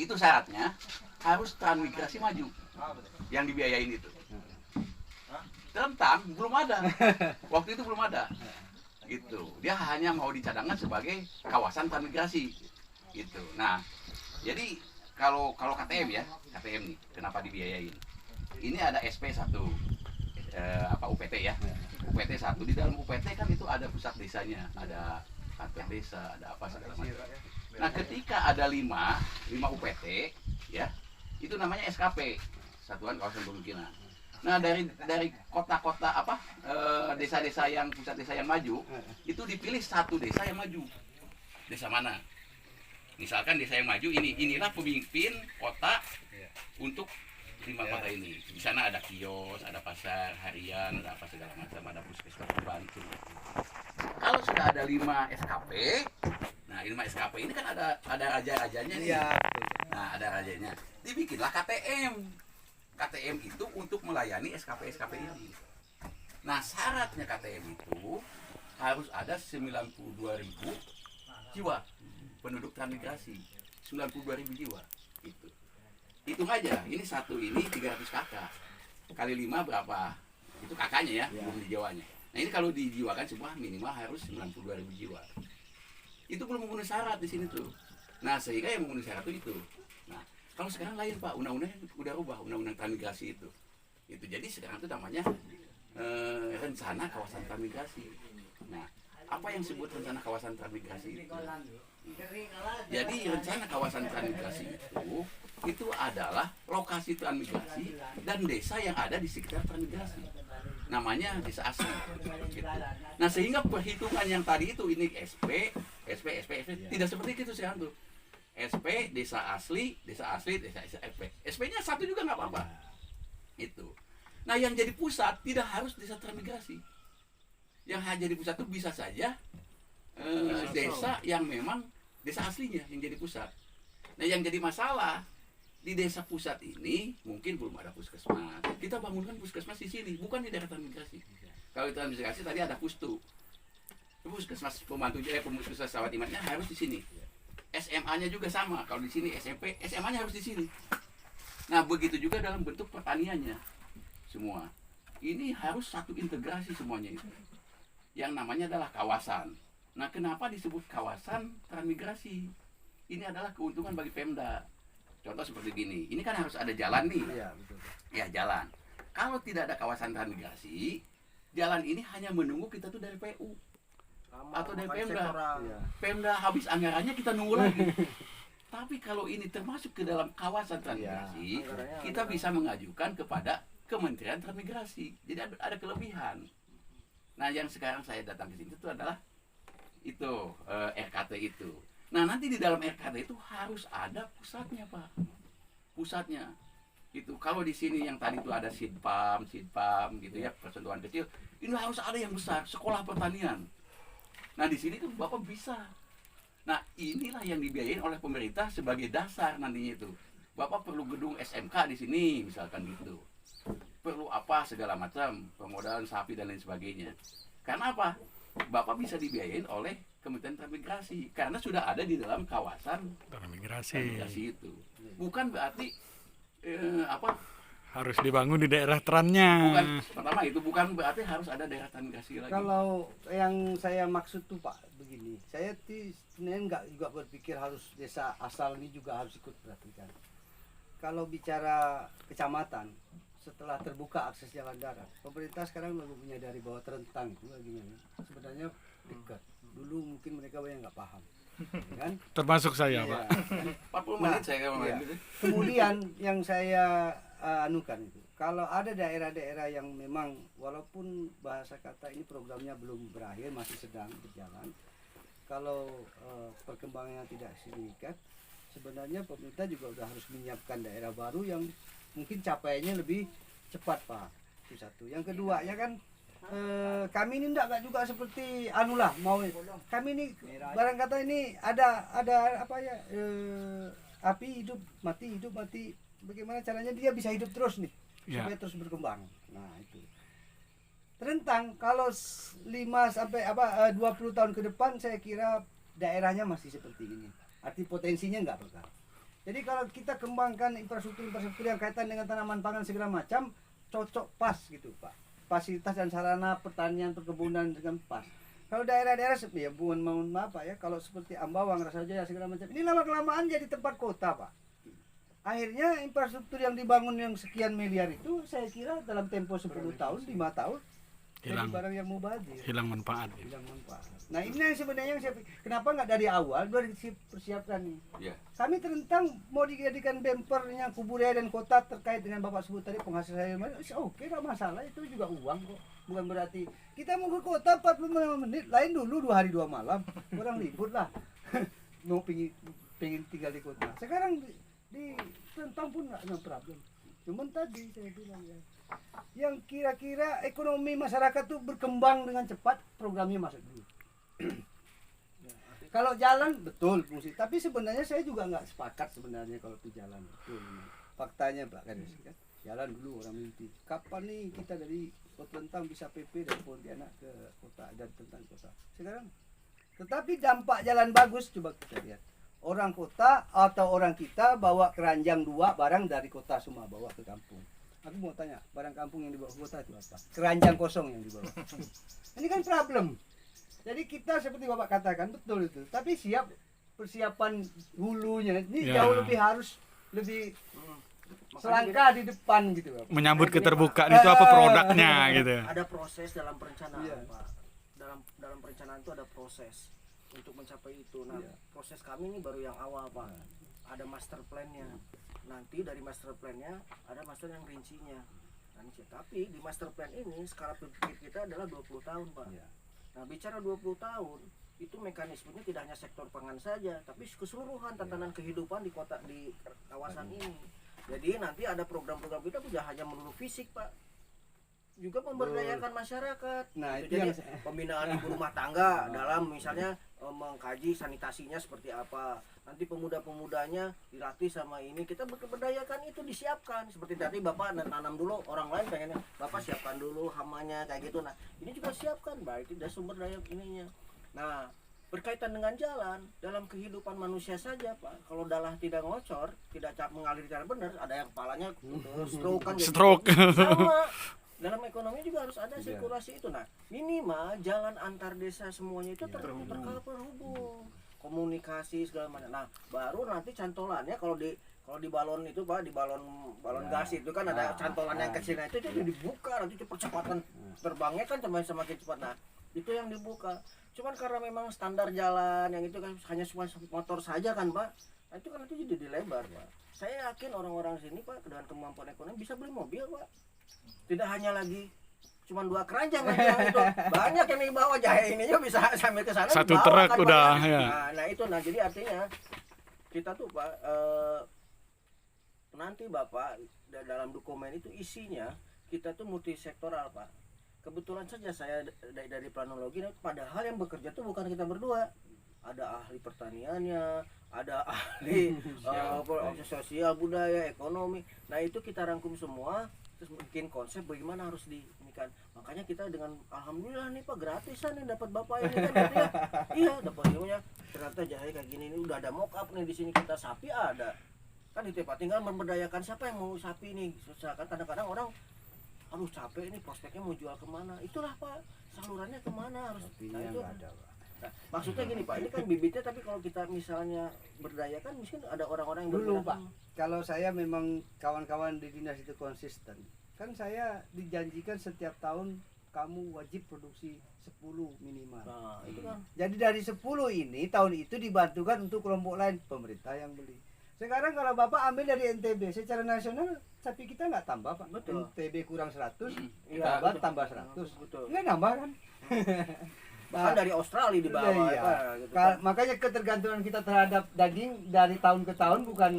itu syaratnya harus transmigrasi maju yang dibiayain itu. Terentang belum ada, waktu itu belum ada gitu. Dia hanya mau dicadangkan sebagai kawasan transmigrasi gitu. Nah jadi kalau KTM ya, KTM nih kenapa dibiayain, ini ada SP1 UPT ya, UPT 1. Di dalam UPT kan itu ada pusat desanya, ada kantor desa, ada apa segala macam. Nah ketika ada 5 UPT ya, itu namanya SKP, Satuan Kawasan Pemukiman. Nah dari kota-kota desa-desa yang pusat desa yang maju itu dipilih satu desa yang maju. Desa mana? Misalkan desa yang maju inilah pemimpin kota untuk 5 kota ini. Di sana ada kios, ada pasar harian, ada apa segala macam, ada puskesmas pembantu. Kalau sudah ada 5 SKP, nah 5 SKP ini kan ada raja-rajanya nih. Nah ada rajanya. Dibikinlah KTM. KTM itu untuk melayani SKP ini. Nah syaratnya KTM itu harus ada 92.000 jiwa penduduk transmigrasi, 92.000 jiwa itu. Hitung aja, ini 300 kakak kali 5 berapa? Itu kakaknya ya, belum dijiwanya. Nah ini kalau dijiwakan semua minimal harus 92.000 jiwa. Itu belum memenuhi syarat di sini tuh. Nah sehingga yang memenuhi syarat itu. Nah kalau sekarang lain Pak, undang-undangnya udah rubah, undang-undang transmigrasi itu. Jadi sekarang itu namanya rencana kawasan transmigrasi. Nah apa yang disebut rencana kawasan transmigrasi itu? Jadi rencana kawasan transmigrasi itu adalah lokasi transmigrasi dan desa yang ada di sekitar transmigrasi. Namanya desa asli. Gitu. Nah sehingga perhitungan yang tadi itu ini SP tidak seperti itu sekarang tuh. SP, desa asli, desa SP. SP-nya satu juga nggak apa-apa. Itu. Nah, yang jadi pusat tidak harus desa transmigrasi. Yang jadi pusat itu bisa saja desa yang memang desa aslinya yang jadi pusat. Nah, yang jadi masalah di desa pusat ini mungkin belum ada puskesmas. Kita bangunkan puskesmas di sini, bukan di daerah transmigrasi. Kalau di transmigrasi tadi ada pustu. Puskesmas puskesmas Sawat Imatnya harus di sini. SMA-nya juga sama. Kalau di sini SMP, SMA-nya harus di sini. Nah, begitu juga dalam bentuk pertaniannya. Semua. Ini harus satu integrasi semuanya itu. Yang namanya adalah kawasan. Nah, kenapa disebut kawasan transmigrasi? Ini adalah keuntungan bagi Pemda. Contoh seperti gini. Ini kan harus ada jalan nih. Iya, betul. Ya, jalan. Kalau tidak ada kawasan transmigrasi, jalan ini hanya menunggu kita tuh dari PU. Atau dari Pemda. Iya. Pemda habis anggarannya kita nunggu lagi. Tapi kalau ini termasuk ke dalam kawasan transmigrasi, kita bisa mengajukan kepada Kementerian Transmigrasi. Jadi ada kelebihan. Nah, yang sekarang saya datang ke sini itu adalah itu RKT itu. Nah, nanti di dalam RKT itu harus ada pusatnya, Pak. Pusatnya. Itu kalau di sini yang tadi itu ada Sidpam gitu ya, persentuhan kecil, ini harus ada yang besar, sekolah pertanian. Nah, di sini kan Bapak bisa. Nah, inilah yang dibiayain oleh pemerintah sebagai dasar nantinya itu. Bapak perlu gedung SMK di sini, misalkan gitu. Perlu apa segala macam, pemodalan sapi dan lain sebagainya. Karena apa? Bapak bisa dibiayain oleh Kementerian Transmigrasi karena sudah ada di dalam kawasan transmigrasi itu. Bukan berarti harus dibangun di daerah trannya. Bukan, pertama itu bukan berarti harus ada daerah transmigrasi lagi. Kalau yang saya maksud tuh Pak begini, saya sebenarnya nggak juga berpikir harus desa asal ini juga harus ikut perhatikan. Kalau bicara kecamatan, setelah terbuka akses jalan darat, pemerintah sekarang lalu menyadari bahwa Terentang itu gimana? Sebenarnya dekat. Dulu mungkin mereka banyak nggak paham, kan? Termasuk saya, Iya, Pak. kan? 40 menit saya ngomong Iya. gitu. Kemudian yang saya anukan itu, kalau ada daerah-daerah yang memang walaupun bahasa kata ini programnya belum berakhir, masih sedang berjalan, kalau perkembangannya tidak signifikan, sebenarnya pemerintah juga udah harus menyiapkan daerah baru yang mungkin capaiannya lebih cepat, Pak. Itu satu. Yang kedua ya kan, kami ini enggak juga seperti anulah mau kami ini barang kata ini ada apa ya, api hidup mati bagaimana caranya dia bisa hidup terus nih supaya terus berkembang. Nah, itu Terentang kalau 5 sampai 20 tahun ke depan saya kira daerahnya masih seperti ini, arti potensinya enggak besar. Jadi kalau kita kembangkan infrastruktur yang kaitan dengan tanaman pangan segala macam, cocok pas gitu, Pak. Fasilitas dan sarana pertanian perkebunan dengan pas. Kalau daerah-daerah ya mohon maaf Pak ya, kalau seperti Ambawang, Rasajaya segala macam, ini lama kelamaan jadi tempat kota, Pak. Akhirnya infrastruktur yang dibangun yang sekian miliar itu saya kira dalam tempo 10 tahun, 5 tahun jadi barang yang mubazir. Hilang manfaat. Nah, ini yang sebenarnya yang saya kenapa nggak dari awal sudah dipersiapkan nih. Iya. Kami Terentang mau dijadikan bempernya Kubudaya dan Kota terkait dengan Bapak sebut tadi penghasilan oke, nggak masalah, itu juga uang kok. Bukan berarti kita mau ke kota 45 menit, lain dulu 2 hari 2 malam. Orang libur lah. Mau pengen tinggal di kota. Sekarang di Terentang pun nggak ada problem. Cuman tadi saya bilang ya, yang kira-kira ekonomi masyarakat tuh berkembang dengan cepat, programnya masuk dulu. Kalau jalan betul fungsi, tapi sebenarnya saya juga nggak sepakat sebenarnya kalau itu jalan betul. Faktanya Pak kan, jalan dulu orang mimpi. Kapan nih kita dari Terentang bisa PP dari Pontianak ke kota dan tentang kota? Sekarang. Tetapi dampak jalan bagus coba kita lihat. Orang kota atau orang kita bawa keranjang 2 barang dari kota semua bawa ke kampung. Aku mau tanya, barang kampung yang dibawa ke kota itu apa? Keranjang kosong yang dibawa. Ini kan problem. Jadi kita seperti Bapak katakan betul itu. Tapi siap persiapan hulunya. Ini jauh lebih harus lebih selangkah di depan gitu, Bapak. Menyambut keterbukaan itu apa produknya gitu. Ada proses dalam perencanaan, Iya. Pak. Dalam perencanaan itu ada proses untuk mencapai itu. Nah, proses kami ini baru yang awal, Pak. Ada master plan-nya. Nanti dari master plan-nya ada master yang rincinya. Tapi di master plan ini skala berpikir kita adalah 20 tahun, Pak. Nah, bicara 20 tahun, itu mekanismenya tidak hanya sektor pangan saja, tapi keseluruhan tatanan kehidupan di kota, di kawasan ini. Jadi nanti ada program-program kita tidak hanya melulu fisik, Pak, juga memberdayakan masyarakat. Nah, Gitu. itu yang Jadi pembinaan ibu rumah tangga dalam misalnya mengkaji sanitasinya seperti apa. Nanti pemuda-pemudanya dilatih sama ini, kita berdayakan itu disiapkan. Seperti tadi Bapak nanam dulu, orang lain pengennya Bapak siapkan dulu hamanya kayak gitu. Nah, ini juga siapkan, baik itu sumber daya ininya. Nah, berkaitan dengan jalan dalam kehidupan manusia saja, Pak. Kalau dalah tidak ngocor, tidak mengalir secara benar, ada yang kepalanya stroke kan gitu. Stroke. Sama dalam ekonomi juga harus ada sirkulasi itu. Nah, minimal jalan antar desa semuanya itu terhubung, komunikasi segala macam. Nah, baru nanti cantolannya kalau di balon itu, Pak, di balon gas itu kan ada cantolan yang kecil. Nah, itu dibuka, nanti percepatan terbangnya kan semakin cepat. Nah, itu yang dibuka. Cuman karena memang standar jalan yang itu kan hanya cuma motor saja kan, Pak. Nah, itu kan nanti jadi dilebar, Pak. Saya yakin orang-orang sini, Pak, dengan kemampuan ekonomi bisa beli mobil, Pak. Tidak hanya lagi cuma 2 keranjang kan yang itu, banyak yang dibawa jahe ininya bisa sambil ke sana. Satu dibawa, truk kan, udah Pak. ya. Nah, itu jadi artinya kita tuh, Pak, nanti Bapak dalam dokumen itu isinya kita tuh multisektoral, Pak. Kebetulan saja saya dari planologi, padahal yang bekerja tuh bukan kita berdua. Ada ahli pertaniannya, ada ahli sosial, budaya, ekonomi. Nah, itu kita rangkum semua, terus bikin konsep bagaimana harus diinikan. Makanya kita dengan alhamdulillah nih, Pak, gratisan nih dapat Bapak ini kan gitu ya. Iya, dapat ilmunya. Ternyata jahe kayak gini ini udah ada mock up nih di sini, kita sapi ada. Kan itu, Pak, tinggal memberdayakan siapa yang mau sapi nih. Susah kan, kadang-kadang orang aduh capek ini, prospeknya mau jual kemana, itulah, Pak, salurannya kemana harus. Nah, itu ada, Pak. Nah, maksudnya gini, Pak, ini kan bibitnya, tapi kalau kita misalnya berdayakan mungkin ada orang-orang yang dulu, bergerak. Pak. Kalau saya memang kawan-kawan di dinas itu konsisten. Kan saya dijanjikan setiap tahun kamu wajib produksi 10 minimal. Nah, itu kan. Jadi dari 10 ini tahun itu dibantukan untuk kelompok lain, pemerintah yang beli. Sekarang kalau Bapak ambil dari NTB secara nasional, sapi kita nggak tambah, Pak. Betul. NTB kurang 100, Iya, tambah betul. tambah 100. Betul. Nggak nambah kan? Bahkan dari Australia di bawah, Iya. Pak, gitu kan. Makanya ketergantungan kita terhadap daging dari tahun ke tahun bukan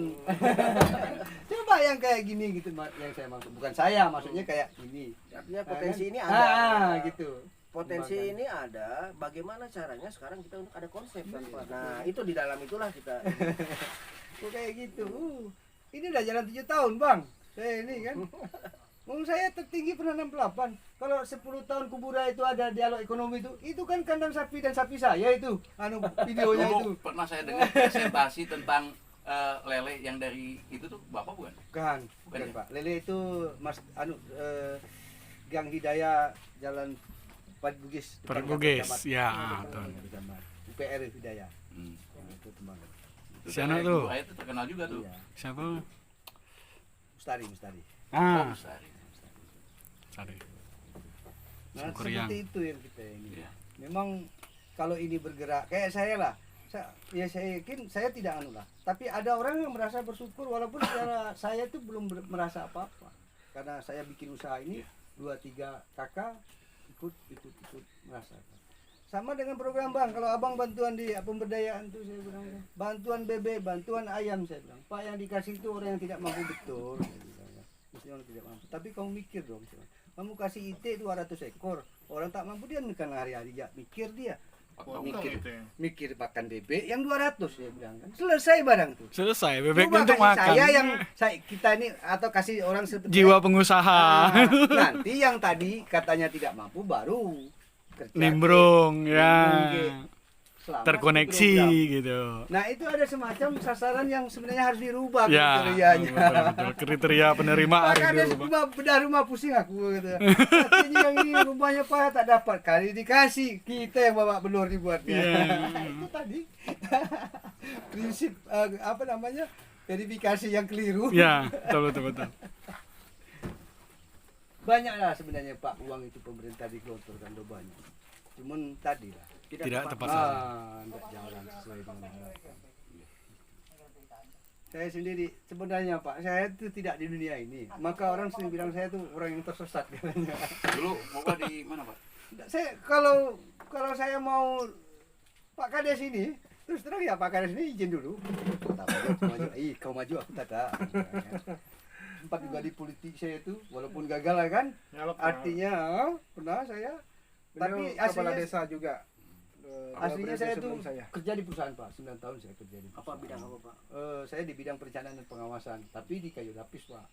coba yang kayak gini gitu, yang saya maksud. Bukan saya, maksudnya kayak gini. Artinya potensi Kan? ini ada. Gitu. Potensi Kembangkan. ini ada, bagaimana caranya sekarang kita untuk ada konsep kan, Pak. Nah, itu di dalam itulah kita. Kok kayak gitu. Ini udah jalan 7 tahun, Bang. Saya ini kan. Menurut saya tertinggi pernah 68. Kalau 10 tahun Kubura itu ada dialog ekonomi itu kan kandang sapi dan sapi saya itu. Videonya itu. Dulu pernah saya dengar presentasi tentang lele yang dari itu tuh Bapak bukan? Bukan, Bukan ya? Pak. Lele itu Mas Gang Hidayah Jalan Parit Bugis. depan Parit Bugis, kantor camat. ya, Depan betul. camat. UPR Hidayah. Hmm. Nah, itu teman. Siapa tuh? Itu terkenal juga tuh. Iya. Siapa? Mustari. Ah, Besar. sorry. Nah, Syukur yang. seperti itu yang kita ini. Iya. Memang kalau ini bergerak kayak saya lah. Saya yakin saya tidak anu lah. Tapi ada orang yang merasa bersyukur walaupun secara saya itu belum merasa apa-apa. Karena saya bikin usaha ini 2-3 kakak ikut merasakan. Sama dengan program Bang, kalau Abang bantuan di pemberdayaan tuh saya bilang, bantuan bebek, bantuan ayam saya bilang. Pak, yang dikasih itu orang yang tidak mampu betul. Saya bilang, ya. Mesti orang tidak mampu. Tapi kamu mikir dong, kamu kasih IT 200 ekor, orang tak mampu dia makan hari-hari ya, mikir dia. Mikir makan bebek yang 200 saya bilang kan. Selesai barang tuh. Selesai, bebeknya Coba untuk kasih makan. saya yang kita ini atau kasih orang seperti Jiwa pengusaha. nanti yang tadi katanya tidak mampu baru kerja Nimbrung, ya. selama Terkoneksi program. gitu. Nah, itu ada semacam sasaran yang sebenarnya harus dirubah Ya, kriterianya. betul. Kriteria penerima harus Maka ada dirubah. sebuah bedah rumah pusing aku gitu. Artinya yang ini rumahnya Pak tak dapat kali dikasih kita yang bawa belur dibuatnya. Yeah. Itu tadi prinsip verifikasi yang keliru. Ya, betul. Banyaklah sebenarnya Pak uang itu pemerintah digelontorkan udah banyak. Cuman tadi lah Tidak tepat sasaran. tidak jalan sesuai dengan harapan. Saya sendiri sebenarnya Pak, saya itu tidak di dunia ini. Maka orang sering bilang saya itu orang yang tersesat katanya. Dulu Bapak di mana, Pak? Saya kalau saya mau Pak Kades ini terus terang ya Pak Kades ini izin dulu. Tak maju, kau maju aku tak ada. Sempat juga di politik saya itu walaupun gagal lah kan. Artinya pernah saya tapi Beliau kepala aslinya desa juga. aslinya Periode saya tuh sebelum saya. kerja di perusahaan Pak, 9 tahun saya kerja di Apa perusahaan. bidang apa Pak? Saya di bidang perencanaan dan pengawasan, tapi di kayu lapis Pak.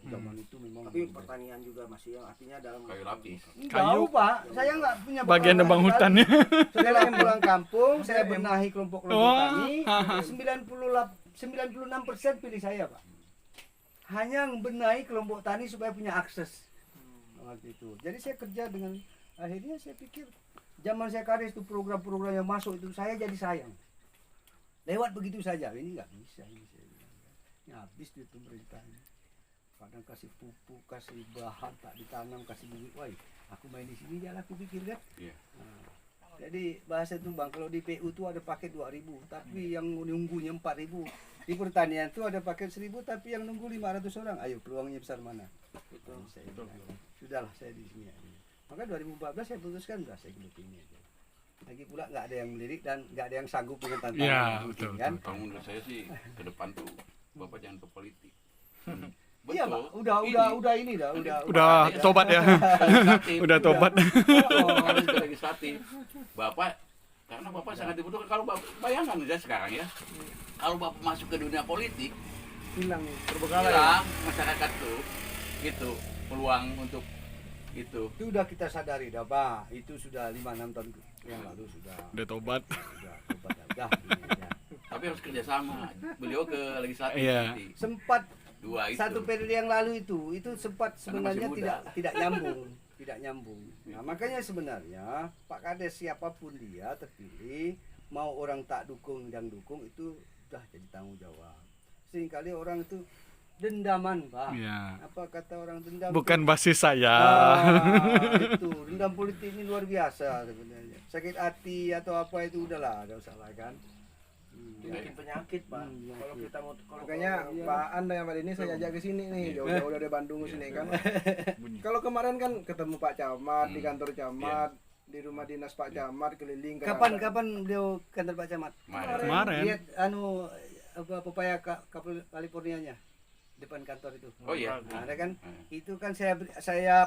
Zaman itu memang. Tapi pertanian juga masih yang artinya dalam Kayu lapis. Tahu Pak, saya nggak punya Bagian bekal nebang sama hutan sekali. ya. Setelah pulang kampung, saya benahi kelompok-kelompok Oh. tani. 96% pilih saya Pak. Hanya benahi kelompok tani supaya punya akses. Waktu itu. Jadi saya kerja dengan akhirnya saya pikir zaman saya Kades itu program-program yang masuk itu saya jadi sayang. Lewat begitu saja, ini nggak bisa ini saya bilang. Ini habis duit pemerintah ini. Kadang kasih pupuk, kasih bahan tak ditanam, kasih bibit. Wah, aku main di sini dia aku pikir kan. Iya. Nah, jadi bahasa itu Bang, kalau di PU tuh ada paket 2.000, tapi yang nunggunya 4.000. Di pertanian tuh ada paket 1.000, tapi yang nunggu 500 orang. Ayo peluangnya besar mana? Itu saya bilang. Sudahlah saya di sini aja. Maka 2014 saya putuskan udah saya hidup ini aja. Lagi pula nggak ada yang melirik dan nggak ada yang sanggup dengan tantangan. Iya, mungkin, betul, kan? betul. Kalau menurut saya sih ke depan tuh Bapak jangan ke politik. Iya Pak, udah ini dah, Udah tobat ya. Udah tobat. Harus ke legislatif. Bapak karena Bapak sangat dibutuhkan. Kalau Bapak bayangkan aja sekarang ya. Kalau Bapak masuk ke dunia politik, Hilang hilang masyarakat tuh gitu peluang untuk itu. Itu udah kita sadari dah Pak. Itu sudah 5-6 tahun yang lalu sudah. Udah tobat. Udah tobat dah. Ini aja. Tapi harus kerjasama. Beliau ke legislatif Iya. nanti. Sempat Dua itu. satu periode yang lalu itu sempat sebenarnya masih muda. tidak nyambung. Nah, makanya sebenarnya Pak Kades siapapun dia terpilih, mau orang tak dukung dan dukung itu sudah jadi tanggung jawab. Seringkali orang itu dendaman Pak. Iya. Apa kata orang dendam? Bukan basis saya. Itu dendam politik ini luar biasa sebenarnya. Sakit hati atau apa itu udahlah, enggak usah lah kan. bikin penyakit Pak. Kalau kita mau Makanya Pak Anda yang Pak ini saya ajak ke sini nih, jauh-jauh dari Bandung ke sini kan. Kalau kemarin kan ketemu Pak Camat di kantor Camat, di rumah dinas Pak Camat keliling ke Kapan beliau kantor Pak Camat? Kemarin. Lihat apa pepaya Californianya depan kantor itu. Oh iya. Nah, ada kan itu kan saya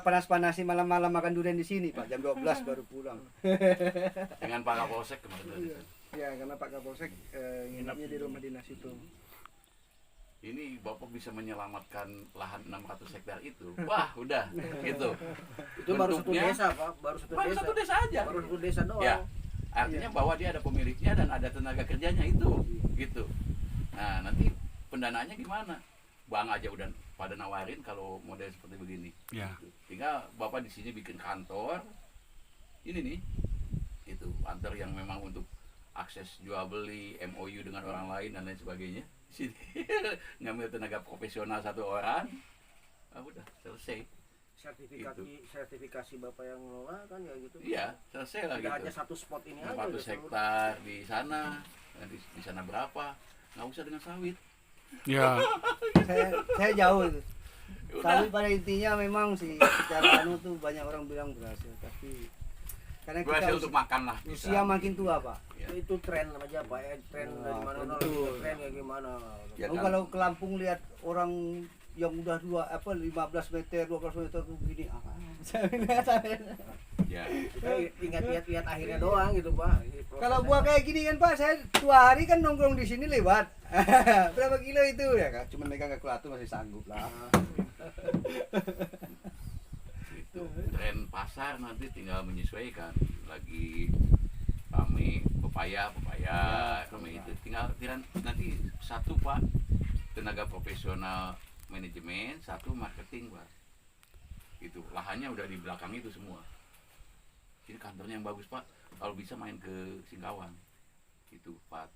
panas-panasi malam-malam makan durian di sini Pak, jam 12 baru pulang. Dengan Pak Kapolsek kemarin. Ya, karena Pak Kapolsek nginapnya di rumah dinas itu. Ini Bapak bisa menyelamatkan lahan 600 hektar itu. Wah, udah gitu. itu baru satu Bentuknya- desa Pak, baru satu Baru desa. satu desa aja. Baru satu desa doang. Ya. Artinya bahwa dia ada pemiliknya dan ada tenaga kerjanya itu, gitu. Nah, nanti pendanaannya gimana? Bang aja udah pada nawarin kalau model seperti begini. Ya. Tinggal Bapak di sini bikin kantor. Ini nih. Itu kantor yang memang untuk akses jual beli, MOU dengan orang lain dan lain sebagainya. Sini ngambil tenaga profesional satu orang. Ah, udah selesai. Sertifikasi Bapak yang ngelola kan ya gitu. Iya, selesai lah Tidak hanya gitu. satu spot ini aja. 400 udah seluruh- hektar di sana, di sana berapa? Nggak usah dengan sawit. Ya. saya jauh itu. Udah. Tapi pada intinya memang sih secara tuh banyak orang bilang berhasil, tapi karena kita Berhasil untuk makan lah. usia makin tua Pak. Ya. Itu tren aja Pak, tren Wah, dari mana tentu. tren kayak gimana. Ya Lalu kan? kalau ke Lampung lihat orang yang udah 15 meter, 12 meter tuh gini. Ya. Kita lihat akhirnya doang gitu Pak. Kalau buah kayak gini kan Pak, saya 2 hari kan nongkrong di sini lewat. Berapa kilo itu ya Kak? Cuma megang kalkulator masih sanggup lah. Itu tren pasar nanti tinggal menyesuaikan. Lagi kami pepaya, kami itu tinggal nanti satu Pak tenaga profesional manajemen, satu marketing Pak. Itu lahannya udah di belakang itu semua. Ini kantornya yang bagus Pak. Kalau bisa main ke Singkawang. Itu Pak.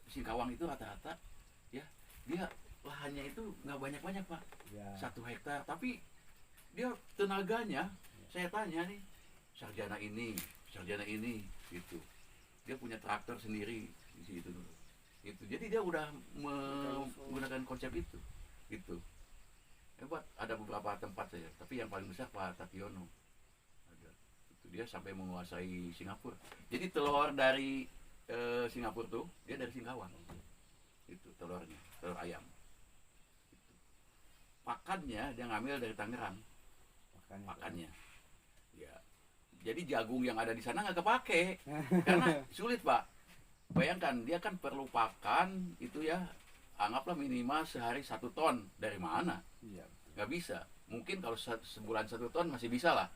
Singkawang itu rata-rata ya dia lahannya itu nggak banyak-banyak Pak. Ya. 1 hektar, tapi dia tenaganya saya tanya nih sarjana ini gitu, dia punya traktor sendiri di situ dulu itu, jadi dia udah menggunakan konsep itu gitu, hebat. Ada beberapa tempat saja, tapi yang paling besar Pak Tationo ada itu, dia sampai menguasai Singapura. Jadi telur dari Singapura tuh dia dari Singkawang. Itu telurnya, telur ayam. Itu. Pakannya dia ngambil dari Tangerang. Pakannya. Ya. Jadi jagung yang ada di sana nggak kepake karena sulit, Pak. Bayangkan dia kan perlu pakan itu ya, anggaplah minimal sehari 1 ton. Dari mana? Iya. Nggak bisa. Mungkin kalau sebulan 1 ton masih bisa lah,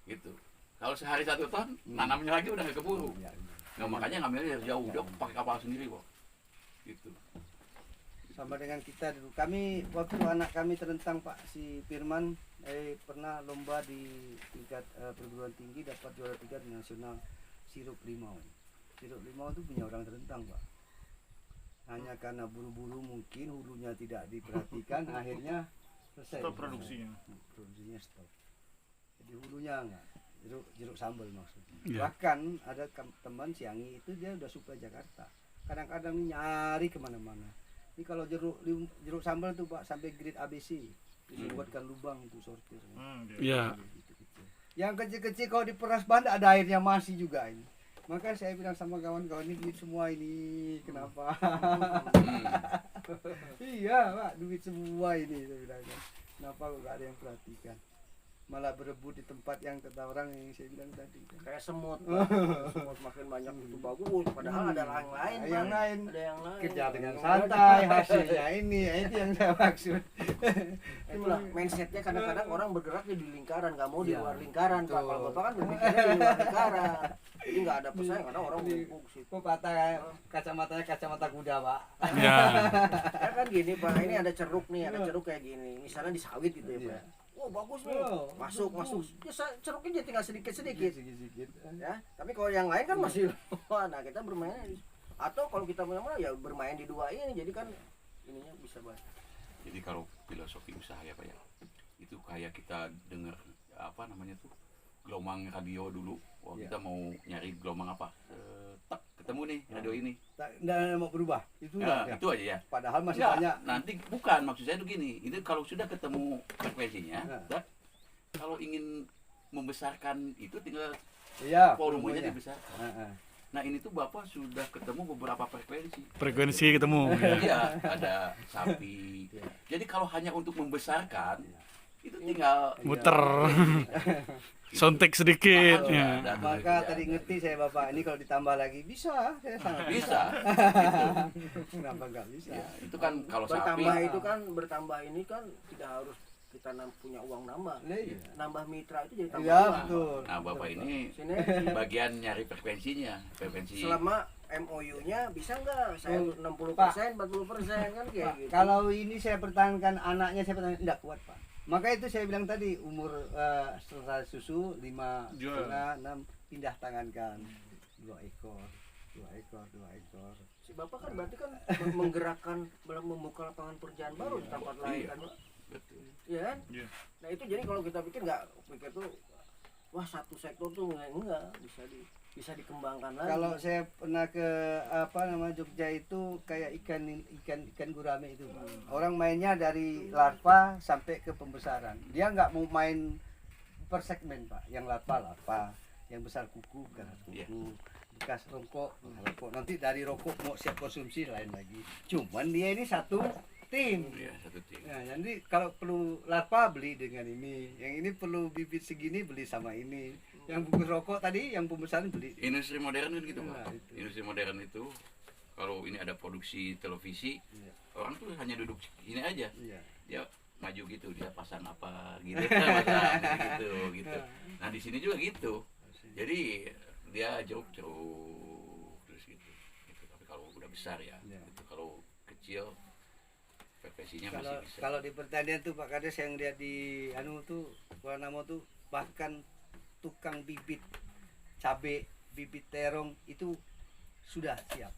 gitu. Kalau sehari 1 ton, nanamnya lagi udah nggak keburu. Iya. Nah, makanya ngambilnya dari jauh, dia pakai kapal sendiri kok. Gitu. Sama dengan kita dulu. Kami waktu anak kami terentang Pak si Firman pernah lomba di tingkat perguruan tinggi, dapat juara 3 di nasional sirup limau. Sirup limau itu punya orang terentang Pak. Hanya karena buru-buru mungkin hulunya tidak diperhatikan, akhirnya selesai. Stop produksinya. Produksinya stop. Jadi hulunya enggak. Jeruk sambal maksudnya. Iya. Bahkan ada teman Siangi itu dia udah suplai Jakarta. Kadang-kadang nyari kemana-mana. Ini kalau jeruk sambal tuh Pak sampai grade ABC, dibuatkan lubang untuk sortir. Iya. Gitu-gitu. Yang kecil-kecil kalau diperas banda ada airnya masih juga ini. Maka saya bilang sama kawan-kawan ini duit semua ini kenapa? Iya Pak, duit semua ini saya bilang. Kenapa kok gak ada yang perhatikan? Malah berebut di tempat yang kata orang yang saya bilang tadi. Kayak semut, Pak. Semut makin banyak itu bagus, padahal ada yang lain. Ada yang Pak. lain. Ada yang lain. Kerja dengan santai, hasilnya ini, ya itu yang saya maksud. Itulah mindsetnya kadang-kadang orang bergerak di lingkaran, nggak mau di Iya, luar lingkaran. Pak. betul. Kalau Bapak kan berpikirnya di luar lingkaran. Jadi nggak ada pesaing, kadang orang Ini bungkuk sih. kok kacamatanya kacamata kuda Pak. Iya. Ya kan gini Pak, ini ada ceruk nih, ada ceruk kayak gini. Misalnya di sawit gitu ya Pak. Iya. Oh bagus nih, Oh, masuk. Ya, ceruknya dia tinggal sedikit-sedikit. Sedikit. Ya, tapi kalau yang lain kan masih wah, nah kita bermain atau kalau kita mau ya bermain di dua ini, jadi kan ininya bisa banget. Jadi kalau filosofi usaha ya Pak ya, itu kayak kita dengar apa namanya tuh gelombang radio dulu. Wah, Iya. kita mau nyari gelombang apa? Tak ketemu nih radio ini. Nggak mau berubah. Itu Nah, udah. itu aja ya. Padahal masih Enggak, banyak. nanti bukan maksud saya tuh gini. Itu kalau sudah ketemu frekuensinya, Nah. tak, kalau ingin membesarkan itu tinggal Iya. volumenya volumenya. dibesarkan. Heeh. Nah, ini tuh Bapak sudah ketemu beberapa frekuensi. Frekuensi ketemu. Ya. Iya, ada sapi. Iya. Jadi kalau hanya untuk membesarkan, itu tinggal Muter. Sontek sedikit. Mahal, Ya. dan Maka kerjaan. tadi ngerti saya Bapak, ini kalau ditambah lagi bisa, saya sangat Bisa. Kenapa nggak bisa? Ya, itu kan kalau sapi Bertambah itu kan bertambah ini kan tidak harus kita punya uang nambah. Nah, iya. Nambah mitra itu jadi tambah Iya uang. betul. Nah, Bapak ini Sinergi. bagian nyari frekuensinya, frekuensi. Selama MOU-nya bisa nggak? Saya Oh, 60%, 40% kan kayak gitu. Kalau ini saya pertahankan anaknya, saya pertahankan enggak kuat Pak. Maka itu saya bilang tadi umur selesai susu 5,5, 6 pindah tangankan 2 ekor. Si Bapak kan berarti kan menggerakkan dalam membuka lapangan pekerjaan baru di tempat lain Iya. kan. Betul. Iya kan? Iya. Nah itu jadi kalau kita pikir tuh wah satu sektor tuh enggak bisa dikembangkan lagi. Kalau saya pernah ke Jogja itu kayak ikan gurame itu Pak. Orang mainnya dari larva sampai ke pembesaran. Dia nggak mau main per segmen Pak. Yang larva, yang besar kuku bekas rokok. Nanti dari rokok mau siap konsumsi lain lagi. Cuman dia ini satu tim. Iya, satu tim. Nah, jadi kalau perlu larva beli dengan ini, yang ini perlu bibit segini beli sama ini, yang bungkus rokok tadi, yang pembesaran beli. Industri modern kan gitu, Nah, Pak. itu. Industri modern itu kalau ini ada produksi televisi, Iya. orang tuh hanya duduk ini aja. Iya. Dia maju gitu, dia pasang apa gitu, pasang gitu. Nah, di sini juga gitu. Jadi dia jeruk terus gitu. Tapi kalau udah besar ya, Iya. itu kalau kecil frekuensinya Kalau masih bisa. kalau di pertanian tuh Pak Kades yang lihat di Kuala Namu tuh bahkan tukang bibit cabe, bibit terong itu sudah siap.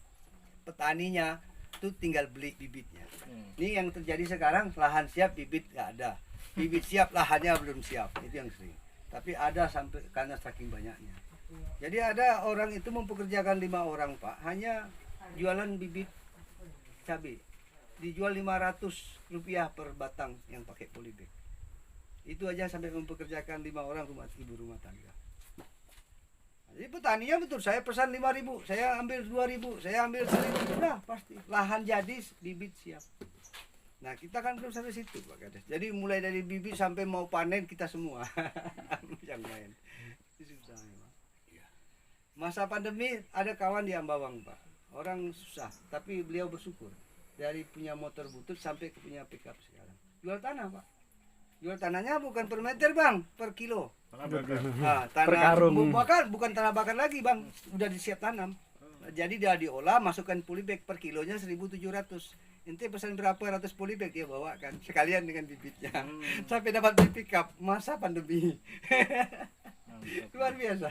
Petaninya tuh tinggal beli bibitnya. Ini yang terjadi sekarang, lahan siap bibit nggak ada. Bibit siap lahannya belum siap. Itu yang sering. Tapi ada sampai karena saking banyaknya. Jadi ada orang itu mempekerjakan 5 orang Pak, hanya jualan bibit cabe. Dijual Rp500 per batang yang pakai polybag. Itu aja sampai mempekerjakan 5 orang ibu rumah tangga. Jadi petaninya betul, saya pesan 5.000, saya ambil 2.000, saya ambil 1.000, udah pasti. Lahan jadi, bibit siap. Nah kita kan belum sampai situ Pak Kades. Jadi mulai dari bibit sampai mau panen kita semua yang main. Itu susah memang. Masa pandemi ada kawan di Ambawang Pak. Orang susah, tapi beliau bersyukur. Dari punya motor butut sampai ke punya pickup sekarang. Jual tanah Pak. Jual tanahnya bukan per meter Bang, per kilo. Nah, tanah bukan tanah bakar lagi Bang, udah disiap tanam. Jadi dia diolah, masukkan polybag per kilonya 1.700. Ente pesan berapa ratus polybag dia bawa kan, sekalian dengan bibitnya. Sampai dapat di pick up masa pandemi. Luar biasa.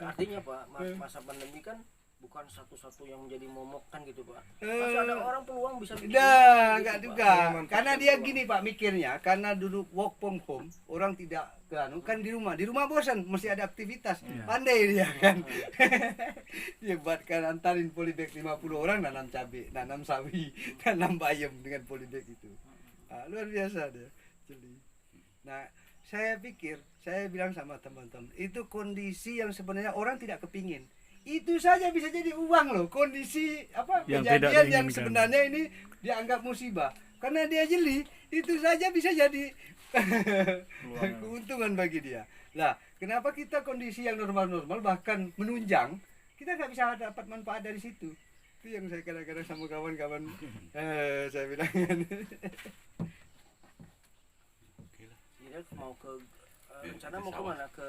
Artinya Pak, masa pandemi kan bukan satu-satu yang menjadi momok kan gitu Pak. Masih ada orang peluang bisa bikin. Enggak juga. Karena dia gini Pak mikirnya, karena dulu work from home, orang tidak kan di rumah bosan, mesti ada aktivitas. Pandai dia kan. Dia buatkan antarin polybag 50 orang nanam cabai, nanam sawi, nanam bayam dengan polybag itu. Luar biasa dia. Jeli. Nah, saya bilang sama teman-teman, itu kondisi yang sebenarnya orang tidak kepingin. Itu saja bisa jadi uang loh, kondisi Yang kejadian tidak yang diinginkan. sebenarnya ini dianggap musibah. Karena dia jeli, itu saja bisa jadi keuntungan bagi dia. Lah, kenapa kita kondisi yang normal-normal bahkan menunjang, kita nggak bisa dapat manfaat dari situ. Itu yang saya kadang-kadang sama kawan-kawan saya bilang. Jadi mau ke rencana mau kemana? Ke